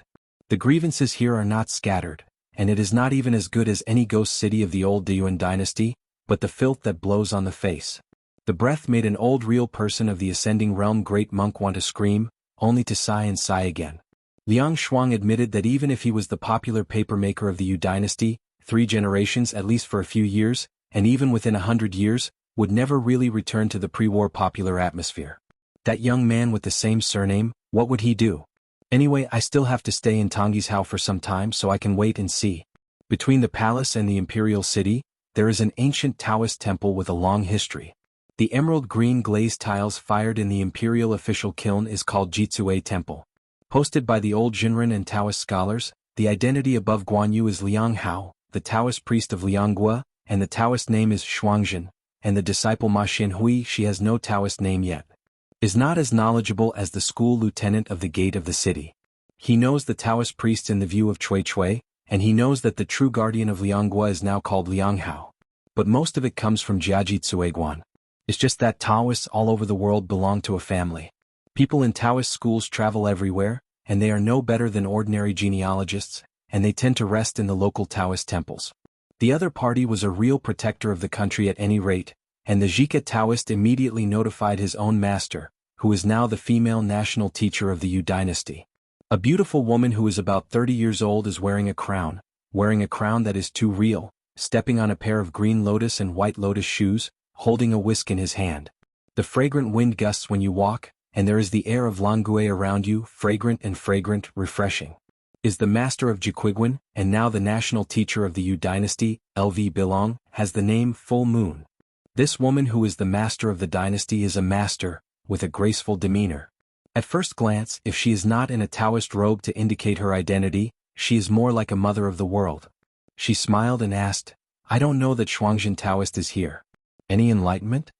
The grievances here are not scattered, and it is not even as good as any ghost city of the old Yuan dynasty, but the filth that blows on the face. The breath made an old real person of the ascending realm great monk want to scream, only to sigh and sigh again. Liang Shuang admitted that even if he was the popular papermaker of the Yu dynasty, 3 generations at least for a few years, and even within 100 years, would never really return to the pre-war popular atmosphere. That young man with the same surname, what would he do? Anyway, I still have to stay in Tonghishao for some time so I can wait and see. Between the palace and the imperial city, there is an ancient Taoist temple with a long history. The emerald green glazed tiles fired in the imperial official kiln is called Jitsue Temple. Posted by the old Jinren and Taoist scholars, the identity above Guanyu is Liang Hao, the Taoist priest of Lianggua, and the Taoist name is Shuangzhen, and the disciple Ma Xianhui, she has no Taoist name yet, is not as knowledgeable as the school lieutenant of the gate of the city. He knows the Taoist priests in the view of Cui Cui, and he knows that the true guardian of Lianggua is now called Liang Hao. But most of it comes from Jiaji Tsueguan. It's just that Taoists all over the world belong to a family. People in Taoist schools travel everywhere, and they are no better than ordinary genealogists, and they tend to rest in the local Taoist temples. The other party was a real protector of the country at any rate, and the Zhika Taoist immediately notified his own master, who is now the female national teacher of the Yu dynasty. A beautiful woman who is about 30 years old is wearing a crown that is too real, stepping on a pair of green lotus and white lotus shoes, holding a whisk in his hand. The fragrant wind gusts when you walk, and there is the air of Langue around you, fragrant, refreshing. is the master of Jiquiguan, and now the national teacher of the Yu dynasty, LV Bilong, has the name Full Moon. This woman who is the master of the dynasty is a master, with a graceful demeanor. At first glance, if she is not in a Taoist robe to indicate her identity, she is more like a mother of the world. She smiled and asked, "I don't know that Xuanhuan Taoist is here. Any enlightenment?"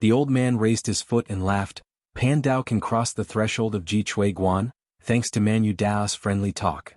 The old man raised his foot and laughed. "Pan Dao can cross the threshold of Ji Chui Guan, thanks to Manu Dao's friendly talk."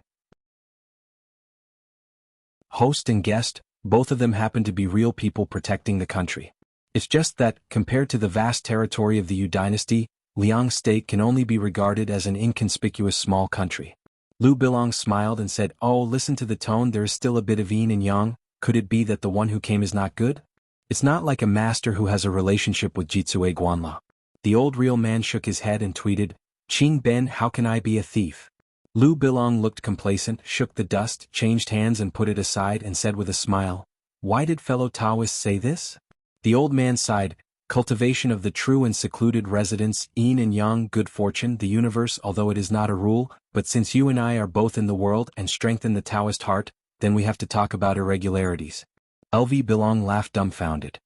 Host and guest, both of them happen to be real people protecting the country. It's just that, compared to the vast territory of the Yu dynasty, Liang state can only be regarded as an inconspicuous small country. Lu Bilong smiled and said, "Oh, listen to the tone, there is still a bit of yin and yang. Could it be that the one who came is not good? It's not like a master who has a relationship with Jitsue Guanla." The old real man shook his head and tweeted, "Qing Ben, how can I be a thief?" Lu Bilong looked complacent, shook the dust, changed hands and put it aside and said with a smile, "Why did fellow Taoists say this?" The old man sighed, "Cultivation of the true and secluded residence, yin and yang, good fortune, the universe, although it is not a rule, but since you and I are both in the world and strengthen the Taoist heart, then we have to talk about irregularities." LV Bilong laughed dumbfounded.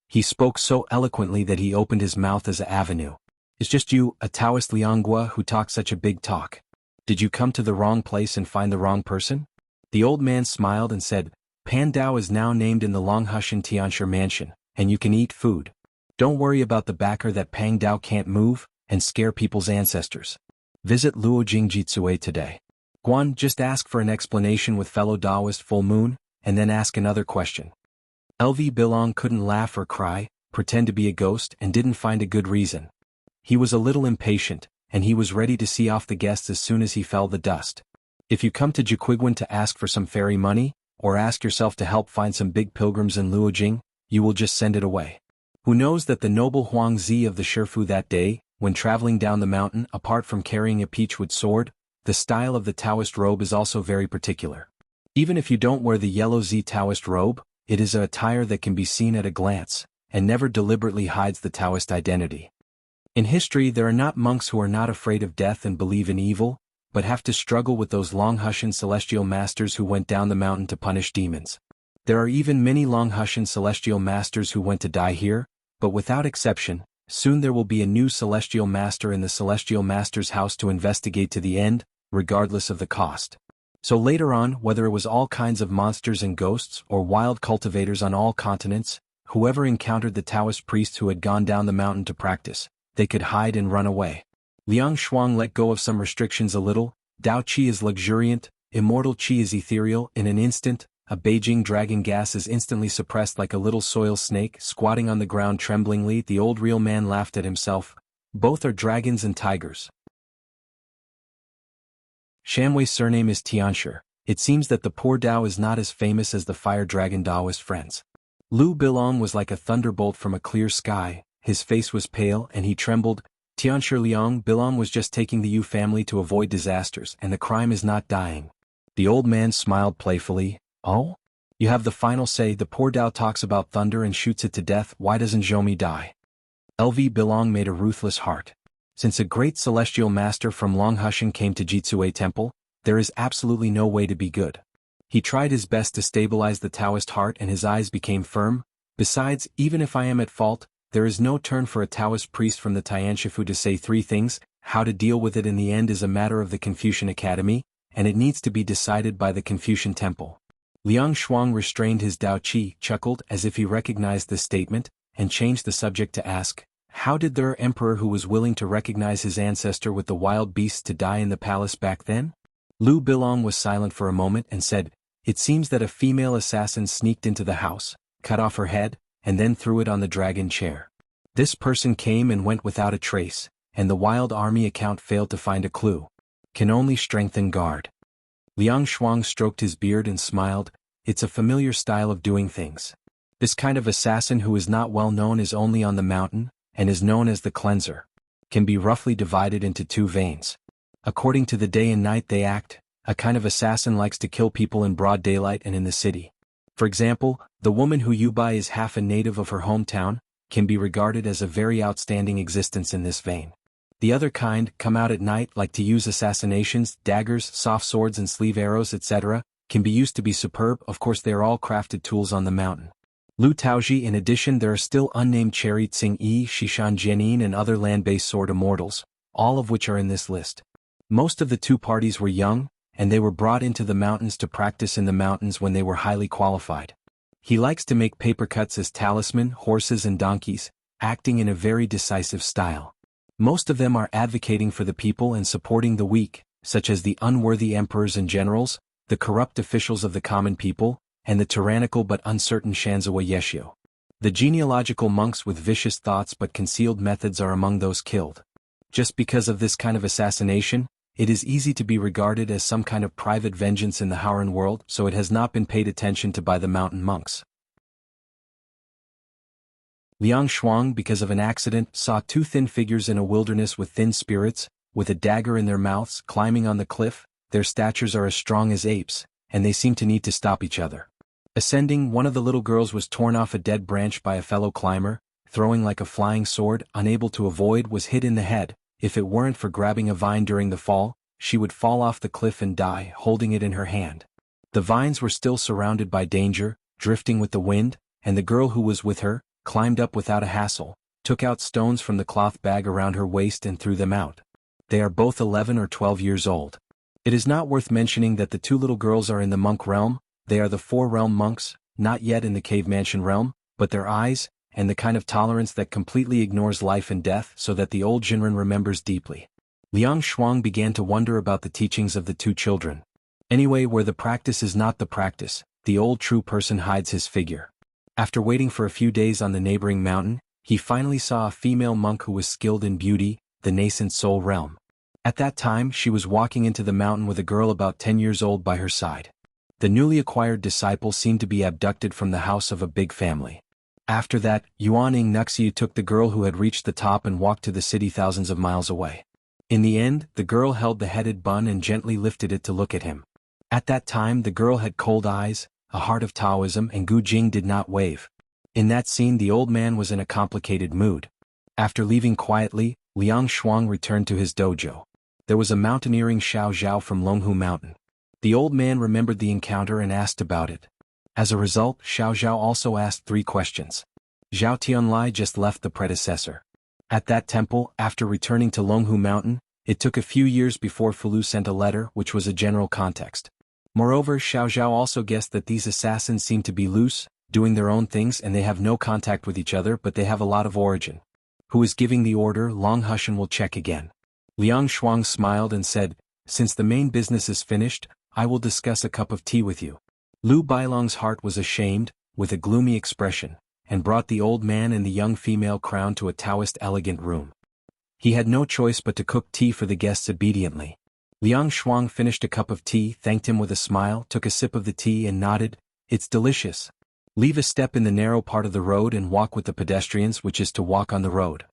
He spoke so eloquently that he opened his mouth as an avenue. "It's just you, a Taoist Lianghua, who talk such a big talk. Did you come to the wrong place and find the wrong person?" The old man smiled and said, "Pan Dao is now named in the Longhushan Tianshi mansion, and you can eat food. Don't worry about the backer that Pang Dao can't move, and scare people's ancestors. Visit Luojing Jitsue today. Guan, just ask for an explanation with fellow Daoist Full Moon, and then ask another question." LV Bilong couldn't laugh or cry, pretend to be a ghost, and didn't find a good reason. He was a little impatient, and he was ready to see off the guests as soon as he fell the dust. If you come to Jiquiguan to ask for some fairy money, or ask yourself to help find some big pilgrims in Luojing, you will just send it away. Who knows that the noble Huang Zi of the Shifu that day, when traveling down the mountain, apart from carrying a peachwood sword, the style of the Taoist robe is also very particular. Even if you don't wear the yellow Zi Taoist robe, it is a attire that can be seen at a glance, and never deliberately hides the Taoist identity. In history, there are not monks who are not afraid of death and believe in evil, but have to struggle with those Longhushan celestial masters who went down the mountain to punish demons. There are even many Longhushan celestial masters who went to die here, but without exception, soon there will be a new celestial master in the celestial master's house to investigate to the end, regardless of the cost. So later on, whether it was all kinds of monsters and ghosts or wild cultivators on all continents, whoever encountered the Taoist priests who had gone down the mountain to practice, they could hide and run away. Liang Shuang let go of some restrictions a little. Dao Qi is luxuriant, immortal Qi is ethereal. In an instant, a Beijing dragon gas is instantly suppressed like a little soil snake squatting on the ground tremblingly. The old real man laughed at himself. Both are dragons and tigers. Shamwei's surname is Tianshi. It seems that the poor Dao is not as famous as the fire dragon Daoist friends. Lu Bilong was like a thunderbolt from a clear sky. His face was pale and he trembled. Tianshi Liang Bilong was just taking the Yu family to avoid disasters, and the crime is not dying. The old man smiled playfully. "Oh? You have the final say. The poor Dao talks about thunder and shoots it to death. Why doesn't Zhomi die?" LV Bilong made a ruthless heart. Since a great celestial master from Longhushan came to Jitsue Temple, there is absolutely no way to be good. He tried his best to stabilize the Taoist heart and his eyes became firm. "Besides, even if I am at fault, there is no turn for a Taoist priest from the Tianshifu to say three things. How to deal with it in the end is a matter of the Confucian Academy, and it needs to be decided by the Confucian Temple." Liang Shuang restrained his Dao Qi, chuckled as if he recognized this statement, and changed the subject to ask, "How did their emperor who was willing to recognize his ancestor with the wild beasts to die in the palace back then?" Lu Bilong was silent for a moment and said, "It seems that a female assassin sneaked into the house, cut off her head, and then threw it on the dragon chair. This person came and went without a trace, and the wild army account failed to find a clue. Can only strengthen guard." Liang Shuang stroked his beard and smiled. "It's a familiar style of doing things. This kind of assassin who is not well known is only on the mountain, and is known as the cleanser. Can be roughly divided into two veins. According to the day and night they act, a kind of assassin likes to kill people in broad daylight and in the city. For example, the woman who you buy is half a native of her hometown, can be regarded as a very outstanding existence in this vein. The other kind come out at night, like to use assassinations, daggers, soft swords and sleeve arrows, etc., can be used to be superb. Of course they are all crafted tools on the mountain. Lu Taoji. In addition, there are still unnamed Cherry Tsing Yi, Shishan Jianin and other land-based sword immortals, all of which are in this list. Most of the two parties were young, and they were brought into the mountains to practice in the mountains when they were highly qualified. He likes to make paper cuts as talisman, horses and donkeys, acting in a very decisive style. Most of them are advocating for the people and supporting the weak, such as the unworthy emperors and generals, the corrupt officials of the common people, and the tyrannical but uncertain Xianxia Yeshio. The genealogical monks with vicious thoughts but concealed methods are among those killed. Just because of this kind of assassination, it is easy to be regarded as some kind of private vengeance in the Howran world, so it has not been paid attention to by the mountain monks. Liang Shuang, because of an accident, saw two thin figures in a wilderness with thin spirits, with a dagger in their mouths, climbing on the cliff. Their statures are as strong as apes, and they seem to need to stop each other. Ascending, one of the little girls was torn off a dead branch by a fellow climber, throwing like a flying sword, unable to avoid, was hit in the head. If it weren't for grabbing a vine during the fall, she would fall off the cliff and die, holding it in her hand. The vines were still surrounded by danger, drifting with the wind, and the girl who was with her climbed up without a hassle, took out stones from the cloth bag around her waist and threw them out. They are both 11 or 12 years old. It is not worth mentioning that the two little girls are in the monk realm. They are the four-realm monks, not yet in the cave mansion realm, but their eyes, and the kind of tolerance that completely ignores life and death, so that the old Jinren remembers deeply. Liang Shuang began to wonder about the teachings of the two children. Anyway, where the practice is not the practice, the old true person hides his figure. After waiting for a few days on the neighboring mountain, he finally saw a female monk who was skilled in beauty, the nascent soul realm. At that time she was walking into the mountain with a girl about 10 years old by her side. The newly acquired disciple seemed to be abducted from the house of a big family. After that, Xuanhuan took the girl who had reached the top and walked to the city thousands of miles away. In the end, the girl held the headed bun and gently lifted it to look at him. At that time the girl had cold eyes, a heart of Taoism, and Gu Jing did not wave. In that scene the old man was in a complicated mood. After leaving quietly, Liang Shuang returned to his dojo. There was a mountaineering Xiao Zhao from Longhu Mountain. The old man remembered the encounter and asked about it. As a result, Xiao Zhao also asked 3 questions. Zhao Tianlai just left the predecessor. At that temple, after returning to Longhu Mountain, it took a few years before Fulu sent a letter, which was a general context. Moreover, Xiao Zhao also guessed that these assassins seem to be loose, doing their own things, and they have no contact with each other, but they have a lot of origin. Who is giving the order? Long Hushan will check again. Liang Shuang smiled and said, "Since the main business is finished, I will discuss a cup of tea with you." Lu Bailong's heart was ashamed, with a gloomy expression, and brought the old man and the young female crowned to a Taoist elegant room. He had no choice but to cook tea for the guests obediently. Liang Shuang finished a cup of tea, thanked him with a smile, took a sip of the tea and nodded, "It's delicious. Leave a step in the narrow part of the road and walk with the pedestrians, which is to walk on the road.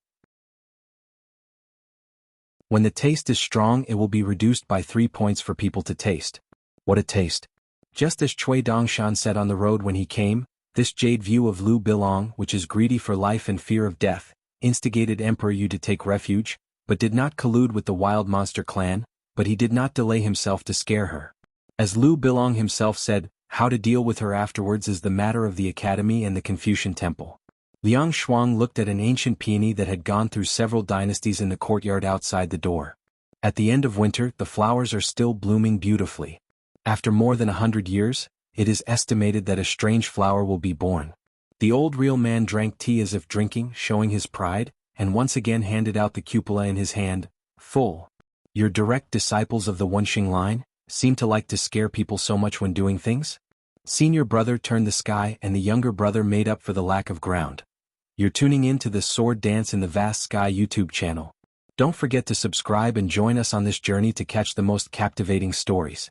When the taste is strong it will be reduced by 3 points for people to taste." What a taste! Just as Cui Dongshan said on the road when he came, this jade view of Lu Bilong, which is greedy for life and fear of death, instigated Emperor Yu to take refuge, but did not collude with the wild monster clan, but he did not delay himself to scare her. As Lu Bilong himself said, how to deal with her afterwards is the matter of the academy and the Confucian temple. Liang Shuang looked at an ancient peony that had gone through several dynasties in the courtyard outside the door. At the end of winter the flowers are still blooming beautifully. After more than 100 years, it is estimated that a strange flower will be born. The old real man drank tea as if drinking, showing his pride, and once again handed out the cupola in his hand, full. Your direct disciples of the Wunxing line seem to like to scare people so much when doing things? Senior brother turned the sky and the younger brother made up for the lack of ground. You're tuning in to the Sword Dance in the Vast Sky YouTube channel. Don't forget to subscribe and join us on this journey to catch the most captivating stories.